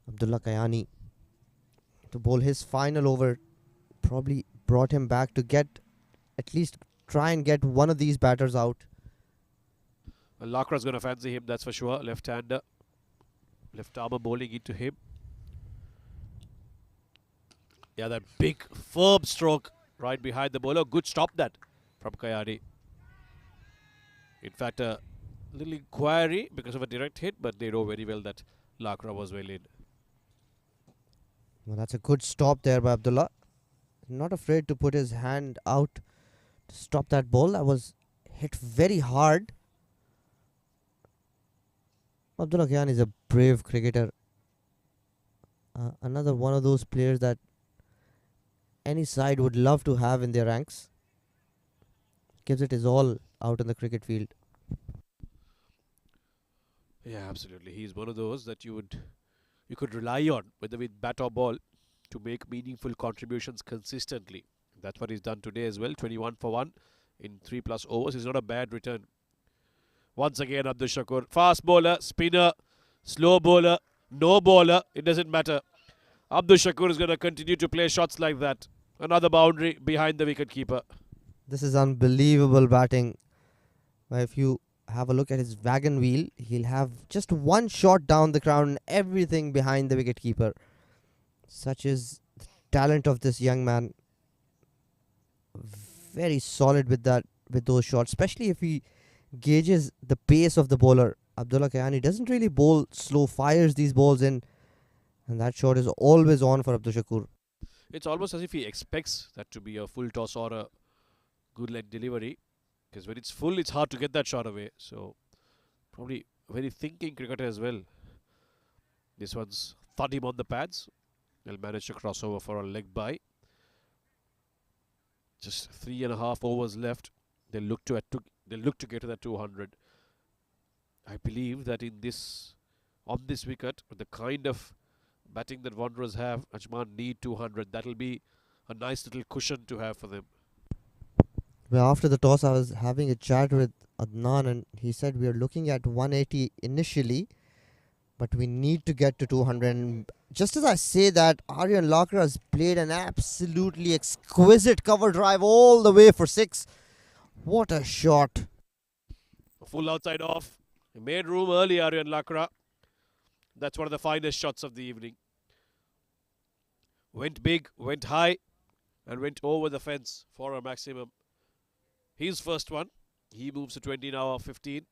Abdullah Kayani to bowl his final over probably brought him back to get at least try and get one of these batters out. Well, Lakra's going to fancy him, that's for sure. Left-hander, left armer bowling into him. Yeah, that big firm stroke right behind the bowler. Good stop that from Kayani. In fact, a little inquiry because of a direct hit, but they know very well that Lakra was well in. Well, that's a good stop there by Abdullah. Not afraid to put his hand out to stop that ball. That was hit very hard. Abdullah Khan is a brave cricketer. Another one of those players that any side would love to have in their ranks. Gives it his all out in the cricket field. Yeah, absolutely. He's one of those that you could rely on, whether with bat or ball, to make meaningful contributions consistently. That's what he's done today as well. 21 for 1 in 3+ overs. It's not a bad return. Once again, Abdul Shakur. Fast bowler, spinner, slow bowler, no bowler. It doesn't matter. Abdul Shakur is going to continue to play shots like that. Another boundary behind the wicket keeper. This is unbelievable batting. If you have a look at his wagon wheel, he'll have just one shot down the ground and everything behind the wicket keeper. Such is the talent of this young man. Very solid with those shots, especially if he gauges the pace of the bowler. Abdullah Kayani doesn't really bowl slow, fires these balls in, and that shot is always on for Abdul Shakur. It's almost as if he expects that to be a full toss or a good leg delivery, because when it's full, it's hard to get that shot away. So, probably a very thinking cricketer as well. This one's thud him on the pads. They'll manage to cross over for a leg bye. Just 3.5 overs left. They'll look to get to that 200. I believe that on this wicket, with the kind of batting that Wanderers have, Ajman need 200. That'll be a nice little cushion to have for them. Well, after the toss, I was having a chat with Adnan, and he said we are looking at 180 initially, but we need to get to 200. And just as I say that, Aryan Lakra has played an absolutely exquisite cover drive all the way for 6. What a shot! A full outside off. He made room early, Aryan Lakra. That's one of the finest shots of the evening. Went big, went high, and went over the fence for a maximum. His first one. He moves to 20 now, 15.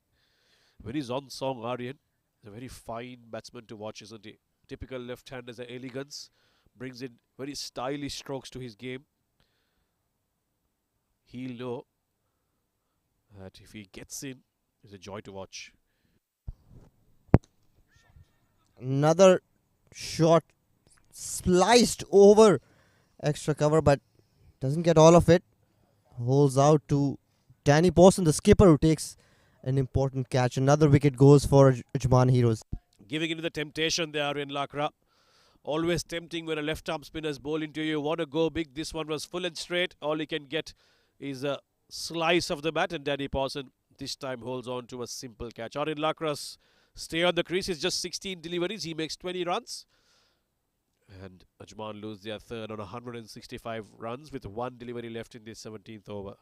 When he's on song, Aryan, he's a very fine batsman to watch, isn't he? Typical left-hander's elegance. Brings in very stylish strokes to his game. He'll know that if he gets in, it's a joy to watch. Another shot sliced over extra cover, but doesn't get all of it. Holds out to Danny Pawson, the skipper, who takes an important catch. Another wicket goes for Ajman Heroes. Giving into the temptation there in Lakra. Always tempting when a left-arm spinner's bowl into you. Want to go big. This one was full and straight. All he can get is a slice of the bat, and Danny Pawson this time holds on to a simple catch. Aryan Lakra's stay on the crease is just 16 deliveries. He makes 20 runs. And Ajman lose their third on 165 runs with one delivery left in the 17th over.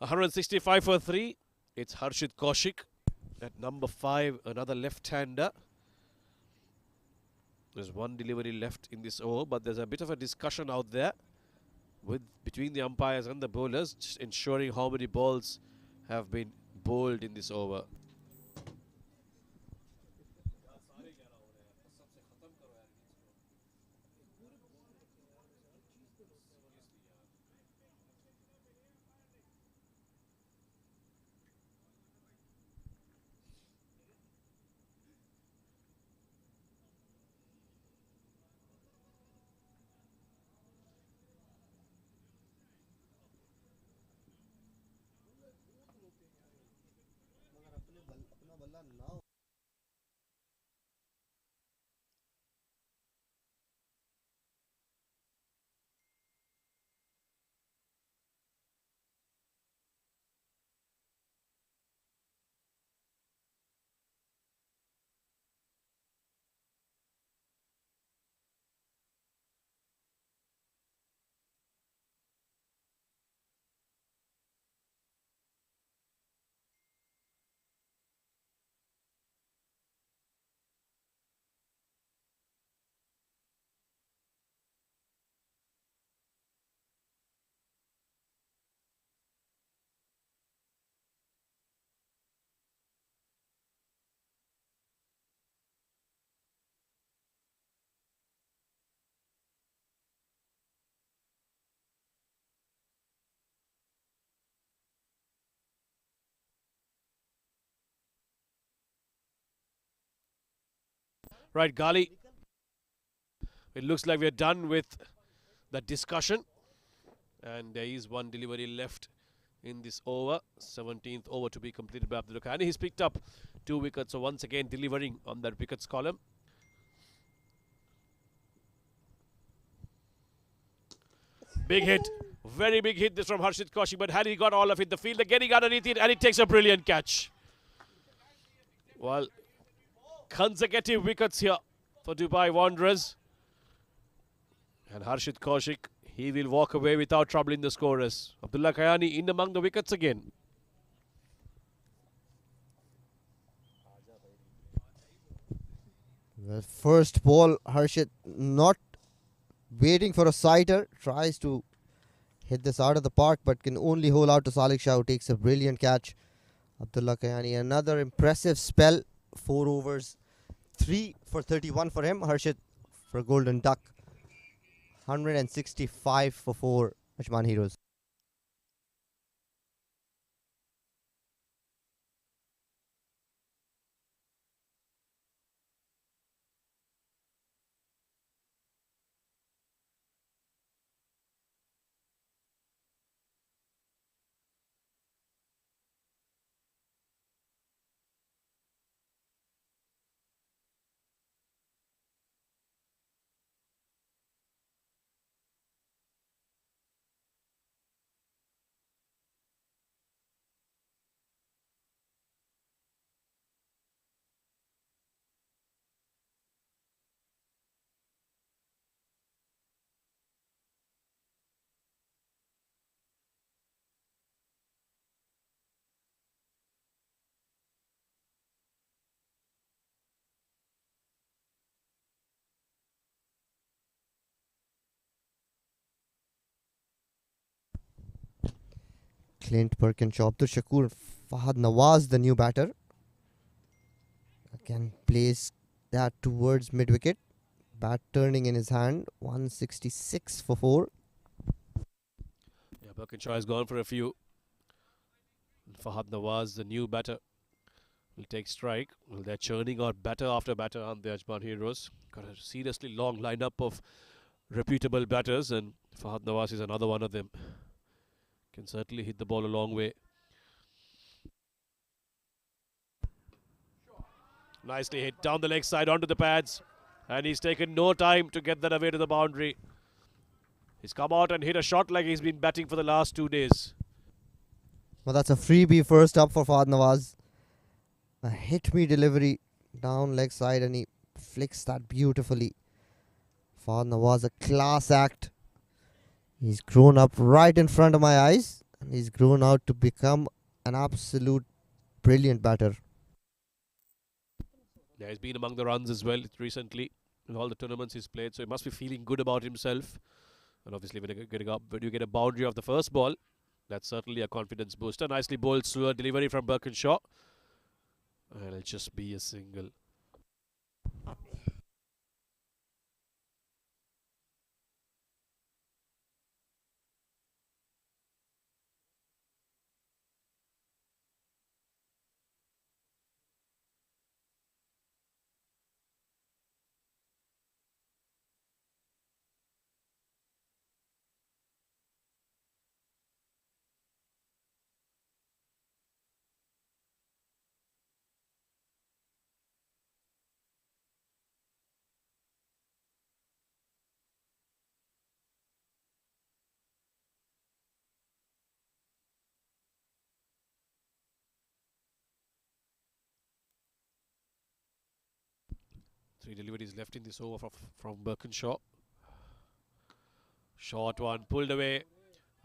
A 165 for 3. It's Harshit Kaushik at number 5, another left-hander. There's one delivery left in this over, but there's a bit of a discussion out there between the umpires and the bowlers, just ensuring how many balls have been bowled in this over. Right, Gali. It looks like we're done with the discussion. And there is one delivery left in this over. 17th over to be completed by Abdul Khani. He's picked up 2 wickets. So once again delivering on that wickets column. Big hit. Very big hit this from Harshit Kaushik. But had he got all of it, the fielder getting underneath it, and he takes a brilliant catch. Well, consecutive wickets here for Dubai Wanderers. And Harshit Kaushik, he will walk away without trouble in the scorers. Abdullah Kayani in among the wickets again. The first ball, Harshit not waiting for a sighter, tries to hit this out of the park, but can only hold out to Salik Shah, who takes a brilliant catch. Abdullah Kayani, another impressive spell. 4 overs, 3 for 31 for him. Harshit for Golden Duck. 165 for 4 Ajman Heroes. Clint Perkinshaw, Abdul Shakur, Fahad Nawaz, the new batter. Again, plays that towards mid-wicket. Bat turning in his hand. 166 for 4. Yeah, Perkinshaw has gone for a few. Fahad Nawaz, the new batter, will take strike. Well, they're churning out batter after batter on the Ajman Heroes. Got a seriously long lineup of reputable batters, and Fahad Nawaz is another one of them. Can certainly hit the ball a long way. Nicely hit down the leg side onto the pads, and he's taken no time to get that away to the boundary. He's come out and hit a shot like he's been batting for the last 2 days. Well, that's a freebie first up for Fahad Nawaz. A hit-me delivery down leg side, and he flicks that beautifully. Fahad Nawaz, a class act. He's grown up right in front of my eyes, and he's grown out to become an absolute brilliant batter. Yeah, he's been among the runs as well recently in all the tournaments he's played, so he must be feeling good about himself. And obviously when you get a boundary off the first ball, that's certainly a confidence booster. Nicely bowled slower delivery from Birkinshaw, and it'll just be a single. Three deliveries left in this over from Birkinshaw. Short one pulled away.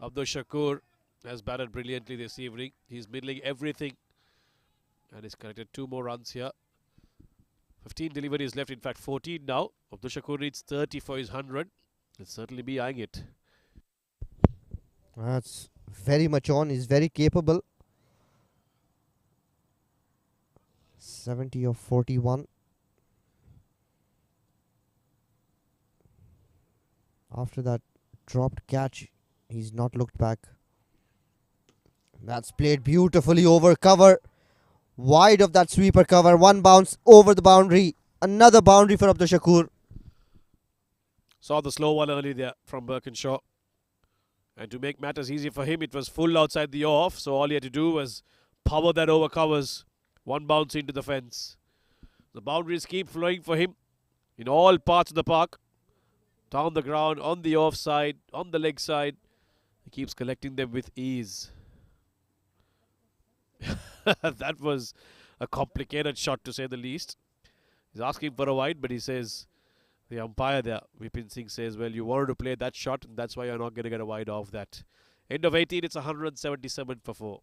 Abdul Shakur has batted brilliantly this evening. He's middling everything, and he's collected 2 more runs here. 15 deliveries left, in fact 14 now. Abdul Shakur needs 30 for his 100. He'll certainly be eyeing it. That's very much on. He's very capable. 70 of 41. After that dropped catch, he's not looked back. That's played beautifully over cover. Wide of that sweeper cover. One bounce over the boundary. Another boundary for Abdul Shakur. Saw the slow one early there from Birkinshaw. And to make matters easy for him, it was full outside the off. So all he had to do was power that over covers. One bounce into the fence. The boundaries keep flowing for him in all parts of the park. Down the ground, on the off side, on the leg side. He keeps collecting them with ease. That was a complicated shot to say the least. He's asking for a wide, but he says, the umpire there, Vipin Singh says, well, you wanted to play that shot, and that's why you're not going to get a wide off that. End of 18, it's 177 for 4.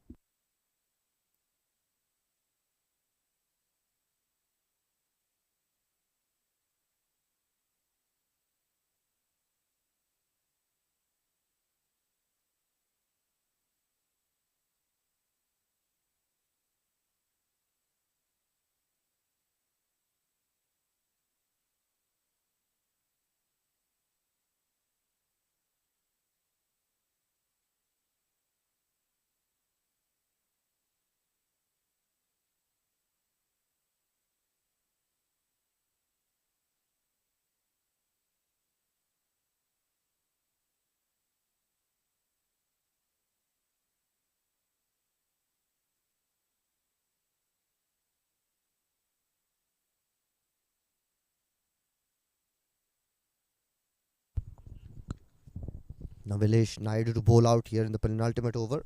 Navilesh Naidu to bowl out here in the penultimate over.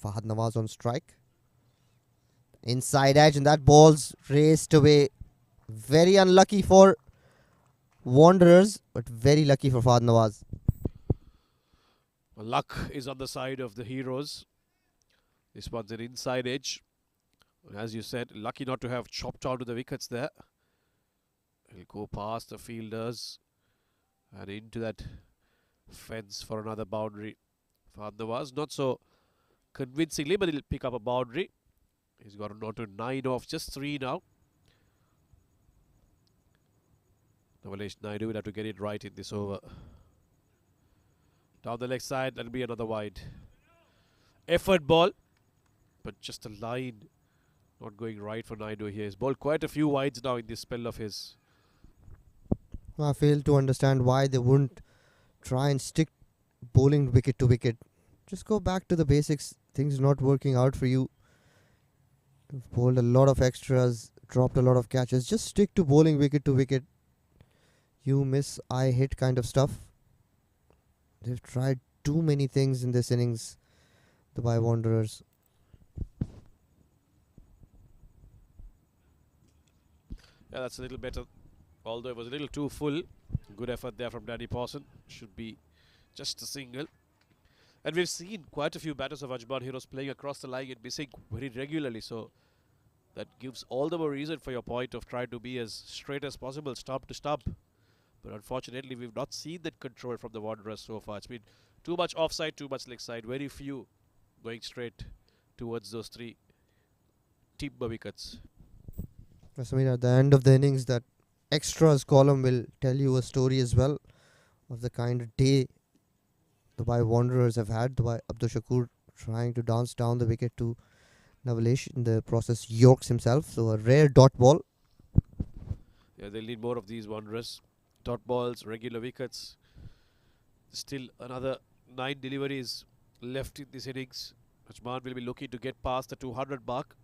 Fahad Nawaz on strike. Inside edge, and that ball's raced away. Very unlucky for Wanderers, but very lucky for Fahad Nawaz. Well, luck is on the side of the Heroes. This one's an inside edge. As you said, lucky not to have chopped out of the wickets there. He'll go past the fielders and into that fence for another boundary. Fahad Nawaz, not so convincingly, but he'll pick up a boundary. He's got a not to 9 off, just 3 now. Navalesh Naidu will have to get it right in this over. Down the leg side, that'll be another wide. Effort ball, but just a line not going right for Naidu here. He's bowled quite a few wides now in this spell of his. I fail to understand why they wouldn't try and stick bowling wicket to wicket. Just go back to the basics. Things not working out for you. You've bowled a lot of extras, dropped a lot of catches. Just stick to bowling wicket to wicket. You miss, I hit kind of stuff. They've tried too many things in this innings, the Dubai Wanderers. Yeah, that's a little better. Although it was a little too full. Good effort there from Danny Pawson. Should be just a single. And we've seen quite a few batters of Ajman Heroes playing across the line and missing very regularly. So that gives all the more reason for your point of trying to be as straight as possible, stump to stump. But unfortunately, we've not seen that control from the Wanderers so far. It's been too much offside, too much leg side. Very few going straight towards those 3 timber wickets. Samir, at the end of the innings, that extras column will tell you a story as well of the kind of day the Dubai Wanderers have had. Dubai Abdul Shakur trying to dance down the wicket to Navalesh, in the process Yorks himself. So a rare dot ball. Yeah, they'll need more of these Wanderers. Dot balls, regular wickets. Still another 9 deliveries left in this innings. Ajman will be looking to get past the 200 mark.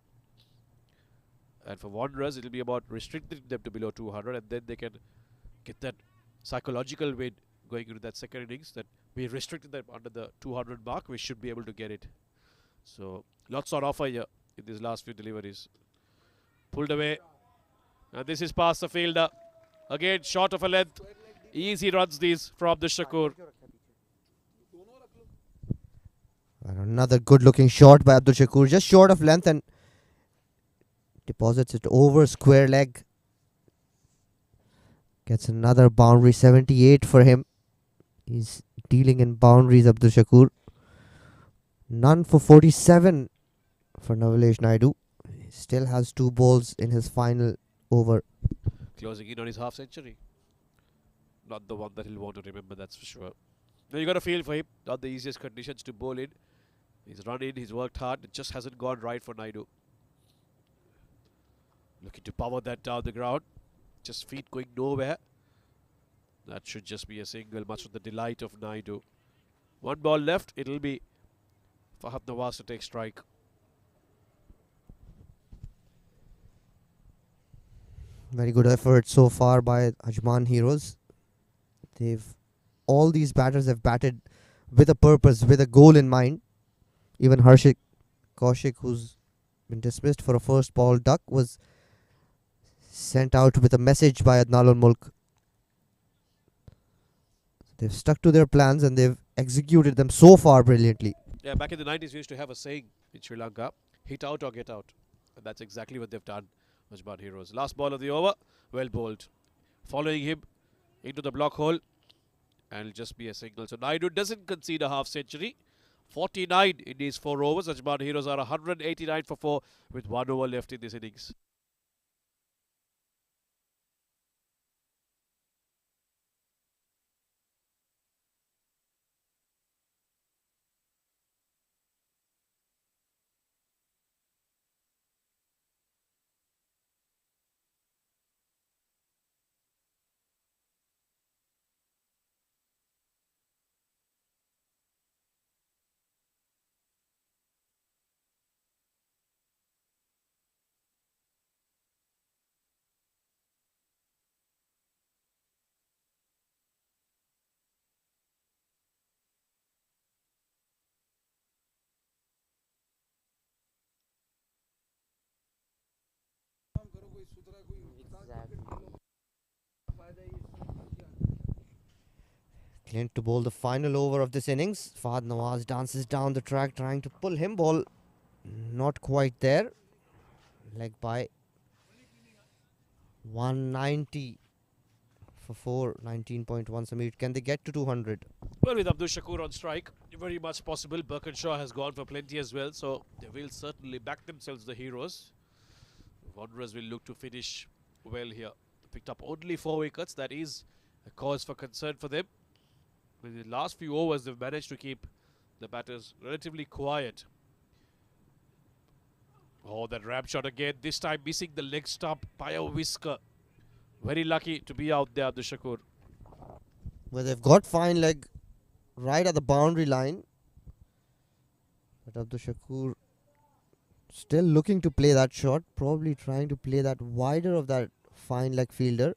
And for Wanderers, it will be about restricting them to below 200, and then they can get that psychological win going into that second innings, that we restricted them under the 200 mark. We should be able to get it. So lots on offer here in these last few deliveries. Pulled away, and this is past the fielder. Again, short of a length. Easy runs these from the Shakur. And another good looking shot by Abdul Shakur, just short of length, and deposits it over square leg. Gets another boundary, 78 for him. He's dealing in boundaries, Abdul Shakur. None for 47 for Navalesh Naidu. He still has 2 balls in his final over. Closing in on his half century. Not the one that he'll want to remember, that's for sure. Now you got to feel for him. Not the easiest conditions to bowl in. He's run in, he's worked hard. It just hasn't gone right for Naidu. Looking to power that down the ground. Just feet going nowhere. That should just be a single, much to the delight of Naidu. One ball left, it'll be Fahad Nawaz to take strike. Very good effort so far by Ajman Heroes. All these batters have batted with a purpose, with a goal in mind. Even Harshik Kaushik, who's been dismissed for a first ball duck, was sent out with a message by Adnal Mulk. They've stuck to their plans and they've executed them so far brilliantly. Yeah, back in the 90s, we used to have a saying in Sri Lanka, hit out or get out. And that's exactly what they've done, Ajman Heroes. Last ball of the over, well bowled. Following him into the block hole, and it'll just be a single. So Naidu doesn't concede a half century. 49 in these 4 overs. Ajman Heroes are 189 for 4 with 1 over left in this innings. Clint to bowl the final over of this innings. Fahad Nawaz dances down the track trying to pull him. Ball not quite there. Leg by 190 for 4. 19.1 Samir. Can they get to 200? Well, with Abdul Shakur on strike, very much possible. Birkinshaw has gone for plenty as well, so they will certainly back themselves, the Heroes. Wanderers will look to finish well here. Picked up only 4 wickets. That is a cause for concern for them. In the last few overs, they've managed to keep the batters relatively quiet. Oh, that ramp shot again. This time missing the leg stump by a whisker. Very lucky to be out there, Abdul Shakur. Well, they've got fine leg right at the boundary line. But Abdul Shakur still looking to play that shot. Probably trying to play that wider of that fine leg fielder.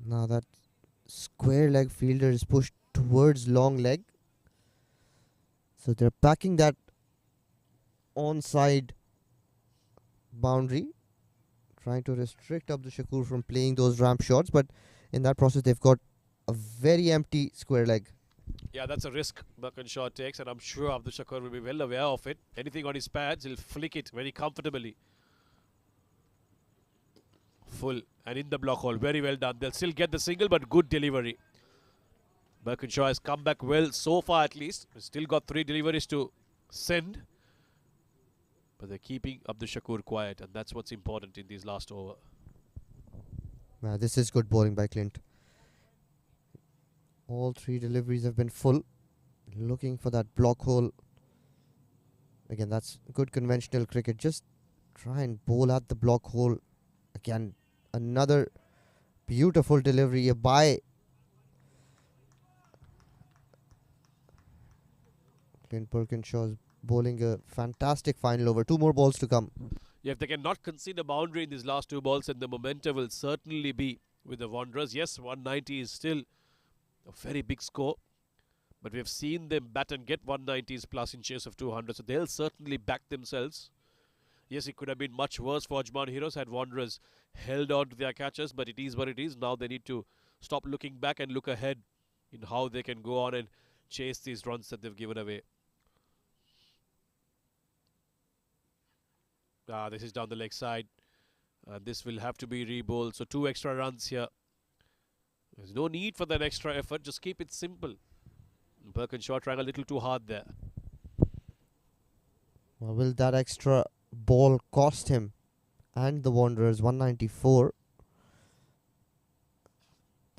Now that square leg fielder is pushed towards long leg. So they're packing that onside boundary. Trying to restrict Abdul Shakur from playing those ramp shots. But in that process, they've got a very empty square leg. Yeah, that's a risk Birkinshaw takes, and I'm sure Abdul Shakur will be well aware of it. Anything on his pads, he'll flick it very comfortably. Full and in the block hole. Very well done. They'll still get the single, but good delivery. Birkinshaw has come back well so far at least. Still got 3 deliveries to send. But they're keeping Abdul Shakur quiet, and that's what's important in these last over. This is good bowling by Clint. All 3 deliveries have been full. Looking for that block hole. Again, that's good conventional cricket. Just try and bowl at the block hole. Again, another beautiful delivery by Clint Birkinshaw's bowling a fantastic final over. 2 more balls to come. Yeah, if they cannot concede a boundary in these last 2 balls, then the momentum will certainly be with the Wanderers. Yes, 190 is still a very big score, but we've seen them bat and get 190s plus in chase of 200, so they'll certainly back themselves. Yes, it could have been much worse for Ajman Heroes had Wanderers held on to their catches, but it is what it is. Now they need to stop looking back and look ahead in how they can go on and chase these runs that they've given away. This is down the leg side. This will have to be re-bowled. So 2 extra runs here. There's no need for that extra effort. Just keep it simple. Birkinshaw trying a little too hard there. Well, will that extra ball cost him and the Wanderers? 194.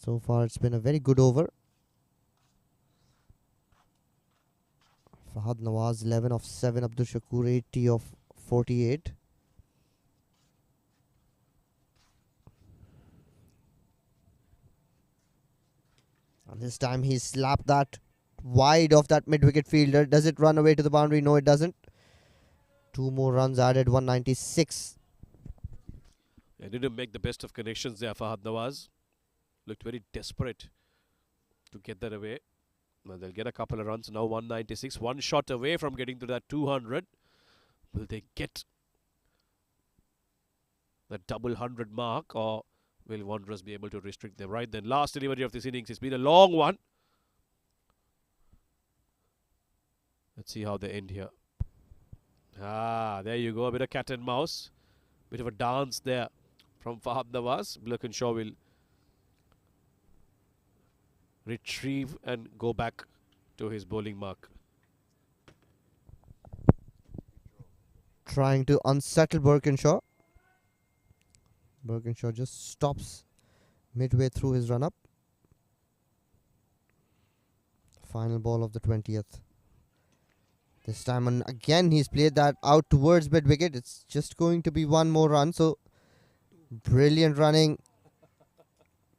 So far it's been a very good over. Fahad Nawaz 11 of 7. Abdul Shakur 80 of 48. This time he slapped that wide of that mid-wicket fielder. Does it run away to the boundary? No, it doesn't. 2 more runs added, 196. They didn't make the best of connections there. Fahad Nawaz looked very desperate to get that away. Well, they'll get a couple of runs now. 196, one shot away from getting to that 200. Will they get the double 100 mark, or will Wanderers be able to restrict them? Right then, last delivery of this innings. It's been a long one. Let's see how they end here. There you go. A bit of cat and mouse. Bit of a dance there from Fahad Nawaz. Birkinshaw will retrieve and go back to his bowling mark. Trying to unsettle Birkinshaw. Birkinshaw just stops midway through his run-up. Final ball of the 20th. This time and again he's played that out towards mid-wicket. It's just going to be one more run. So brilliant running.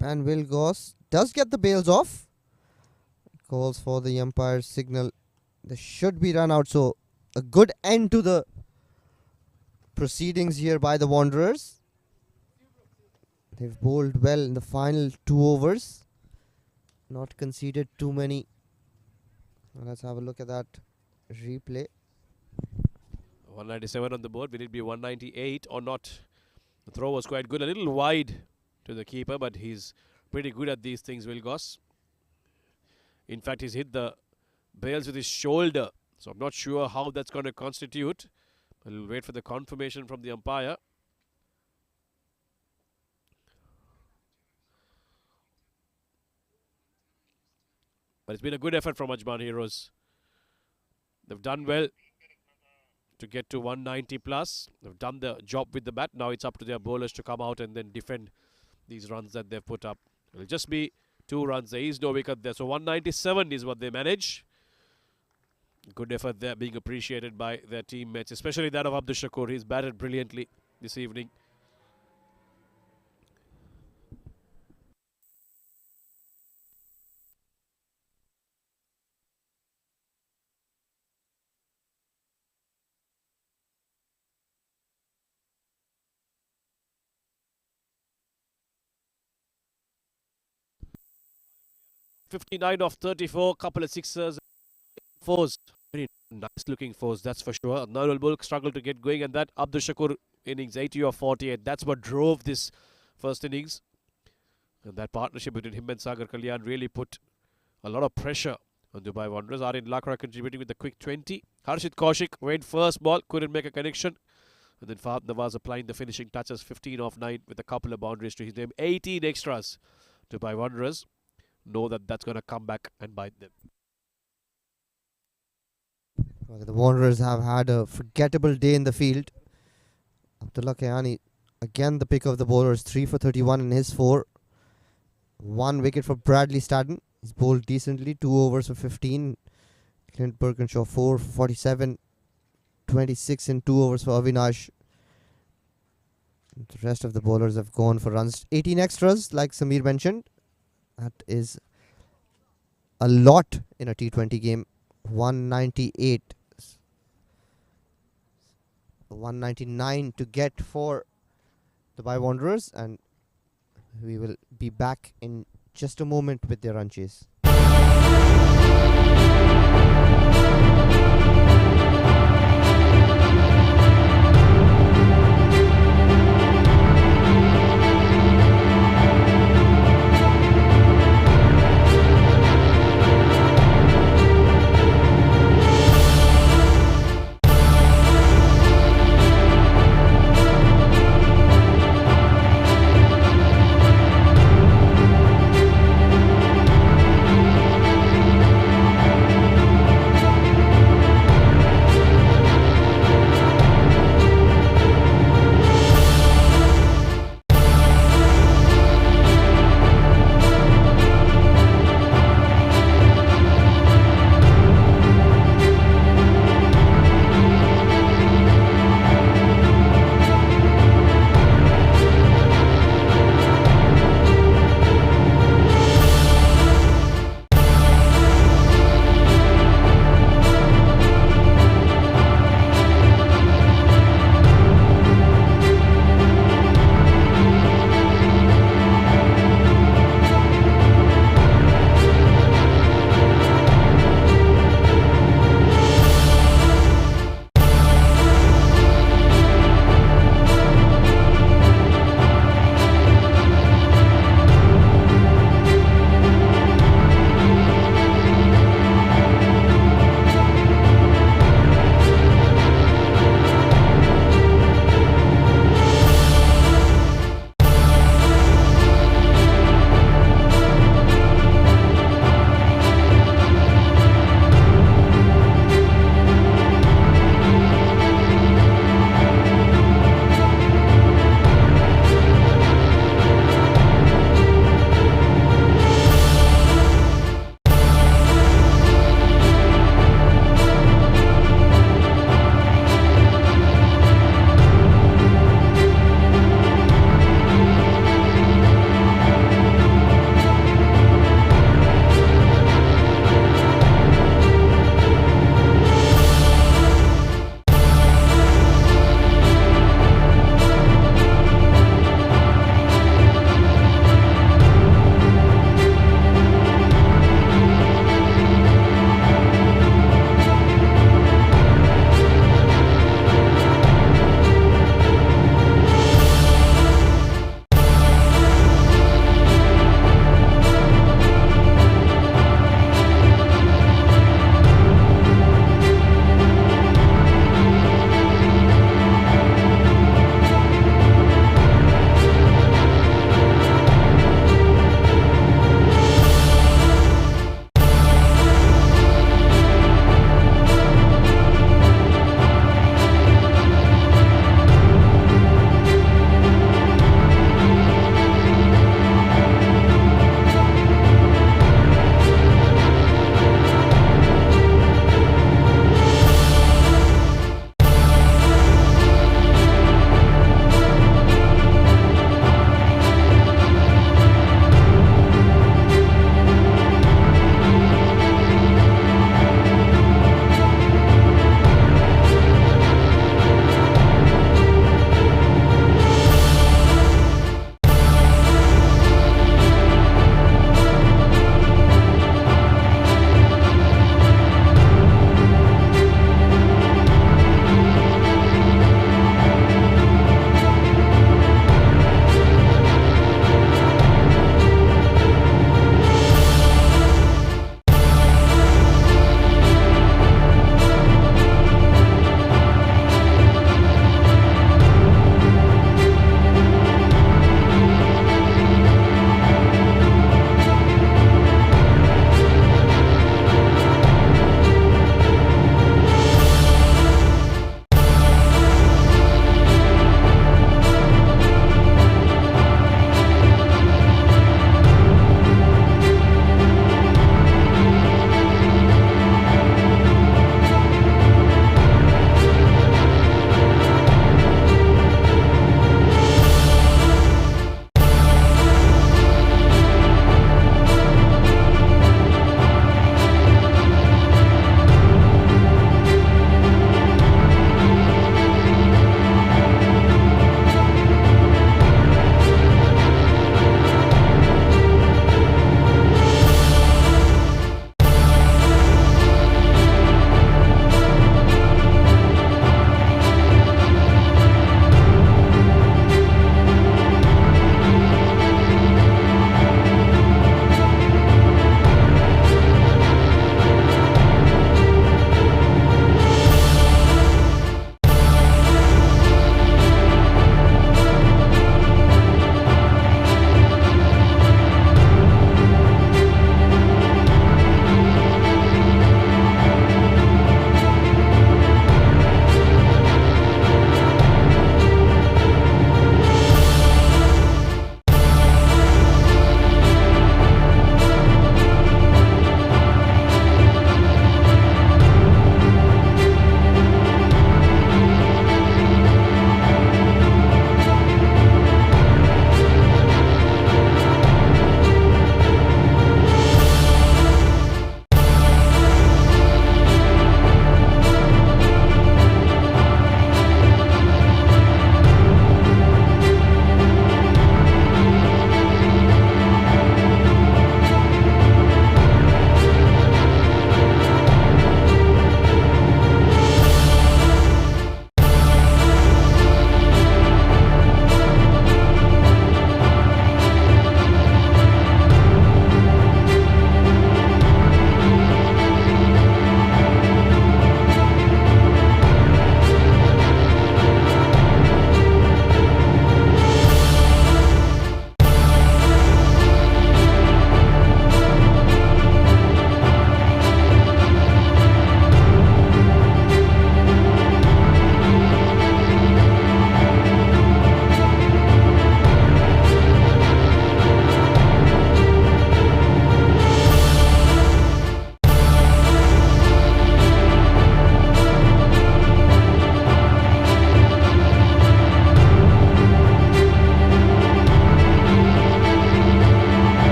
And Will Goss does get the bails off. Calls for the umpire's signal. There should be run out. So a good end to the proceedings here by the Wanderers. They've bowled well in the final 2 overs. Not conceded too many. Let's have a look at that replay. 197 on the board. Will it be 198 or not? The throw was quite good. A little wide to the keeper, but he's pretty good at these things, Will Goss. In fact, he's hit the bails with his shoulder. So I'm not sure how that's going to constitute. We'll wait for the confirmation from the umpire. But it's been a good effort from Ajman Heroes. They've done well to get to 190 plus. They've done the job with the bat. Now it's up to their bowlers to come out and then defend these runs that they've put up. It'll just be 2 runs. There is no wicket there. So 197 is what they manage. Good effort there, being appreciated by their teammates, especially that of Abdul Shakur. He's batted brilliantly this evening. .59 of 34, couple of sixers, fours, very nice looking fours, that's for sure. Narul Bulk struggled to get going, and that Abdul Shakur innings, 80 of 48, that's what drove this first innings. And that partnership between him and Sagar Kalyan really put a lot of pressure on Dubai Wanderers. Aryan Lakra contributing with the quick 20. Harshit Kaushik went first ball, couldn't make a connection. And then Fahad Nawaz applying the finishing touches, 15 of 9 with a couple of boundaries to his name. 18 extras. Dubai Wanderers know that that's going to come back and bite them. The Wanderers have had a forgettable day in the field. Abdullah Kayani, again the pick of the bowlers, 3 for 31 in his 4. 1 wicket for Bradley Stadden. He's bowled decently, 2 overs for 15. Clint Birkinshaw, 4 for 47. 26 in 2 overs for Avinash. The rest of the bowlers have gone for runs. 18 extras, like Samir mentioned. That is a lot in a T20 game. 198. 199 to get for the Dubai Wanderers, and we will be back in just a moment with their run chase.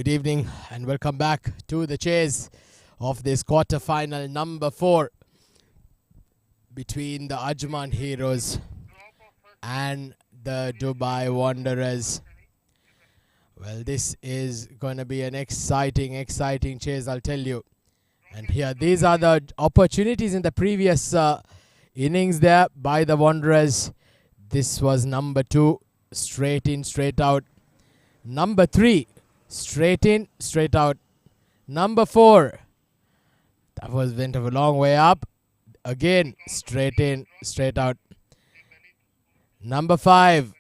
Good evening and welcome back to the chase of this quarter-final number 4 between the Ajman Heroes and the Dubai Wanderers. Well, this is going to be an exciting chase, I'll tell you. And here, these are the opportunities in the previous innings there by the Wanderers. This was number 2, straight in, straight out. Number 3, straight in, straight out. Number 4, that went a long way up. Again, straight in, straight out. Number 5,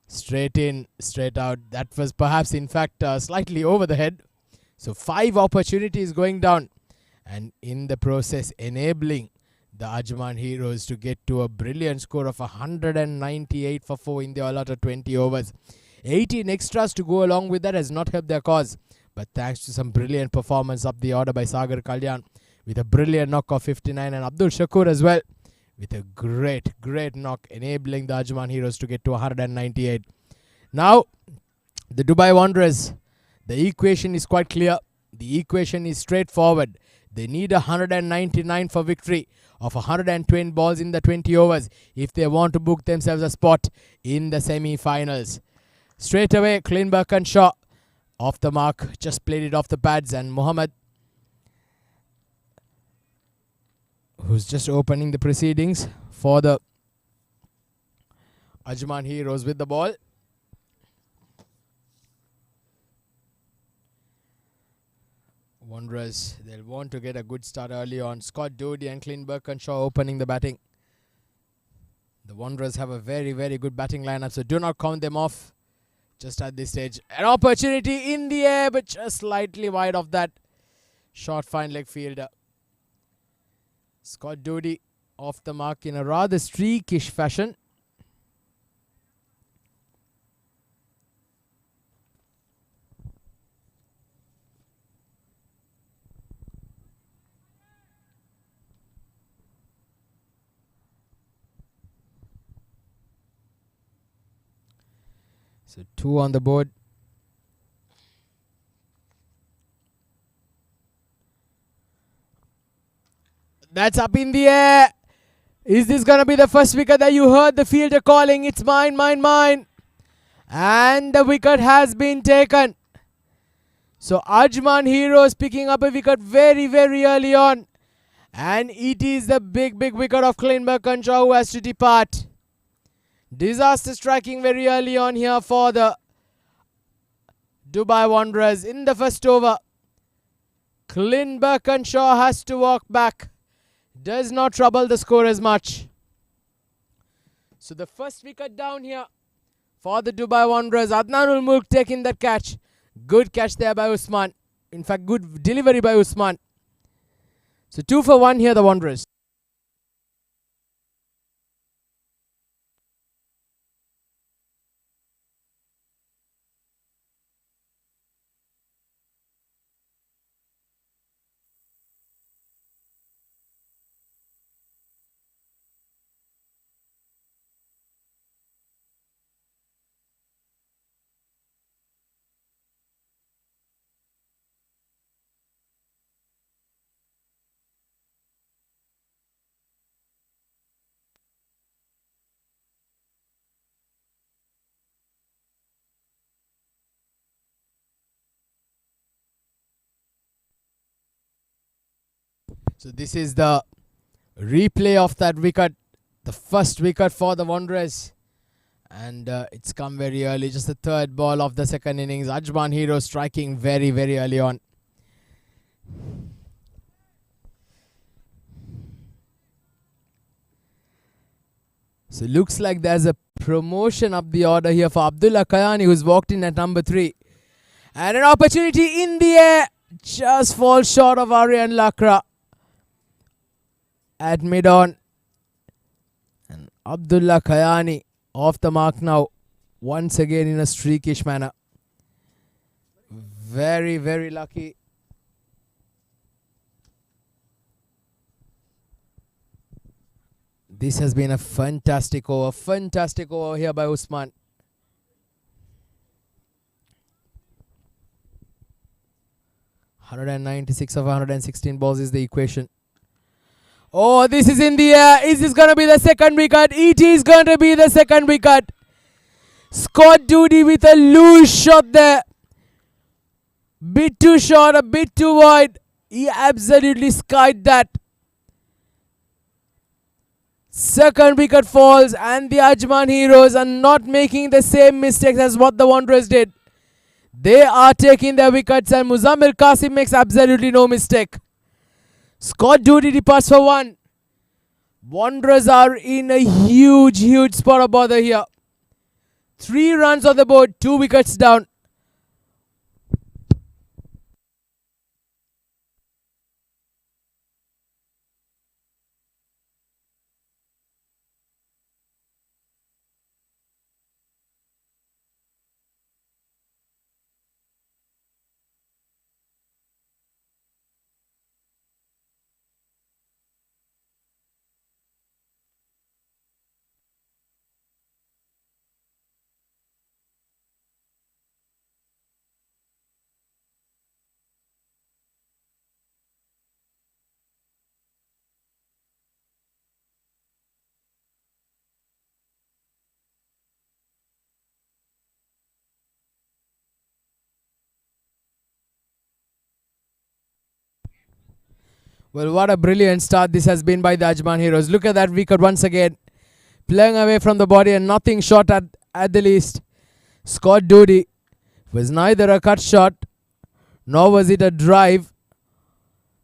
straight in, straight out. That was perhaps, in fact, slightly over the head. So 5 opportunities going down. And in the process, enabling the Ajman Heroes to get to a brilliant score of 198 for 4 in the allotted 20 overs. 18 extras to go along with that has not helped their cause. But thanks to some brilliant performance up the order by Sagar Kalyan with a brilliant knock of 59, and Abdul Shakur as well with a great knock, enabling the Ajman Heroes to get to 198. Now, the Dubai Wanderers, the equation is quite clear. The equation is straightforward. They need 199 for victory of 120 balls in the 20 overs if they want to book themselves a spot in the semi-finals. Straight away, Klinberg and Shaw off the mark, just played it off the pads, and Mohammed, who's just opening the proceedings for the Ajman Heroes with the ball. Wanderers, they'll want to get a good start early on. Scott Doody and Klinberg and Shaw opening the batting. The Wanderers have a very good batting lineup, so do not count them off just at this stage. An opportunity in the air, but just slightly wide of that short fine leg fielder. Scott Doody off the mark in a rather streakish fashion. So 2 on the board. That's up in the air. Is this going to be the first wicket that you heard the fielder calling? It's mine, mine, mine. And the wicket has been taken. So Ajman Heroes picking up a wicket very early on. And it is the big wicket of Klinberg and Shaw who has to depart. Disaster striking very early on here for the Dubai Wanderers in the first over. Klinberg and Shaw has to walk back. Does not trouble the score as much. So the first wicket down here for the Dubai Wanderers. Adnanul Mulk taking that catch. Good catch there by Usman. In fact, good delivery by Usman. So 2 for 1 here, the Wanderers. So this is the replay of that wicket, the first wicket for the Wanderers. And it's come very early, just the 3rd ball of the 2nd innings. Ajman Heroes striking very early on. So looks like there's a promotion up the order here for Abdullah Kayani, who's walked in at number 3. And an opportunity in the air, just falls short of Aryan Lakra at mid-on. And Abdullah Kayani off the mark now, once again in a streakish manner. Very lucky. This has been a fantastic over here by Usman. 196 of 116 balls is the equation. Oh, this is in the air. Is this going to be the second wicket? It is going to be the second wicket. Scott Doody with a loose shot there. Bit too short, a bit too wide. He absolutely skied that. Second wicket falls and the Ajman Heroes are not making the same mistakes as what the Wanderers did. They are taking their wickets and Muzammil Qasim makes absolutely no mistake. Scott Doody departs for one. Wanderers are in a huge spot of bother here. 3 runs on the board, 2 wickets down. Well, what a brilliant start this has been by the Ajman Heroes. Look at that wicket once again. Playing away from the body and nothing short at the least. Scott Doody was neither a cut shot nor was it a drive.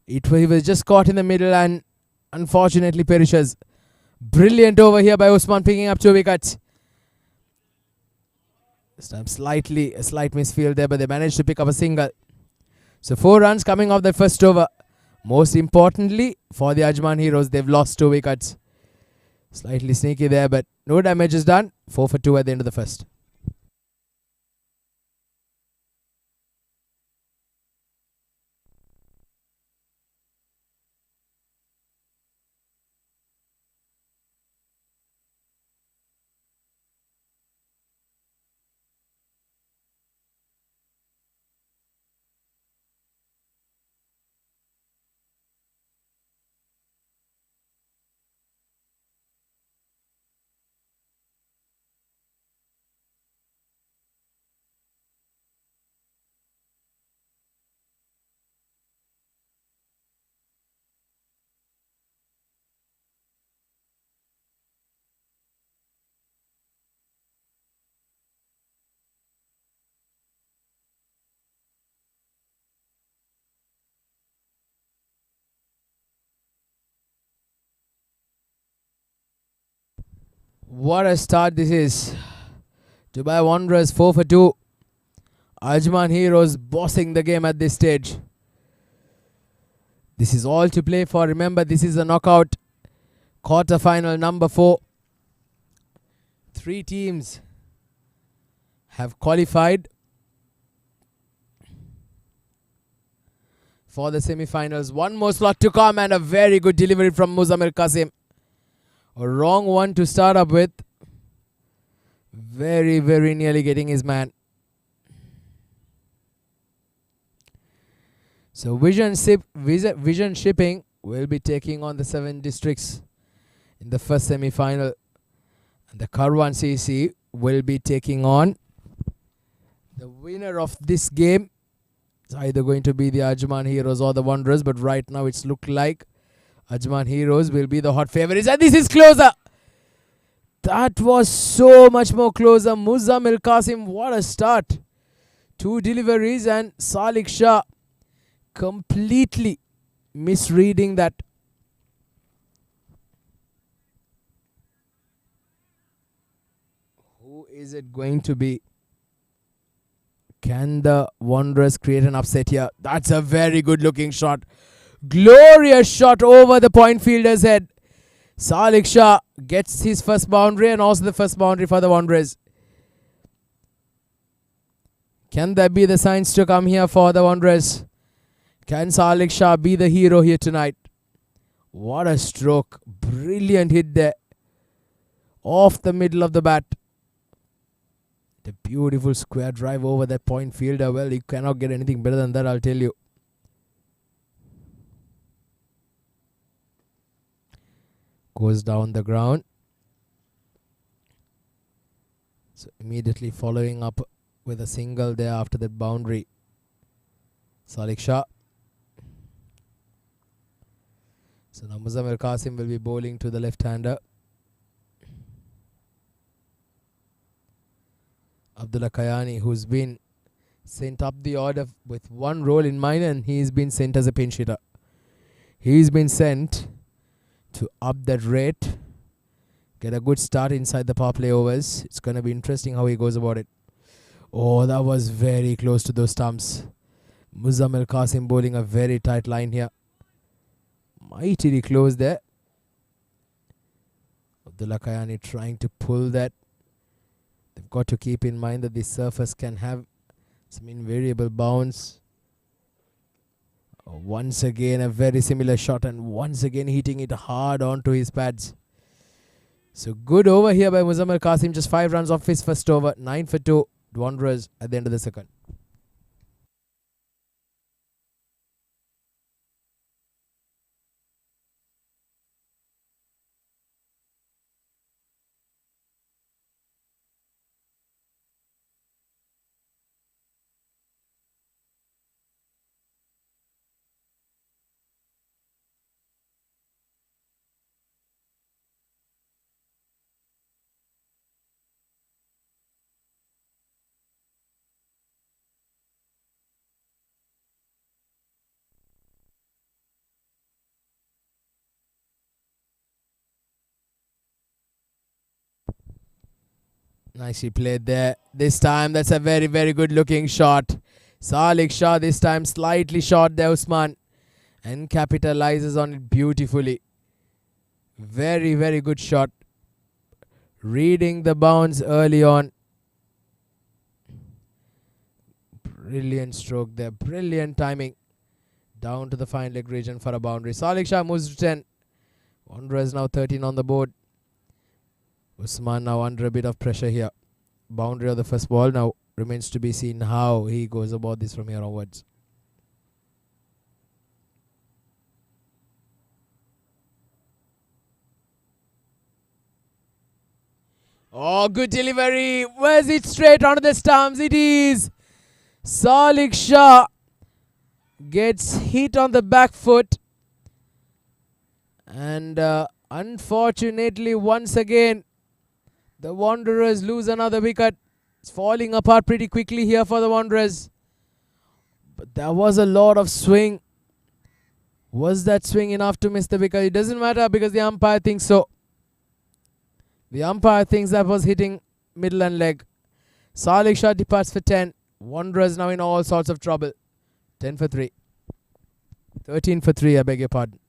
He was just caught in the middle and unfortunately perishes. Brilliant over here by Usman picking up 2 wickets. This time a slight misfield there, but they managed to pick up a single. So 4 runs coming off that first over. Most importantly, for the Ajman Heroes, they've lost 2 wickets. Slightly sneaky there, but no damage is done. 4 for 2 at the end of the first. What a start this is. Dubai Wanderers 4 for 2. Ajman Heroes bossing the game at this stage. This is all to play for. Remember, this is a knockout quarter-final number 4. 3 teams have qualified for the semi-finals. 1 more slot to come and a very good delivery from Muzammil Qasim. A wrong one to start up with. Very nearly getting his man. So Vision Shipping will be taking on the 7 districts in the first semi-final. And the Karwan CC will be taking on the winner of this game. It's either going to be the Ajman Heroes or the Wanderers, but right now it's looked like Ajman Heroes will be the hot favorites. And this is closer. That was so much more closer. Muzammil Qasim, what a start. 2 deliveries and Salik Shah completely misreading that. Who is it going to be? Can the Wanderers create an upset here? That's a very good looking shot. Glorious shot over the point fielder's head. Salik Shah gets his first boundary and also the first boundary for the Wanderers. Can there be the signs to come here for the Wanderers? Can Salik Shah be the hero here tonight? What a stroke. Brilliant hit there. Off the middle of the bat. The beautiful square drive over that point fielder. Well, you cannot get anything better than that, I'll tell you. goes down the ground. So immediately following up with a single there after that boundary. Salik Shah. So now Muzammil Qasim will be bowling to the left-hander. Abdullah Kayani, who's been sent up the order with one role in mind, and he's been sent as a pinch hitter. He's been sent to up that rate, get a good start inside the power play overs. It's going to be interesting how he goes about it. Oh, that was very close to those stumps. Muzammil Qasim bowling a very tight line here. Mightily close there. Abdullah Kayani trying to pull that. They've got to keep in mind that the surface can have some invariable bounce. Once again a very similar shot, and once again hitting it hard onto his pads. So good over here by Muzammil Qasim. Just 5 runs off his first over. 9 for 2. Wanderers at the end of the second. Nicely played there. This time that's a very, very good looking shot. Salik Shah this time slightly short there, Usman, and capitalizes on it beautifully. Very, very good shot. Reading the bounce early on. Brilliant stroke there. Brilliant timing. Down to the fine leg region for a boundary. Salik Shah moves to 10. Wanderers now 13 on the board. Usman now under a bit of pressure here. Boundary of the first ball. Now remains to be seen how he goes about this from here onwards. Oh, good delivery. Where's it? Straight onto the stumps. It is. Salik Shah gets hit on the back foot. And unfortunately, once again, the Wanderers lose another wicket. It's falling apart pretty quickly here for the Wanderers. But there was a lot of swing. Was that swing enough to miss the wicket? It doesn't matter because the umpire thinks so. The umpire thinks that was hitting middle and leg. Salik Shah departs for 10. Wanderers now in all sorts of trouble. 10 for 3. 13 for 3, I beg your pardon.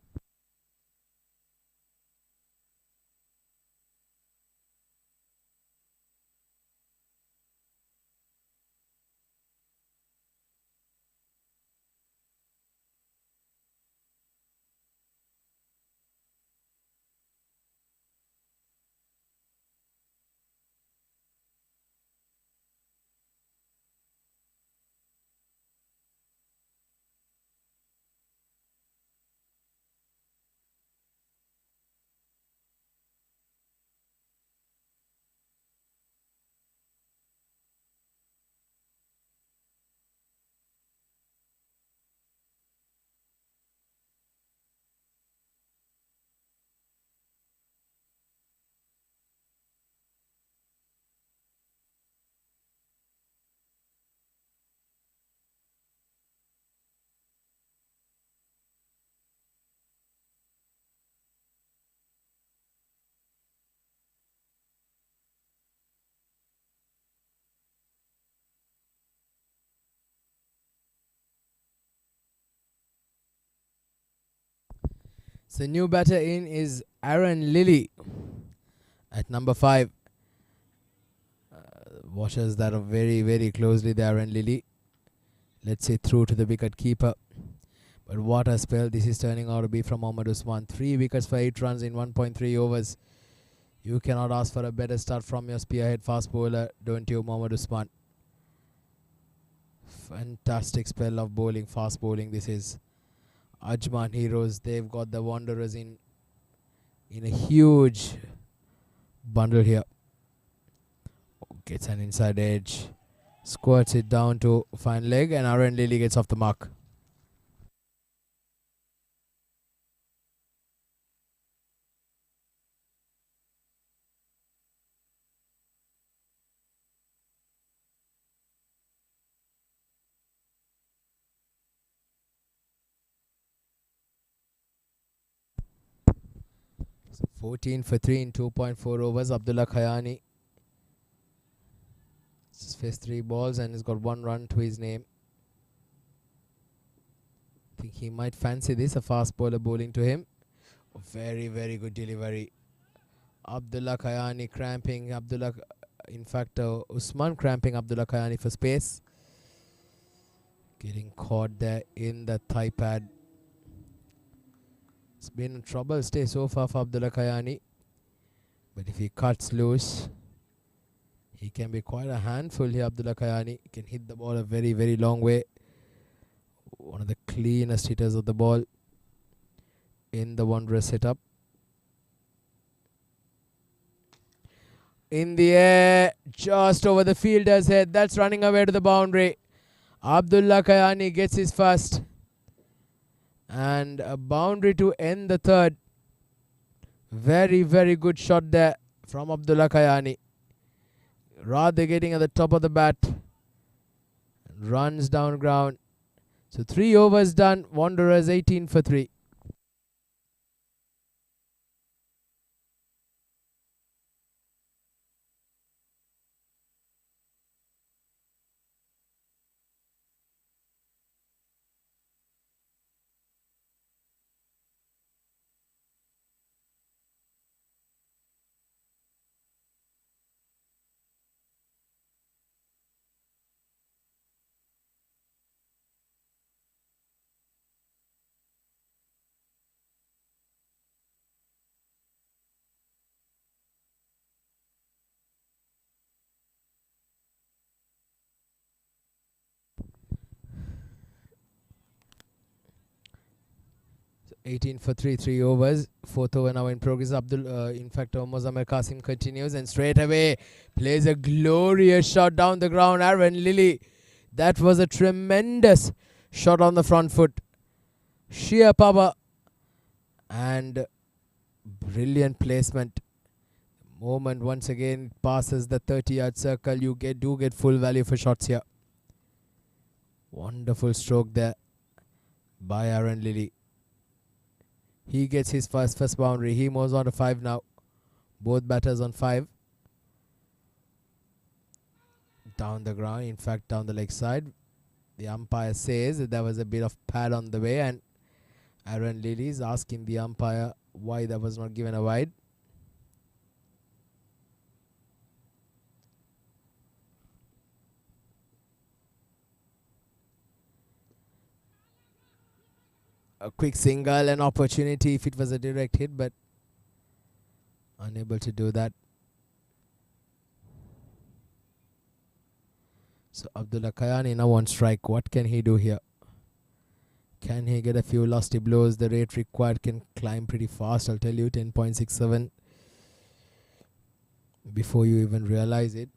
So new batter in is Aaron Lilly at number 5. Watches that are very, very closely there, Aaron Lilly. Let's say through to the wicket keeper. But what a spell this is turning out to be from Mohammad Usman. 3 wickets for 8 runs in 1.3 overs. You cannot ask for a better start from your spearhead fast bowler, don't you, Mohammad Usman? Fantastic spell of bowling, fast bowling this is. Ajman heroes, they've got the Wanderers in in a huge bundle here. Gets an inside edge. Squirts it down to fine leg, and Aaron Lily gets off the mark. So 14 for 3 in 2.4 overs. Abdullah Khayani. He's faced 3 balls and he's got 1 run to his name. I think he might fancy this, a fast bowler bowling to him. Very, very good delivery. Abdullah Khayani cramping Usman cramping Abdullah Khayani for space. Getting caught there in the thigh pad. It's been a trouble stay so far for Abdullah Khayani. But if he cuts loose, he can be quite a handful here, Abdullah Khayani. He can hit the ball a very, very long way. One of the cleanest hitters of the ball in the Wanderers setup. In the air, just over the fielder's head. That's running away to the boundary. Abdullah Khayani gets his first. And a boundary to end the third. Very, very good shot there from Abdullah Khayani. Rather getting at the top of the bat. Runs down ground. So 3 overs done. Wanderers 18 for 3. So 18 for 3, 3 overs. 4th over now in progress. Mozamir Qasim continues and straight away plays a glorious shot down the ground. Aaron Lily. That was a tremendous shot on the front foot. Sheer power and brilliant placement. The moment once again it passes the 30-yard circle, you do get full value for shots here. Wonderful stroke there by Aaron Lily. He gets his first boundary. He moves on to 5 now. Both batters on 5. Down the ground, in fact down the leg side. The umpire says that there was a bit of pad on the way, and Aaron Lily is asking the umpire why that was not given a wide. A quick single, an opportunity if it was a direct hit, but unable to do that. So Abdullah Khayani now on strike. What can he do here? Can he get a few lusty blows? The rate required can climb pretty fast, I'll tell you. 10.67 before you even realize it.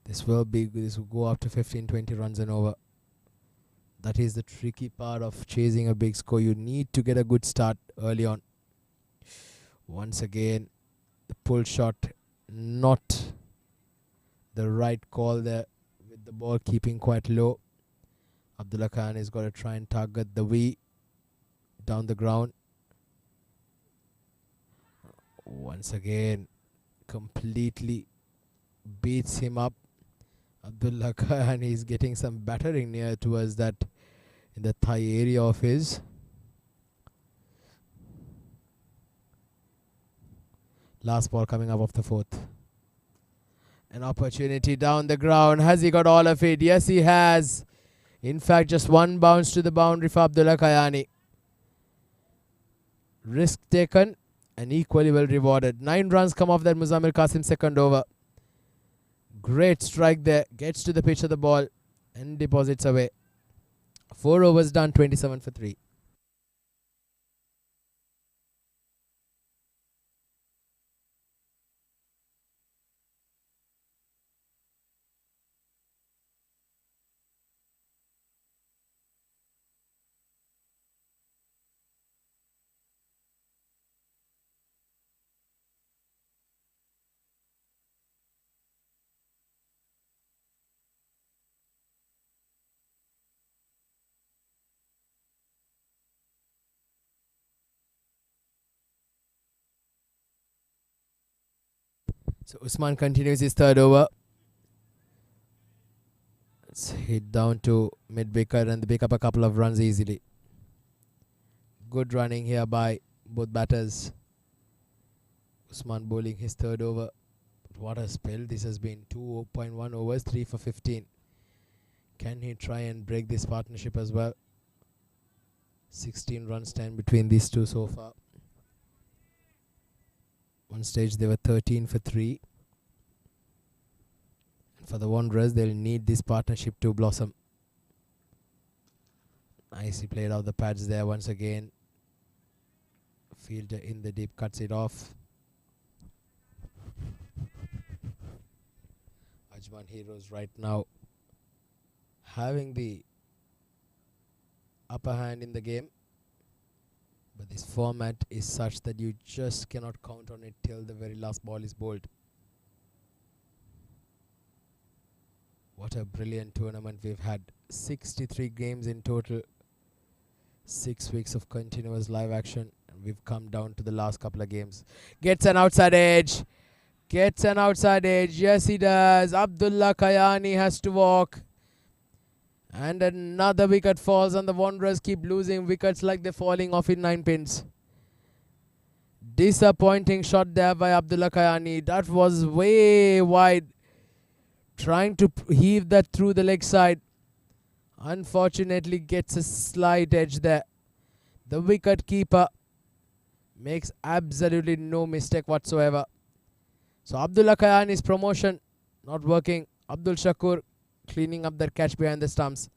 This will go up to 15-20 runs and over. That is the tricky part of chasing a big score. You need to get a good start early on. Once again, the pull shot, not the right call there, with the ball keeping quite low. Abdullah Khan has got to try and target the V down the ground. Once again, completely beats him up. Abdullah Khan is getting some battering near towards that in the thigh area of his. Last ball coming up of the 4th. An opportunity down the ground. Has he got all of it? Yes, he has. In fact, just 1 bounce to the boundary for Abdullah Khayani. Risk taken and equally well rewarded. 9 runs come off that Mozamir Qasim second over. Great strike there. Gets to the pitch of the ball and deposits away. 4 overs done, 27 for 3. So Usman continues his third over. It's hit down to mid-wicket and they pick up a couple of runs easily. Good running here by both batters. Usman bowling his third over. What a spell this has been. 2.1 overs, 3 for 15. Can he try and break this partnership as well? 16 runs stand between these two so far. One stage they were 13 for 3. And for the Wanderers, they'll need this partnership to blossom. Nicely played out the pads there once again. Fielder in the deep cuts it off. Ajman Heroes right now having the upper hand in the game, but this format is such that you just cannot count on it till the very last ball is bowled. What a brilliant tournament we've had. 63 games in total, 6 weeks of continuous live action, and we've come down to the last couple of games. Gets an outside edge. Gets an outside edge. Yes, he does. Abdullah Kayani has to walk. And another wicket falls, and the Wanderers keep losing wickets like they're falling off in 9 pins. Disappointing shot there by Abdullah Kayani. That was way wide. Trying to heave that through the leg side. Unfortunately gets a slight edge there. The wicket keeper makes absolutely no mistake whatsoever. So Abdullah Kayani's promotion not working. Abdul Shakur cleaning up that catch behind the stumps.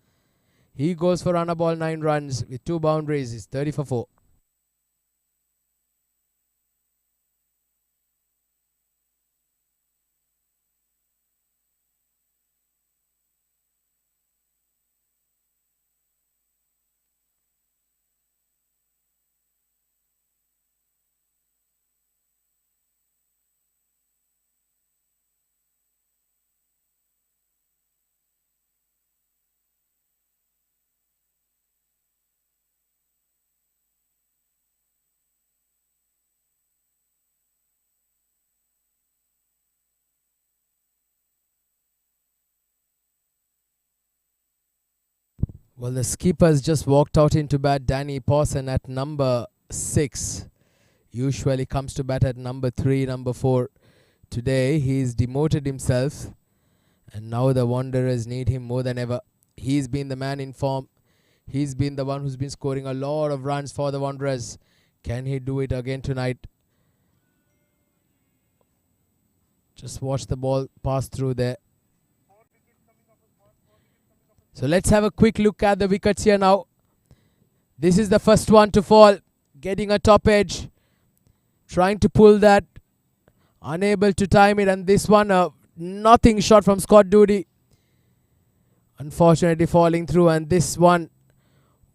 He goes for run a ball 9 runs with 2 boundaries. He's 30 for 4. Well, the skipper's just walked out into bat. Danny Pawson at number 6. Usually comes to bat at number 3, number 4. Today, he's demoted himself. And now the Wanderers need him more than ever. He's been the man in form. He's been the one who's been scoring a lot of runs for the Wanderers. Can he do it again tonight? Just watch the ball pass through there. So let's have a quick look at the wickets here now. This is the first one to fall. Getting a top edge. Trying to pull that. Unable to time it. And this one, nothing shot from Scott Doody. Unfortunately falling through. And this one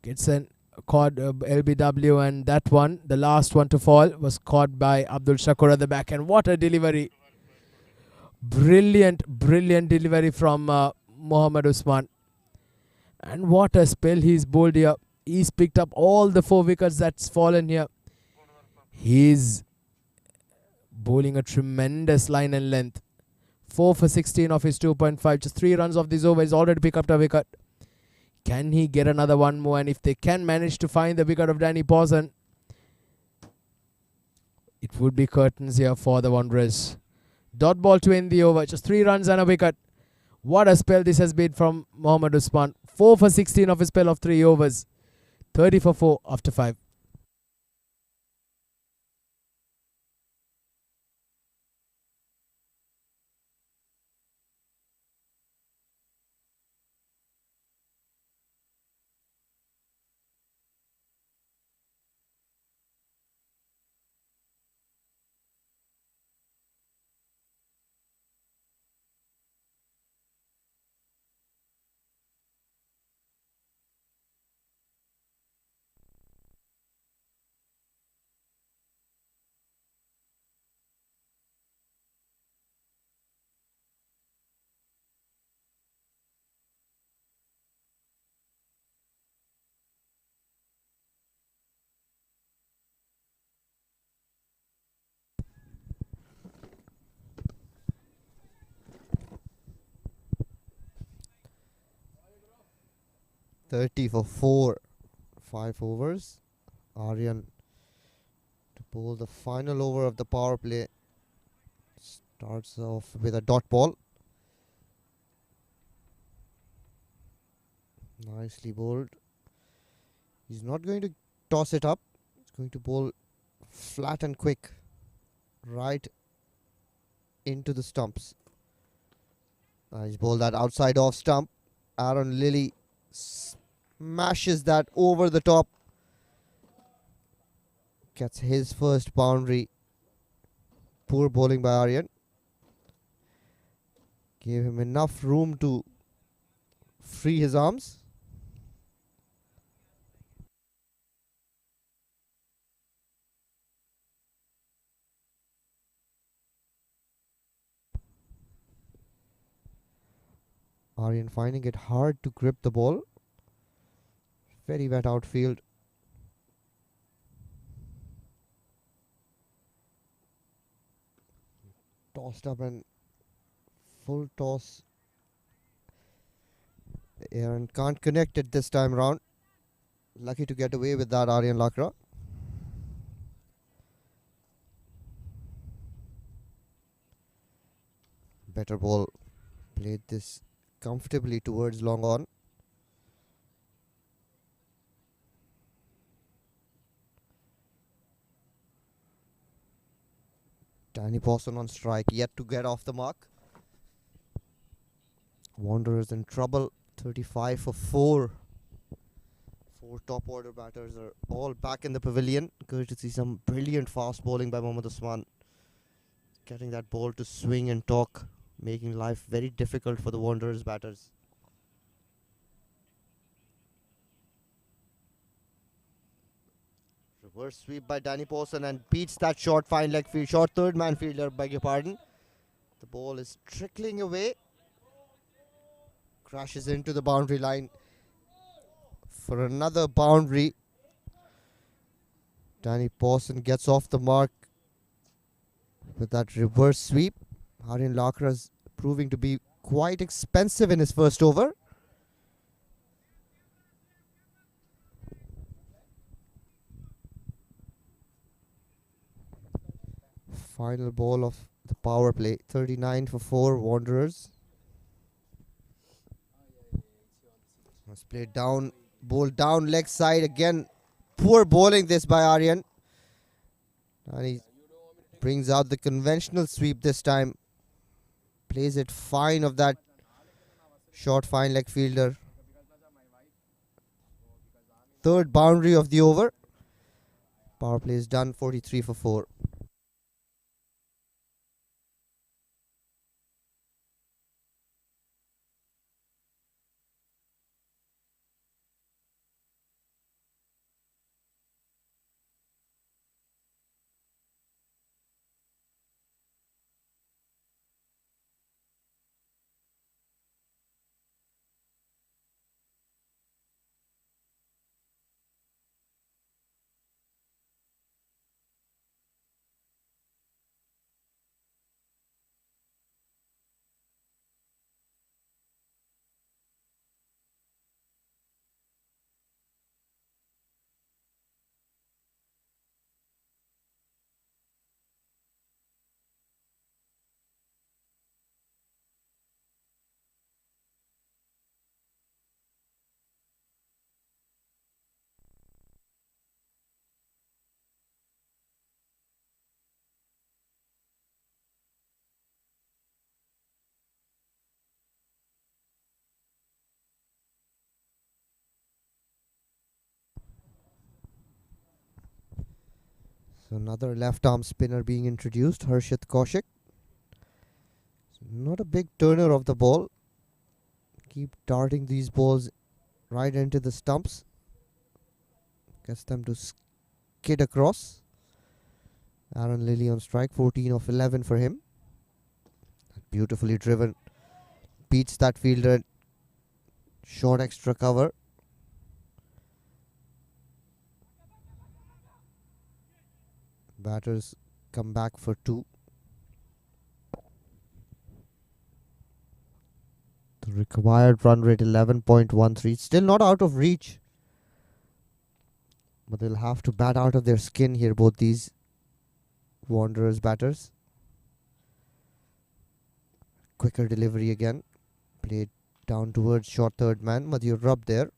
gets an caught LBW. And that one, the last one to fall, was caught by Abdul Shakur at the back. And what a delivery. Brilliant, brilliant delivery from Mohammad Usman. And what a spell he's bowled here. He's picked up all the 4 wickets that's fallen here. He's bowling a tremendous line and length. 4 for 16 off his 2.5. Just 3 runs off this over. He's already picked up a wicket. Can he get another one more? And if they can manage to find the wicket of Danny Pawson, it would be curtains here for the Wanderers. Dot ball to end the over. Just 3 runs and a wicket. What a spell this has been from Mohammad Usman. 4 for 16 of his spell of 3 overs. 30 for 4 after 5. 30 for 4. 5 overs. Aryan to bowl the final over of the power play. Starts off with a dot ball. Nicely bowled. He's not going to toss it up. He's going to bowl flat and quick. Right into the stumps. He's bowled that outside off stump. Aaron Lilly smashes that over the top. Gets his first boundary. Poor bowling by Aryan. Gave him enough room to free his arms. Aryan finding it hard to grip the ball. Very wet outfield. Tossed up and full toss. Aaron can't connect it this time round. Lucky to get away with that, Aryan Lakra. Better ball. Played this comfortably towards long on. Danny Pawson on strike, yet to get off the mark. Wanderers in trouble. 35 for 4. 4 top order batters are all back in the pavilion. Good to see some brilliant fast bowling by Mohammad Usman. Getting that ball to swing and talk, making life very difficult for the Wanderers batters. Reverse sweep by Danny Pawson and beats that short fine leg field, short third man fielder, beg your pardon. The ball is trickling away. Crashes into the boundary line for another boundary. Danny Pawson gets off the mark with that reverse sweep. Aryan Lakra is proving to be quite expensive in his first over. Final ball of the power play. 39 for 4 Wanderers. Must play down, bowl down leg side again. Poor bowling this by Aryan. And he brings out the conventional sweep this time. Plays it fine of that short fine leg fielder. Third boundary of the over. Power play is done. 43 for 4. So another left arm spinner being introduced, Harshit Kaushik. Not a big turner of the ball. Keep darting these balls right into the stumps. Gets them to skid across. Aaron Lilly on strike, 14 of 11 for him. Beautifully driven. Beats that fielder. Short extra cover. Batters come back for 2. The Required run rate 11.13. Still not out of reach. But they'll have to bat out of their skin here, both these Wanderers batters. Quicker delivery again. Played down towards short third man. Madhur Rub there.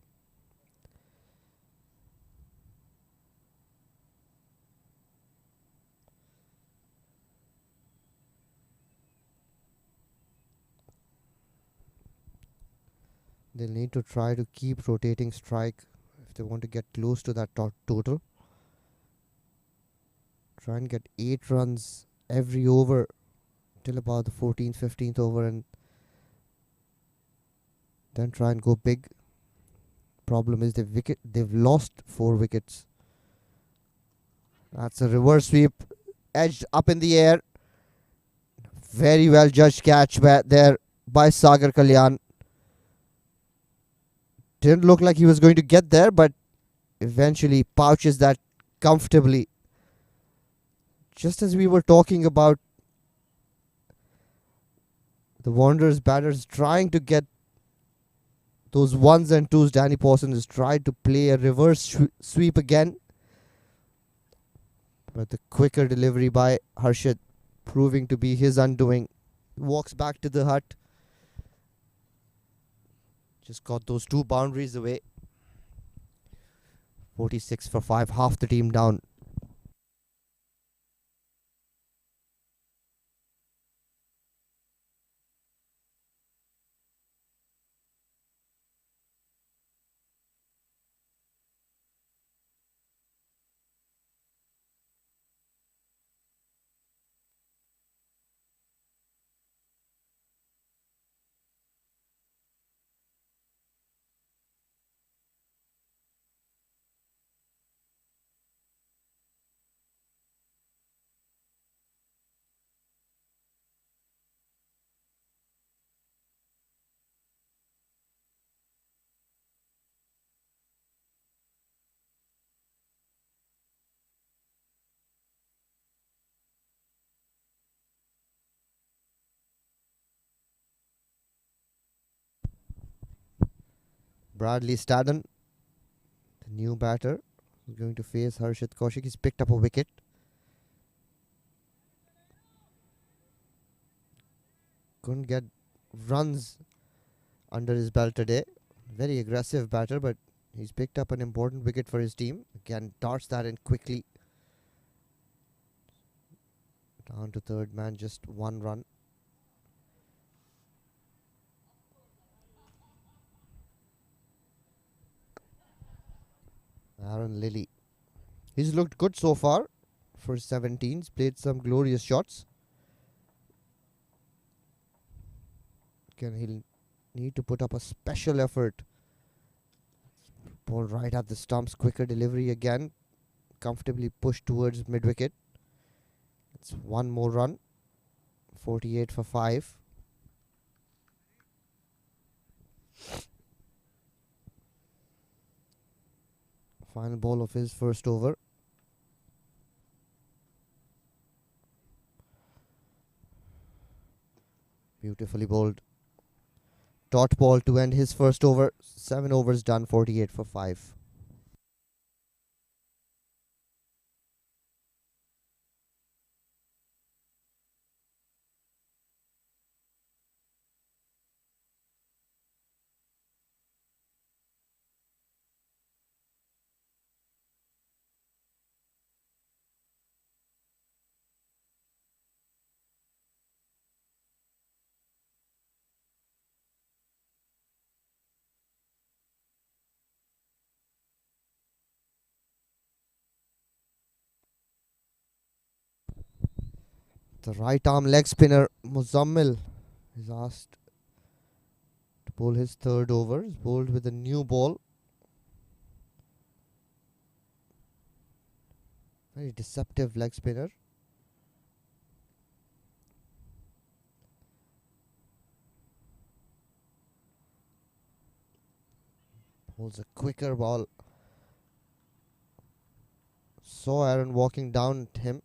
They'll need to try to keep rotating strike if they want to get close to that total. Try and get 8 runs every over till about the 14th, 15th over, and then try and go big. Problem is they've lost 4 wickets. That's a reverse sweep, edged up in the air. Very well judged catch there by Sagar Kalyan. Didn't look like he was going to get there, but eventually pouches that comfortably. Just as we were talking about the Wanderers batters trying to get those ones and twos, Danny Pawson has tried to play a reverse sweep again. But the quicker delivery by Harshit proving to be his undoing. Walks back to the hut. Just got those 2 boundaries away. 46 for 5, half the team down. Bradley Stadden, the new batter, is going to face Harshit Kaushik. He's picked up a wicket. Couldn't get runs under his belt today. Very aggressive batter, but he's picked up an important wicket for his team. Again, darts that in quickly. Down to third man, just 1 run. Aaron Lilly. He's looked good so far for 17s. Played some glorious shots. Again, he'll need to put up a special effort. Ball right at the stumps. Quicker delivery again. Comfortably pushed towards mid-wicket. It's 1 more run. 48 for 5. Final ball of his first over. Beautifully bowled. Dot ball to end his first over. 7 overs done, 48 for 5. The right arm leg spinner Muzammil is asked to bowl his third over. He's bowled with a new ball. Very deceptive leg spinner. Bowls a quicker ball. Saw Aaron walking down at him.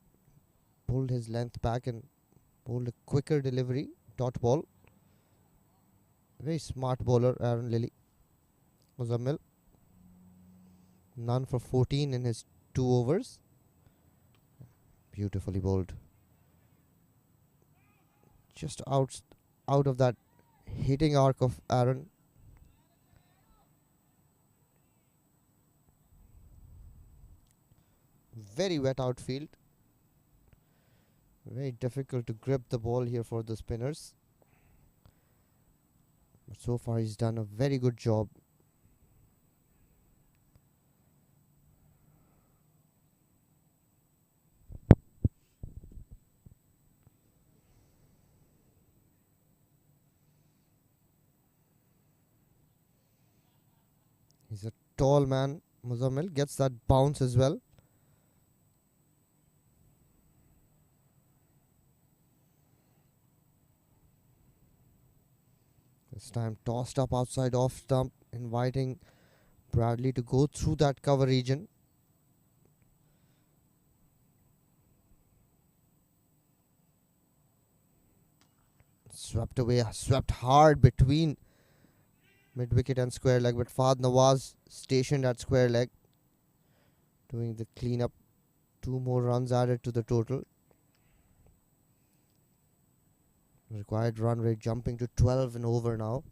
Pulled his length back and bowled a quicker delivery. Dot ball. Very smart bowler, Aaron Lilly. Muzammil. None for 14 in his 2 overs. Beautifully bowled. Just out of that hitting arc of Aaron. Very wet outfield. Very difficult to grip the ball here for the spinners. But so far he's done a very good job. He's a tall man. Muzammil gets that bounce as well. This time tossed up outside off stump, inviting Bradley to go through that cover region. Swept away, swept hard between mid-wicket and square leg, but Fahd Nawaz stationed at square leg, doing the cleanup. 2 more runs added to the total. Required run rate jumping to 12 and over now.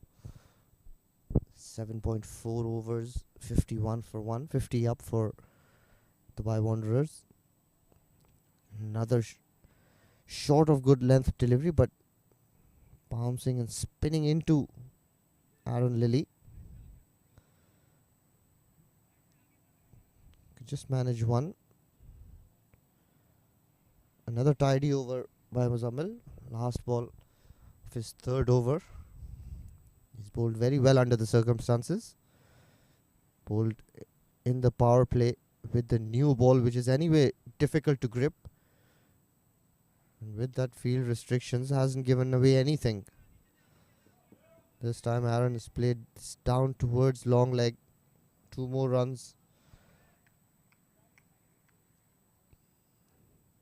7.4 overs, 51 for 1, 50 up for Dubai Wanderers. Another short of good length delivery, but bouncing and spinning into Aaron Lilly. Could just manage one. Another tidy over by Muzammil. Last ball of his 3rd over. He's bowled very well under the circumstances. Bowled in the power play with the new ball, which is anyway difficult to grip. And with that field restrictions, hasn't given away anything. This time Aaron has played down towards long leg. 2 more runs.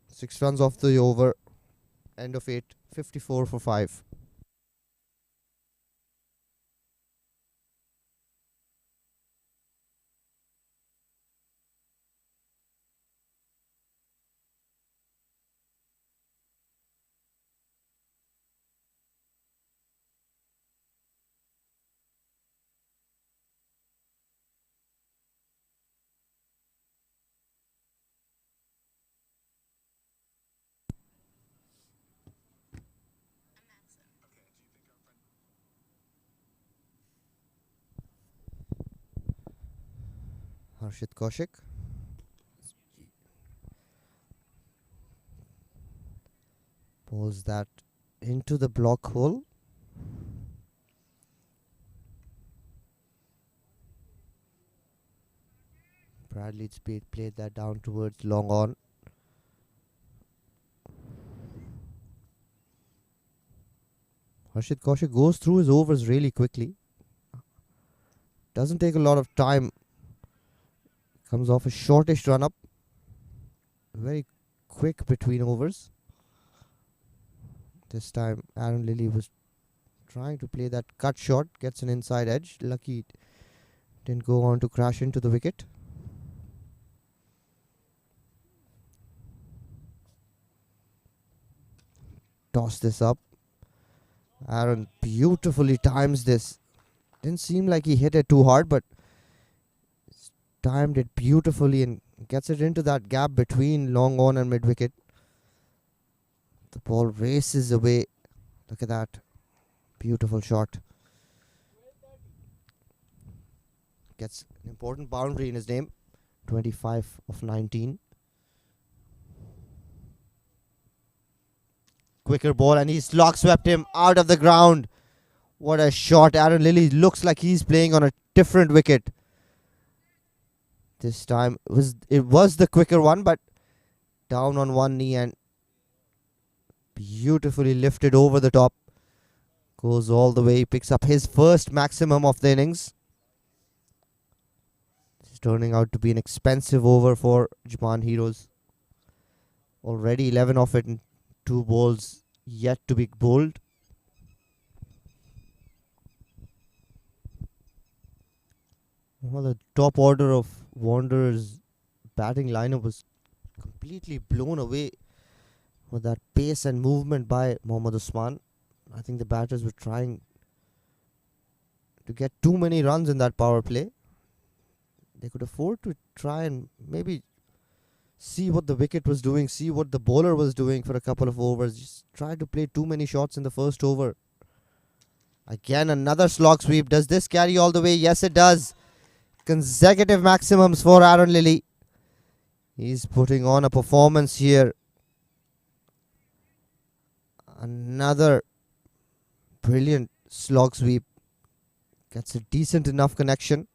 6 runs off the over. End of 8. 54 for 5. Harshit Kaushik. Bowls that into the block hole. Bradley Speed played that down towards long on. Harshit Kaushik goes through his overs really quickly. Doesn't take a lot of time. Comes off a shortish run up. Very quick between overs. This time Aaron Lilly was trying to play that cut shot. Gets an inside edge. Lucky it didn't go on to crash into the wicket. Toss this up. Aaron beautifully times this. Didn't seem like he hit it too hard, but timed it beautifully and gets it into that gap between long on and mid wicket. The ball races away. Look at that. Beautiful shot. Gets an important boundary in his name. 25 of 19. Quicker ball and he slog swept him out of the ground. What a shot. Aaron Lilly looks like he's playing on a different wicket. This time it was the quicker one, but down on one knee and beautifully lifted over the top. Goes all the way, picks up his first maximum of the innings. It's turning out to be an expensive over for Ajman Heroes. Already 11 off it in 2 balls yet to be bowled. Well, the top order of Wanderers batting lineup was completely blown away with that pace and movement by Mohammad Usman. I think the batters were trying to get too many runs in that power play. They could afford to try and maybe see what the wicket was doing, see what the bowler was doing for a couple of overs. Just try to play too many shots in the first over. Again, another slog sweep. Does this carry all the way? Yes, it does. Consecutive maximums for Aaron Lilly. He's putting on a performance here. Another brilliant slog sweep. Gets a decent enough connection.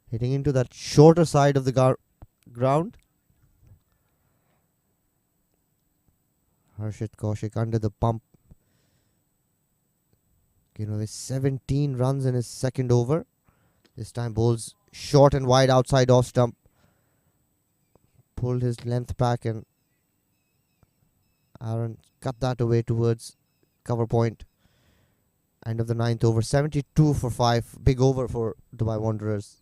Hitting into that shorter side of the ground. Harshit Kaushik under the pump. With 17 runs in his second over. This time bowls short and wide outside off stump. Pulled his length back and Aaron cut that away towards cover point. End of the ninth over. 72 for 5. Big over for Dubai Wanderers.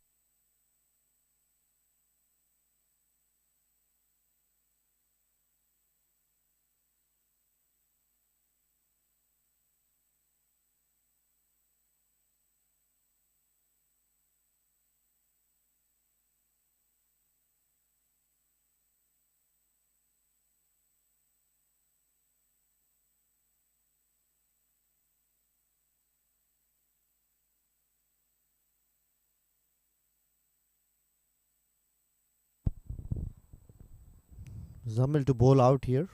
Zamil to bowl out here.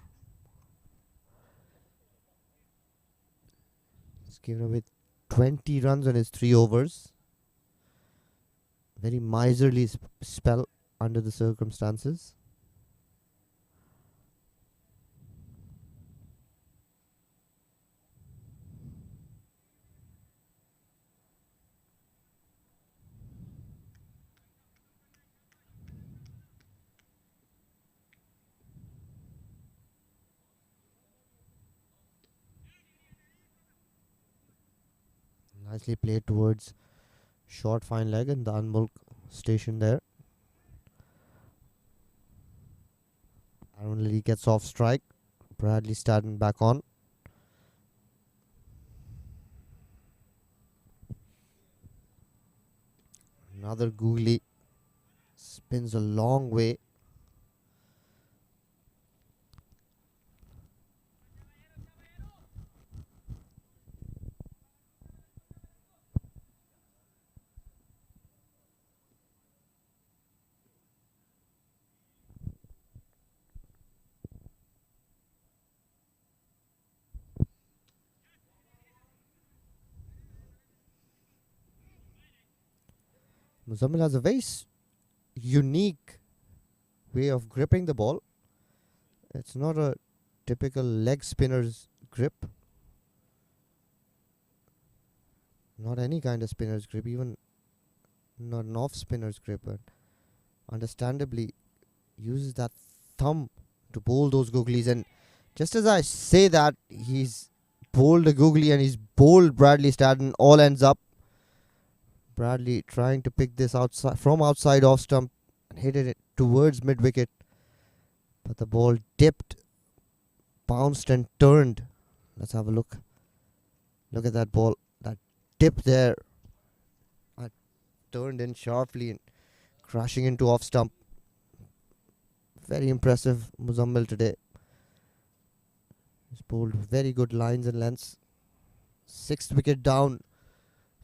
He's given away 20 runs on his 3 overs. Very miserly spell under the circumstances. Nicely played towards short fine leg and the unmulk station there. Aaron Lilly gets off strike. Bradley Stadden back on. Another googly. Spins a long way. Muzammil has a very unique way of gripping the ball. It's not a typical leg spinner's grip. Not any kind of spinner's grip, even not an off spinner's grip, but understandably uses that thumb to bowl those googlies. And just as I say that, he's bowled a googly and he's bowled Bradley Stadden. All ends up Bradley trying to pick this outside from outside off stump and hit it towards mid wicket, but the ball dipped, bounced and turned. Let's have a look. Look at that ball, that dip there. It turned in sharply and crashing into off stump. Very impressive Muzammil today. He's bowled very good lines and lengths. 6th wicket down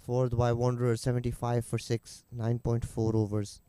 for the Dubai Wanderers. 75 for 6, 9.4 overs.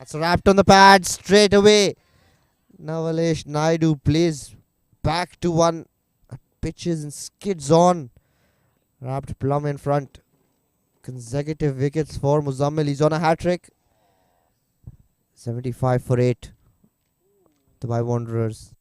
That's wrapped on the pad straight away. Navalesh Naidu plays back to one. Pitches and skids on. Wrapped plumb in front. Consecutive wickets for Muzammil. He's on a hat-trick. 75 for 8. Dubai Wanderers.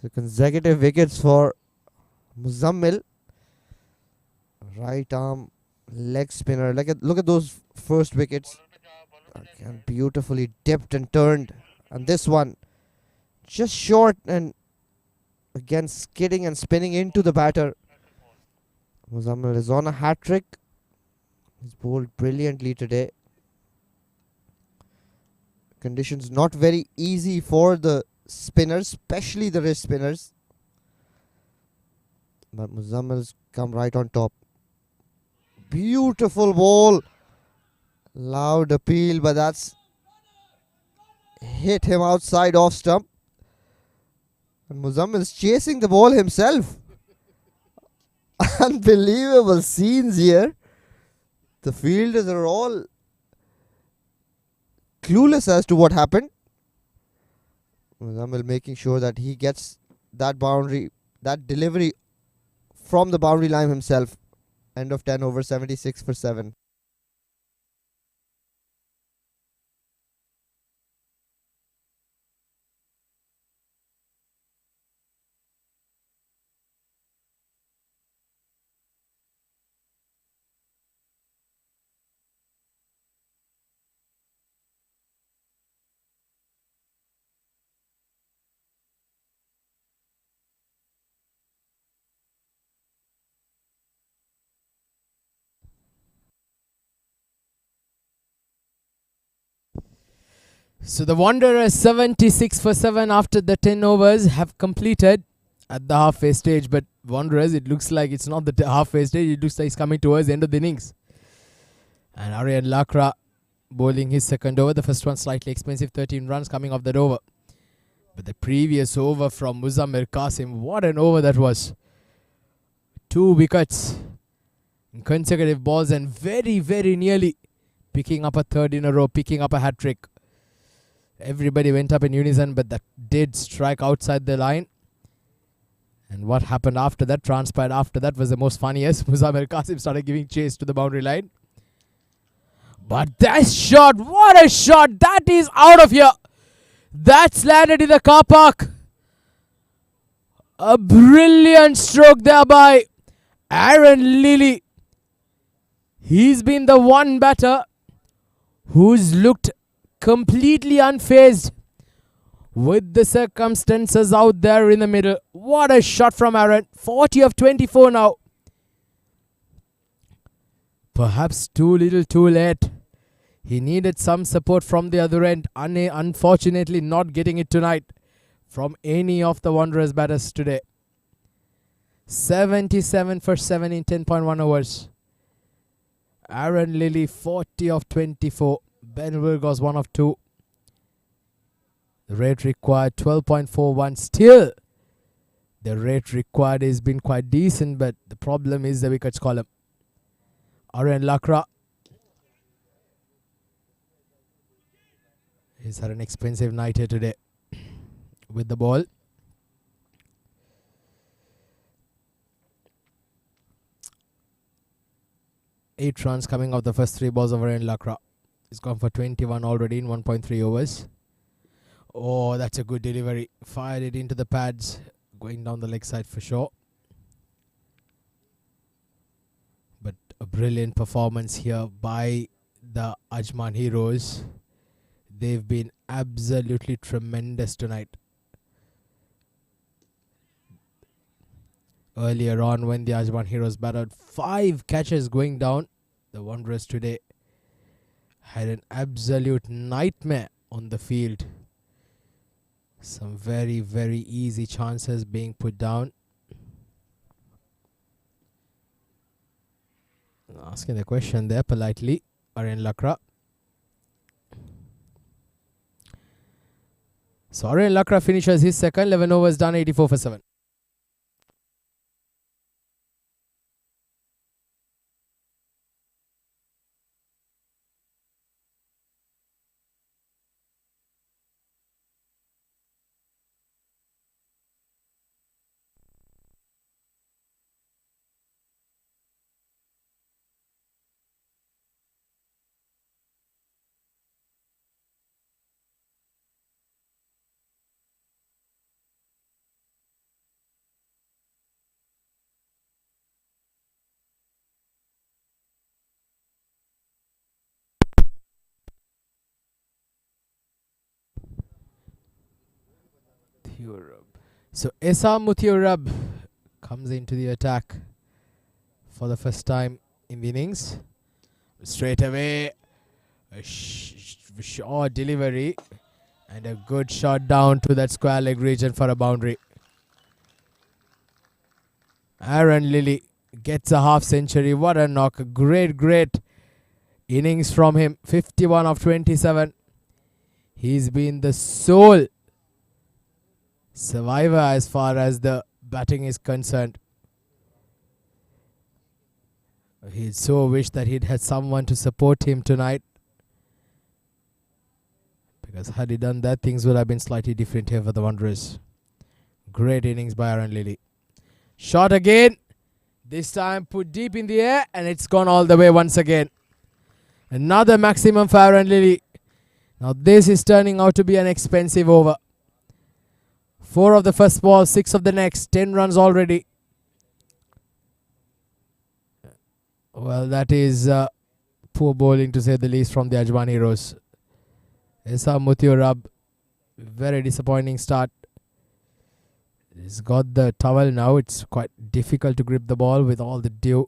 So consecutive wickets for Muzammil. Right arm leg spinner. Look at those first wickets. Again, beautifully dipped and turned. And this one just short and again skidding and spinning into the batter. Muzammil is on a hat-trick. He's bowled brilliantly today. Conditions not very easy for the spinners, especially the wrist spinners. But Muzammil's come right on top. Beautiful ball. Loud appeal, but that's hit him outside off stump. And Muzammil's chasing the ball himself. Unbelievable scenes here. The fielders are all clueless as to what happened. Muzammil making sure that he gets that boundary, that delivery from the boundary line himself. End of 10 over, 76 for 7. So the Wanderers 76 for 7 after the 10 overs have completed at the halfway stage. But Wanderers, it looks like it's not the halfway stage. It looks like it's coming towards the end of the innings. And Aryan Lakra bowling his second over. The first one slightly expensive, 13 runs coming off that over. But the previous over from Muzammil Qasim, what an over that was. 2 wickets in consecutive balls and very, very nearly picking up a third in a row, picking up a hat-trick. Everybody went up in unison, but that did strike outside the line. And what happened after that, transpired after that, was the most funniest. Muzammil Qasim started giving chase to the boundary line. But that shot, what a shot! That is out of here. That's landed in the car park. A brilliant stroke there by Aaron Lilly. He's been the one batter who's looked completely unfazed with the circumstances out there in the middle. What a shot from Aaron. 40 of 24 now. Perhaps too little too late. He needed some support from the other end. Unfortunately not getting it tonight from any of the Wanderers batters today. 77 for 7 in 10.1 overs. Aaron Lilly 40 of 24. Ben Wilgoss 1 of 2. The rate required 12.41. Still, the rate required has been quite decent, but the problem is the wickets column. Aryan Lakra. He's had an expensive night here today with the ball. Eight runs coming off the first 3 balls of Aryan Lakra. He's gone for 21 already in 1.3 overs. Oh, that's a good delivery. Fired it into the pads. Going down the leg side for sure. A brilliant performance here by the Ajman Heroes. They've been absolutely tremendous tonight. Earlier on, when the Ajman Heroes battled 5 catches going down, the Wanderers today had an absolute nightmare on the field. Some very, very easy chances being put down. Asking the question there politely, Aryan Lakra. So Aryan Lakra finishes his second, 11 overs done, 84 for 7. So Esa Mutiurab comes into the attack for the first time in the innings. Straight away, a short delivery and a good shot down to that square leg region for a boundary. Aaron Lilly gets a half century. What a knock. Great, great innings from him. 51 of 27. He's been the sole survivor as far as the batting is concerned. He'd so wish that he'd had someone to support him tonight, because had he done that, things would have been slightly different here for the Wanderers. Great innings by Aaron Lilly. Shot again. This time put deep in the air, and it's gone all the way once again. Another maximum for Aaron Lilly. Now this is turning out to be an expensive over. 4 of the first ball, 6 of the next. 10 runs already. Well, that is poor bowling to say the least from the Ajman Heroes. Esa Mutiurab, very disappointing start. He's got the towel now. It's quite difficult to grip the ball with all the dew.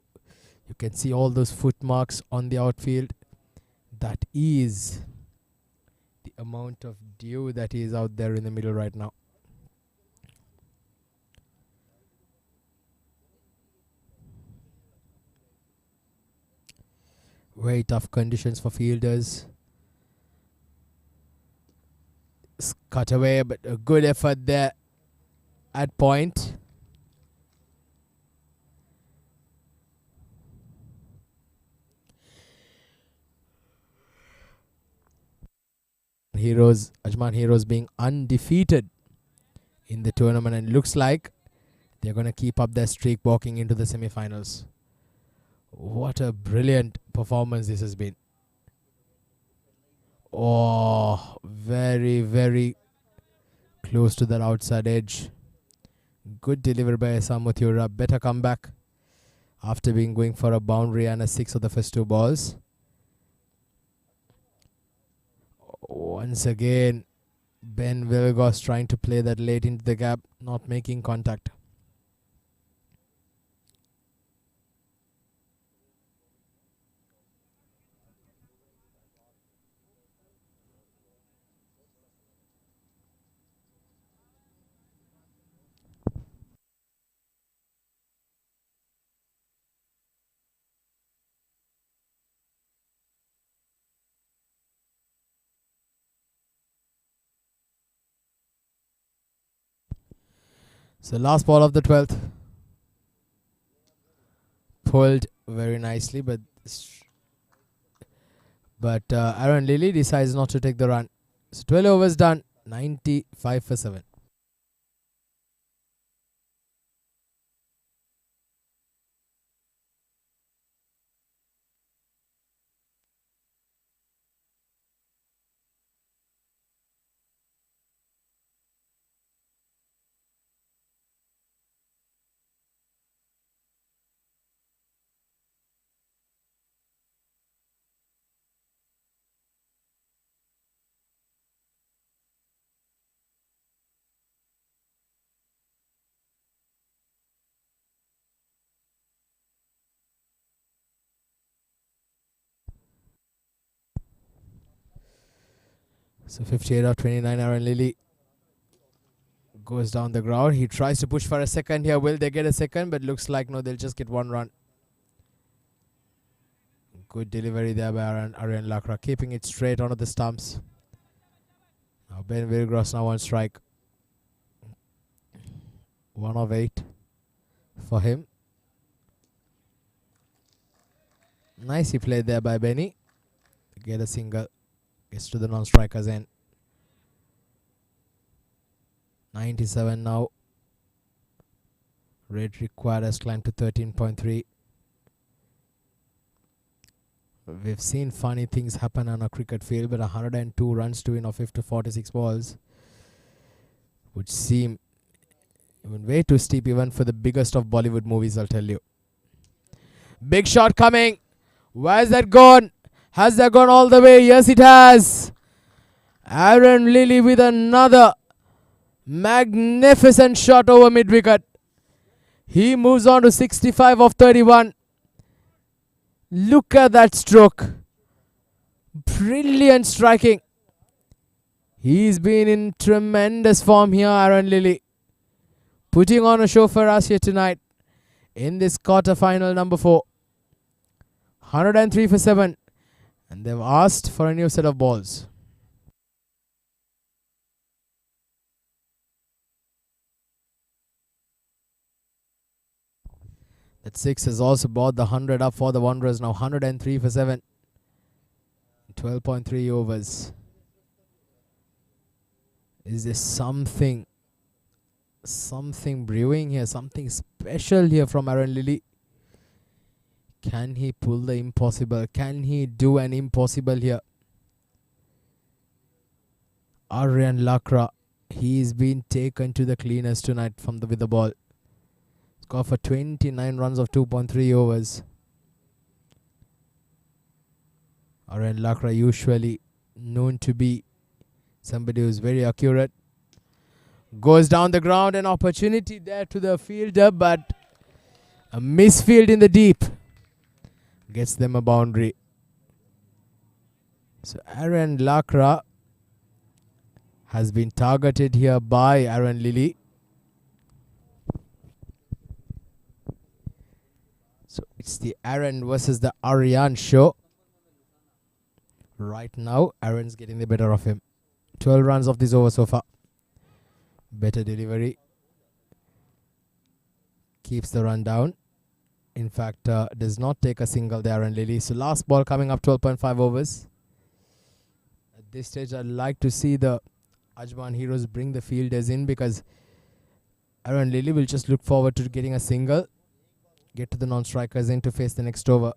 You can see all those foot marks on the outfield. That is the amount of dew that is out there in the middle right now. Very tough conditions for fielders. Cut away, but a good effort there at point. Ajman Heroes being undefeated in the tournament, and looks like they're going to keep up their streak walking into the semi-finals. What a brilliant performance this has been. Oh, very, very close to that outside edge. Good delivery by Esa Mutiurab. Better comeback after being going for a boundary and a 6 of the first 2 balls. Once again, Ben Vilgos trying to play that late into the gap, not making contact. So last ball of the 12th. Pulled very nicely, but Aaron Lilly decides not to take the run. So 12 overs done, 95 for 7. So 58 of 29, Aaron Lilly goes down the ground. He tries to push for a second here. Will they get a second? But looks like no, they'll just get one run. Good delivery there by Aryan Lakra, keeping it straight onto the stumps. Now Ben Wilgross now on strike. 1 of 8 for him. Nicely played there by Benny. Get a single. Gets to the non-striker's end. 97 now. Rate required has climbed to 13.3. We've seen funny things happen on a cricket field, but 102 runs to win off 46 balls would seem even way too steep even for the biggest of Bollywood movies, I'll tell you. Big shot coming. Where's that gone? Has that gone all the way? Yes, it has. Aaron Lilly with another magnificent shot over mid-wicket. He moves on to 65 of 31. Look at that stroke. Brilliant striking. He's been in tremendous form here, Aaron Lilly. Putting on a show for us here tonight in this quarter-final number 4. 103 for 7. And they've asked for a new set of balls. That 6 has also brought the 100 up for the Wanderers. Now 103 for 7. 12.3 overs. Is there something brewing here? Something special here from Aaron Lilly? Can he pull the impossible? Can he do an impossible here? Aryan Lakra, he's been taken to the cleaners tonight with the ball. Score for 29 runs of 2.3 overs. Aryan Lakra usually known to be somebody who's very accurate. Goes down the ground, an opportunity there to the fielder, but a misfield in the deep. Gets them a boundary. So Aryan Lakra has been targeted here by Aaron Lilly. So it's the Aaron versus the Aryan show. Right now, Aaron's getting the better of him. 12 runs of this over so far. Better delivery. Keeps the run down. In fact, does not take a single there, Aaron Lilly. So last ball coming up, 12.5 overs. At this stage, I'd like to see the Ajman heroes bring the fielders in, because Aaron Lilly will just look forward to getting a single. Get to the non-strikers in to face the next over.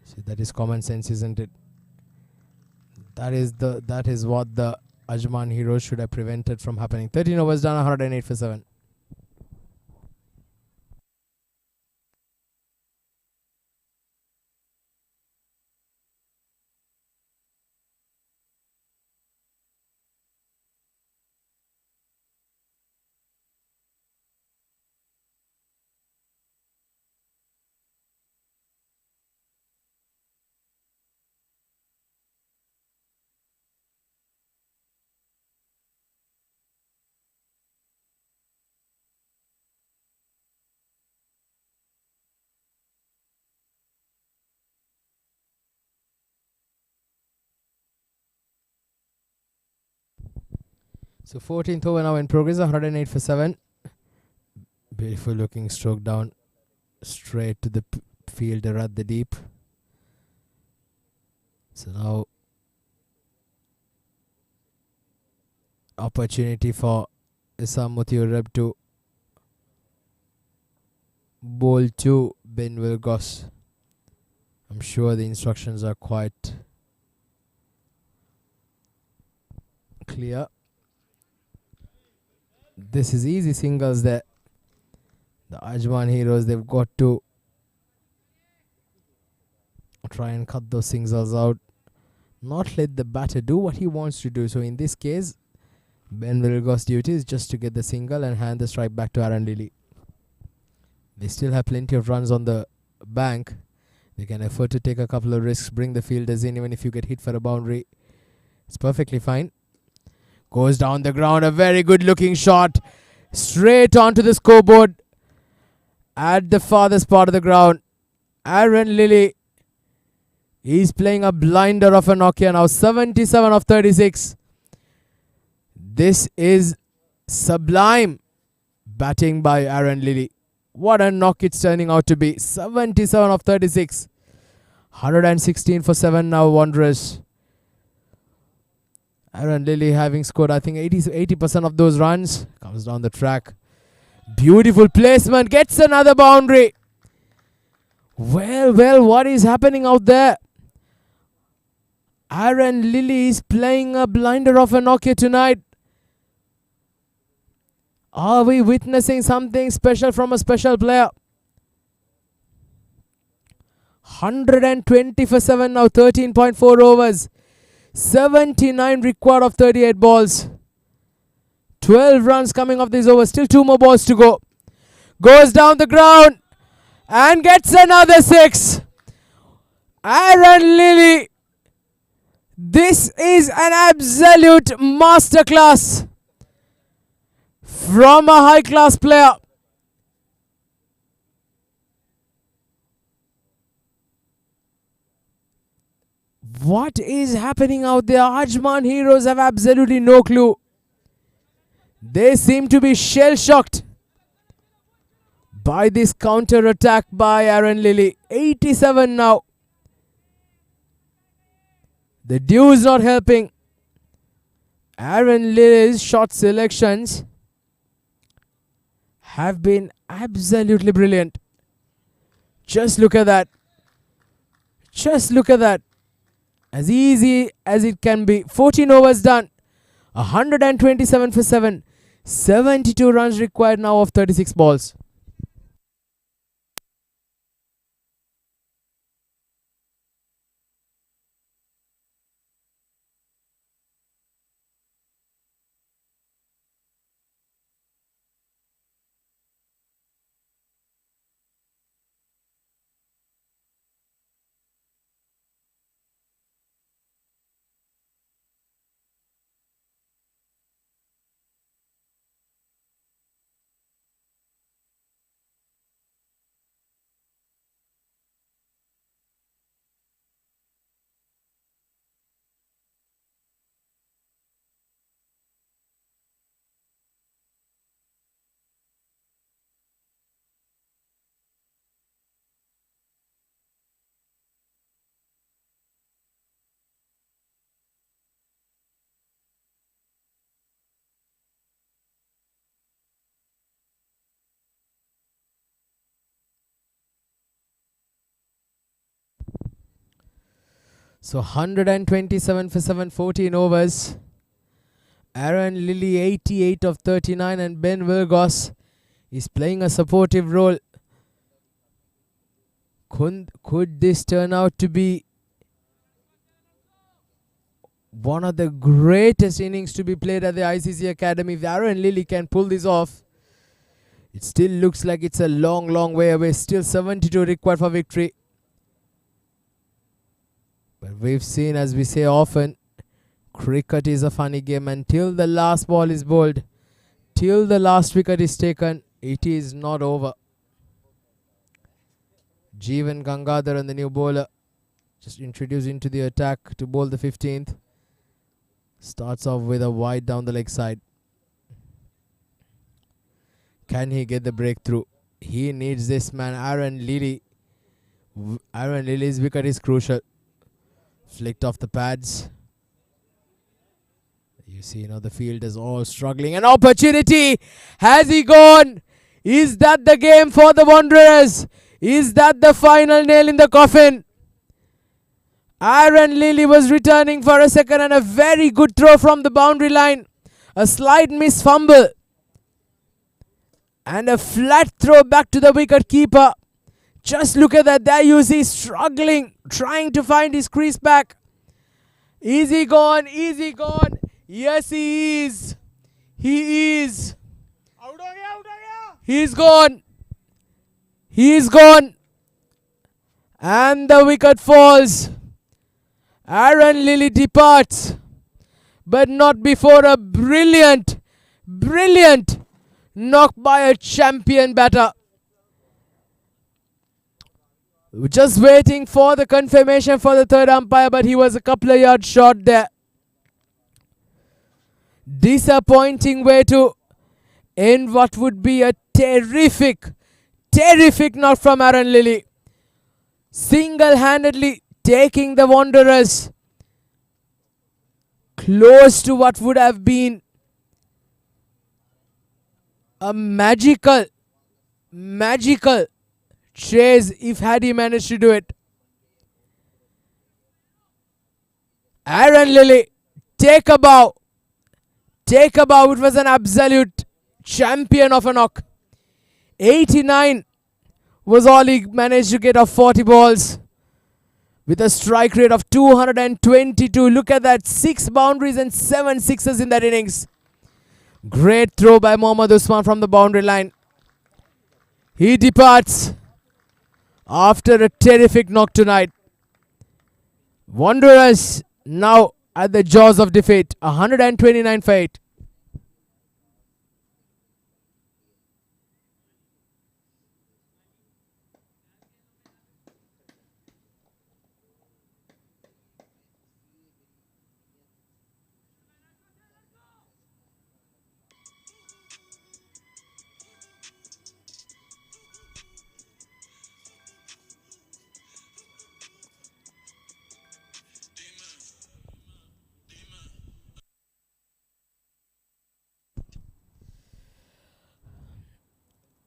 See, that is common sense, isn't it? That is what the Ajman heroes should have prevented from happening. 13 overs done, 108 for 7. So 14th over now in progress, 108 for 7. Beautiful looking stroke down straight to the fielder at the deep. So now opportunity for Isam Mutiurab to bowl to Ben Wilgross. I'm sure the instructions are quite clear. This is easy singles there. The Ajman heroes, they've got to try and cut those singles out. Not let the batter do what he wants to do. So in this case, Ben Wilgross' duty is just to get the single and hand the strike back to Aaron Lilly. They still have plenty of runs on the bank. They can afford to take a couple of risks, bring the fielders in, even if you get hit for a boundary. It's perfectly fine. Goes down the ground, a very good looking shot. Straight onto the scoreboard. At the farthest part of the ground. Aaron Lilly. He's playing a blinder of a knock here now. 77 of 36. This is sublime batting by Aaron Lilly. What a knock it's turning out to be. 77 of 36. 116 for 7 now, Wanderers. Aaron Lilly having scored, I think, 80% of those runs. Comes down the track. Beautiful placement. Gets another boundary. Well, what is happening out there? Aaron Lilly is playing a blinder of a knock here tonight. Are we witnessing something special from a special player? 120 for 7 now, 13.4 overs. 79 required of 38 balls. 12 runs coming off these overs. Still 2 more balls to go. Goes down the ground and gets another 6. Aaron Lilly. This is an absolute masterclass from a high-class player. What is happening out there? Ajman heroes have absolutely no clue. They seem to be shell-shocked by this counter-attack by Aaron Lilly. 87 now. The dew is not helping. Aaron Lilly's shot selections have been absolutely brilliant. Just look at that. Just look at that. As easy as it can be. 14 overs done. 127 for 7. 72 runs required now of 36 balls. So 127 for 7, 14 overs. Aaron Lilly 88 of 39 and Ben Wilgoss is playing a supportive role. Could this turn out to be one of the greatest innings to be played at the ICCA Academy? If Aaron Lilly can pull this off, it still looks like it's a long way away. Still 72 required for victory. But we've seen, as we say often, cricket is a funny game. Until the last ball is bowled, till the last wicket is taken, it is not over. Jeevan Gangadhar and the new bowler just introduced into the attack to bowl the 15th. Starts off with a wide down the leg side. Can he get the breakthrough? He needs this man, Aaron Lilly. Aaron Lilly's wicket is crucial. Flicked off the pads. You see, the field is all struggling. An opportunity. Has he gone? Is that the game for the Wanderers? Is that the final nail in the coffin? Aaron Lilly was returning for a second and a very good throw from the boundary line. A slight miss fumble. And a flat throw back to the wicket keeper. Just look at that. There you see, struggling, trying to find his crease back. Is he gone? Is he gone? Yes, he is. He is. He's gone. He's gone. And the wicket falls. Aaron Lilly departs, but not before a brilliant knock by a champion batter. Just waiting for the confirmation for the third umpire, but he was a couple of yards short there. Disappointing way to end what would be a terrific knock from Aaron Lilly. Single-handedly taking the Wanderers close to what would have been a magical chase if had he managed to do it. Aaron Lilly, take a bow. It was an absolute champion of a knock. 89 was all he managed to get of 40 balls with a strike rate of 222. Look at that, 6 boundaries and 7 sixes in that innings. Great throw by Mohammad Usman from the boundary line. He departs after a terrific knock tonight. Wanderers now at the jaws of defeat, 129 for 8.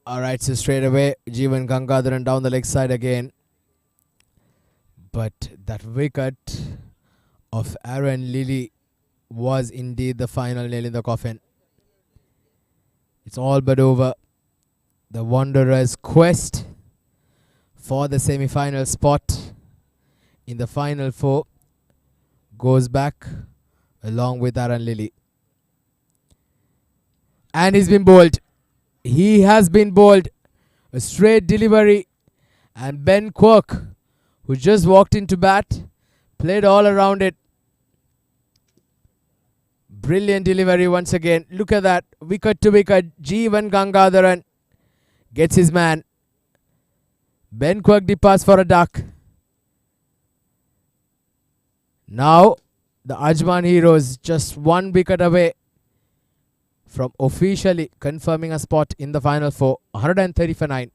Alright, so straight away, Jeevan Gangadharan down the leg side again. But that wicket of Aaron Lilly was indeed the final nail in the coffin. It's all but over. The Wanderers' quest for the semi-final spot in the final 4 goes back along with Aaron Lilly. And he's been bowled. He has been bowled. A straight delivery. And Ben Quirk, who just walked into bat, played all around it. Brilliant delivery once again. Look at that. Wicket to wicket. Jeevan Gangadharan gets his man. Ben Quirk departs for a duck. Now, the Ajman Heroes just 1 wicket away from officially confirming a spot in the final 4. 130 for 9.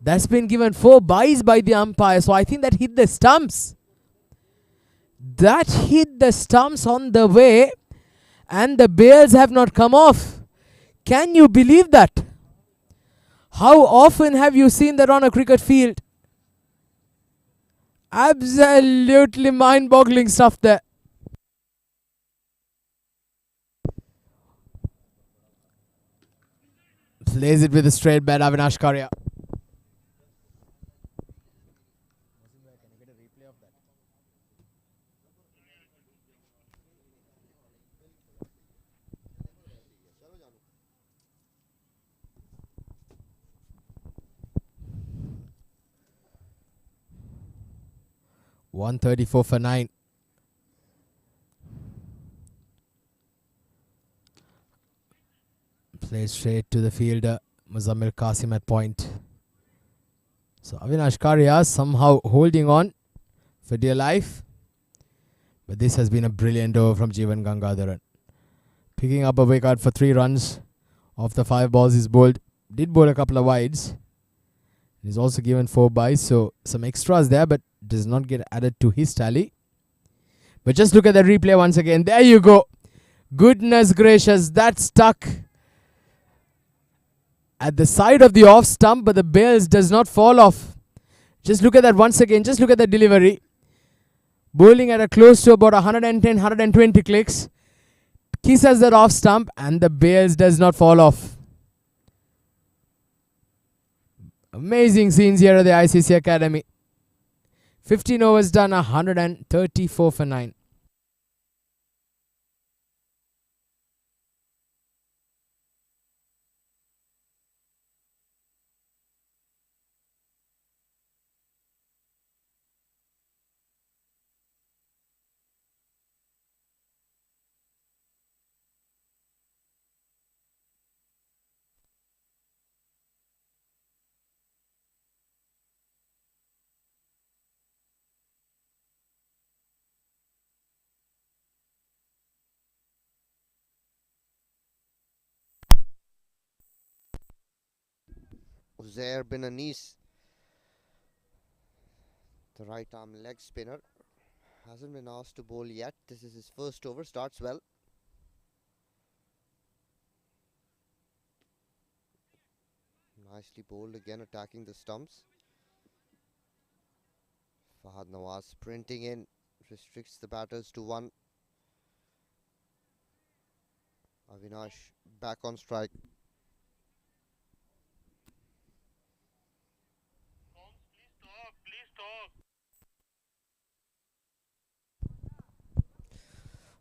That's been given 4 byes by the umpire. So I think that hit the stumps. That hit the stumps on the way, and the bails have not come off. Can you believe that? How often have you seen that on a cricket field? Absolutely mind-boggling stuff there. Plays it with a straight bat, Avinash Karya. .134 for 9. Plays straight to the fielder, Muzammil Qasim at point. So Avinash Karya somehow holding on for dear life. But this has been a brilliant over from Jeevan Gangadharan. Picking up a wicket for 3 runs off the 5 balls he's bowled. Did bowl a couple of wides. He's also given 4 byes, so some extras there, but does not get added to his tally. But just look at the replay once again. There you go. Goodness gracious, that stuck at the side of the off stump, but the bails does not fall off. Just look at that once again. Just look at the delivery. Bowling at a close to about 110, 120 clicks. Kisses that off stump and the bails does not fall off. Amazing scenes here at the ICCA Academy. 15 overs done, 134 for 9. Uzair bin Anis, the right arm leg spinner, hasn't been asked to bowl yet. This is his first over, starts well. Nicely bowled again, attacking the stumps. Fahad Nawaz sprinting in, restricts the batters to 1. Avinash back on strike.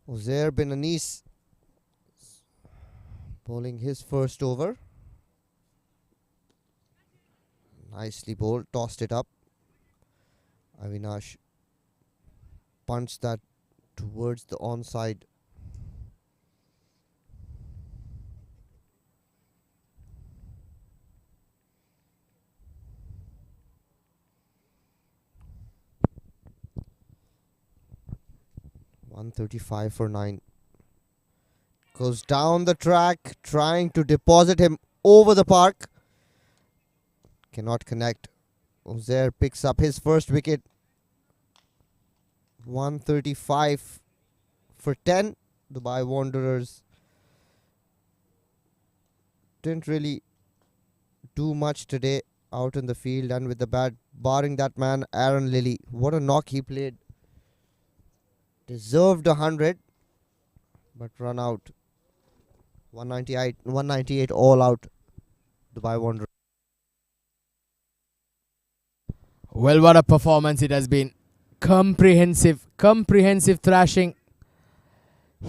Uzair bin Anis bowling his first over. Nicely bowled, tossed it up. Avinash punched that towards the onside. .135 for 9. Goes down the track, trying to deposit him over the park. Cannot connect. Uzair picks up his first wicket. 135 for 10. Dubai Wanderers didn't really do much today out in the field and with the bat, barring that man Aaron Lilly. What a knock he played. Deserved 100, but run out. 198 all out. Dubai Wanderers. Well, what a performance it has been. Comprehensive thrashing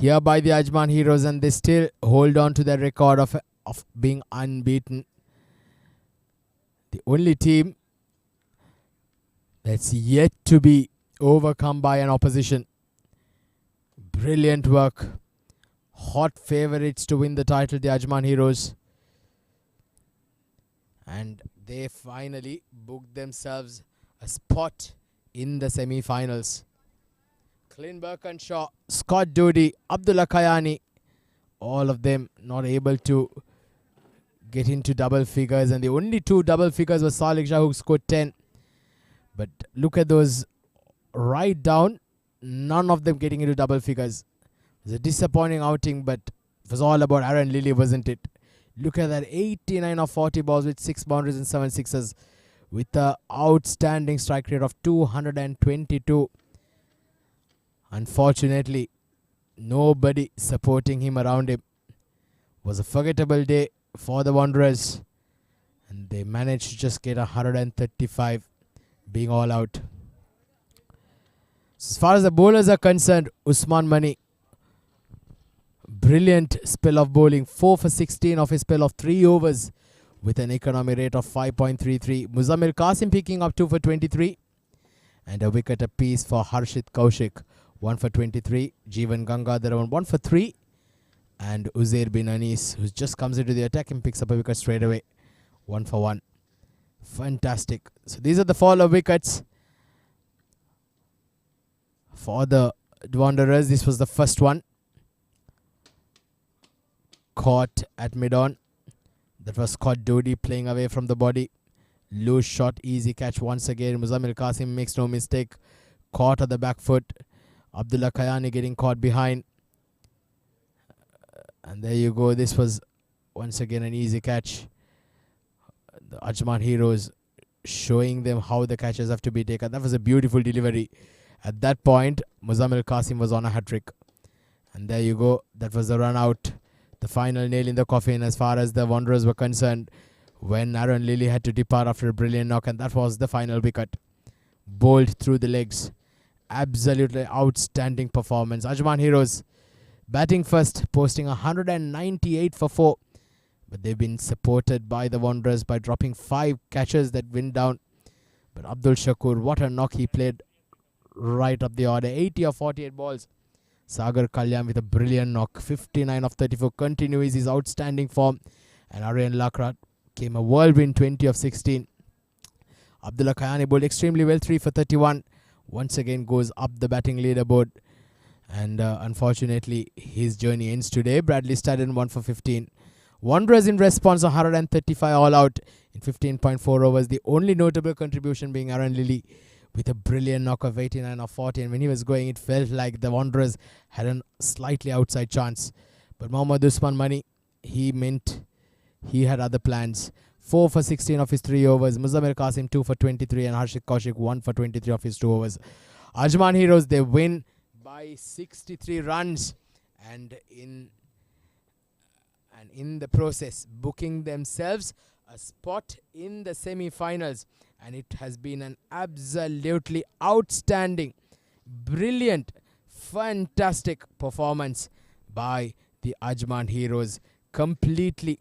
here by the Ajman Heroes, and they still hold on to their record of being unbeaten. The only team that's yet to be overcome by an opposition. Brilliant work. Hot favourites to win the title, the Ajman Heroes. And they finally booked themselves a spot in the semi-finals. Clint Birkinshaw, Scott Doody, Abdullah Kayani, all of them not able to get into double figures, and the only 2 double figures was Salik Shah, who scored 10. But look at those right down, none of them getting into double figures. It was a disappointing outing, but it was all about Aaron Lilly, wasn't it? Look at that, 89 of 40 balls with 6 boundaries and 7 sixes, with an outstanding strike rate of 222. Unfortunately, nobody supporting him around him. It was a forgettable day for the Wanderers. And they managed to just get 135, being all out. As far as the bowlers are concerned, Usman Mani, brilliant spell of bowling. 4 for 16 off his spell of 3 overs with an economy rate of 5.33. Muzammil Qasim picking up 2 for 23. And a wicket apiece for Harshit Kaushik. 1 for 23. Jeevan Gangadhar 1 for 3. And Uzair bin Anis, who just comes into the attack and picks up a wicket straight away. 1 for 1. Fantastic. So these are the fall of wickets for the Wanderers. This was the first one. Caught at mid-on. That was Scott Dodi playing away from the body. Loose shot, easy catch once again. Muzammil Qasim makes no mistake. Caught at the back foot. Abdullah Kayani getting caught behind. And there you go. This was once again an easy catch. The Ajman heroes showing them how the catches have to be taken. That was a beautiful delivery. At that point, Muzammil Qasim was on a hat-trick. And there you go. That was the run out. The final nail in the coffin as far as the Wanderers were concerned, when Aaron Lilly had to depart after a brilliant knock, and that was the final wicket. Bowled through the legs. Absolutely outstanding performance. Ajman heroes batting first, posting 198 for 4. But they've been supported by the Wanderers by dropping 5 catches that went down. But Abdul Shakur, what a knock he played right up the order. 80 of 48 balls. Sagar Kalyan with a brilliant knock. 59 of 34 continues his outstanding form. And Aryan Lakrat came a whirlwind 20 of 16. Abdullah Kayani bowled extremely well. 3 for 31. Once again goes up the batting leaderboard. And unfortunately, his journey ends today. Bradley Stadden 1 for 15. Wanderers in response 135 all out in 15.4 overs. The only notable contribution being Aaron Lilly with a brilliant knock of 89 of 40. And when he was going, it felt like the Wanderers had a slightly outside chance. But Mohammad Usman Mani, he had other plans. 4 for 16 of his 3 overs. Muzammil Qasim 2 for 23 and Harshit Kaushik 1 for 23 of his 2 overs. Ajman heroes, they win by 63 runs and in the process booking themselves a spot in the semi-finals. And it has been an absolutely outstanding, brilliant, fantastic performance by the Ajman heroes. Completely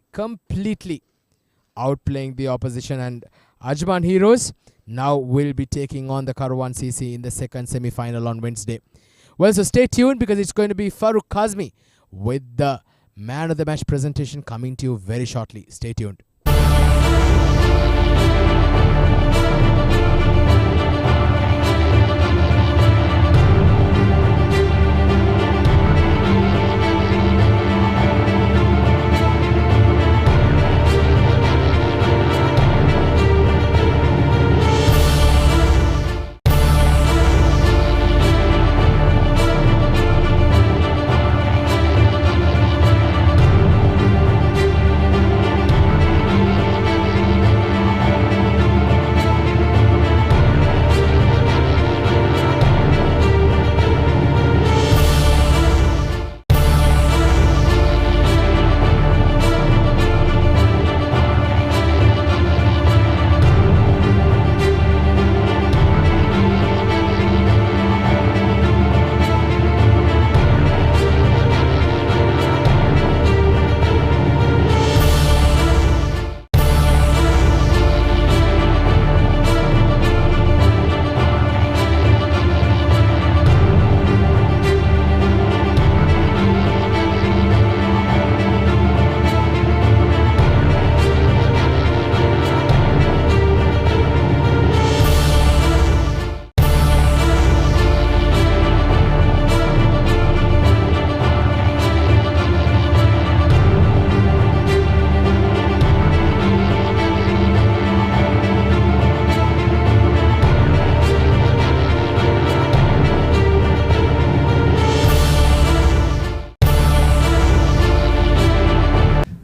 outplaying the opposition. And Ajman heroes now will be taking on the Karwan CC in the second semi-final on Wednesday. Well, so stay tuned because it's going to be Farooq Kazmi with the man of the match presentation coming to you very shortly. Stay tuned.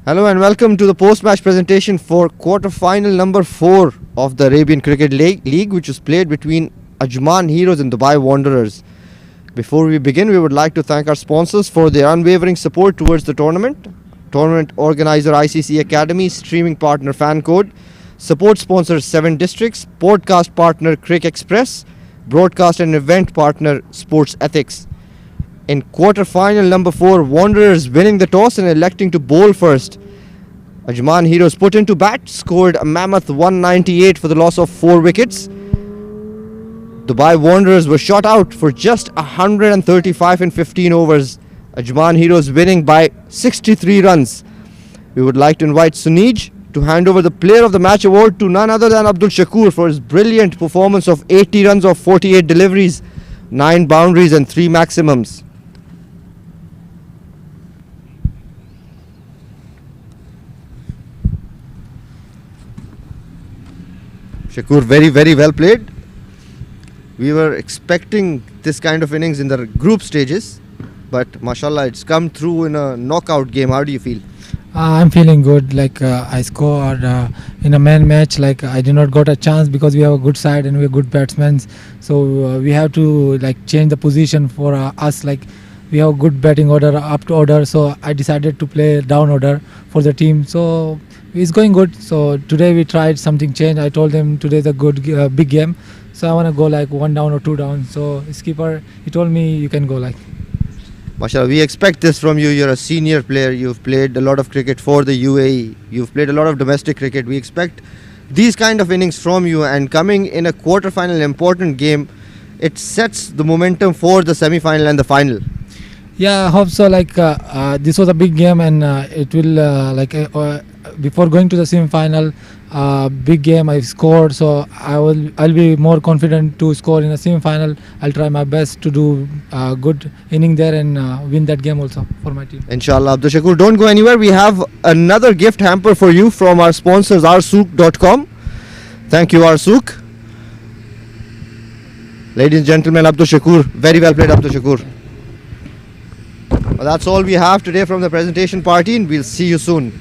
Hello and welcome to the post-match presentation for quarter-final number 4 of the Arabian Cricket League, which was played between Ajman Heroes and Dubai Wanderers. Before we begin, we would like to thank our sponsors for their unwavering support towards the tournament. Tournament organizer ICCA Academy, streaming partner Fan Code, support sponsors 7 Districts, podcast partner Crick Express, broadcast and event partner Sports Ethics. In quarter-final number 4, Wanderers winning the toss and electing to bowl first. Ajman Heroes put into bat, scored a mammoth 198 for the loss of 4 wickets. Dubai Wanderers were shot out for just 135 in 15 overs. Ajman Heroes winning by 63 runs. We would like to invite Sunij to hand over the Player of the Match award to none other than Abdul Shakur for his brilliant performance of 80 runs of 48 deliveries, 9 boundaries and 3 maximums. Shakur, very, very well played. We were expecting this kind of innings in the group stages, but mashallah, it's come through in a knockout game. How do you feel? I'm feeling good. I scored in a man match. I did not got a chance because we have a good side and we are good batsmen. So we have to change the position for us. We have a good batting order, up to order. So I decided to play down order for the team. So it's going good. So today we tried something change. I told them today is a good big game. So I want to go 1 down or 2 down. So skipper, he told me you can go Mashallah, we expect this from you. You're a senior player. You've played a lot of cricket for the UAE. You've played a lot of domestic cricket. We expect these kind of innings from you, and coming in a quarter-final important game, it sets the momentum for the semi-final and the final. Yeah, I hope so. This was a big game, and it will before going to the semi-final, big game. I scored, so I'll be more confident to score in a semi-final. I'll try my best to do a good inning there and win that game also for my team. Inshallah, Abdul Shakur, don't go anywhere. We have another gift hamper for you from our sponsors, arsook.com. Thank you, Arsook. Ladies and gentlemen, Abdul Shakur, very well played, Abdul Shakur. Well, that's all we have today from the presentation party, and we'll see you soon.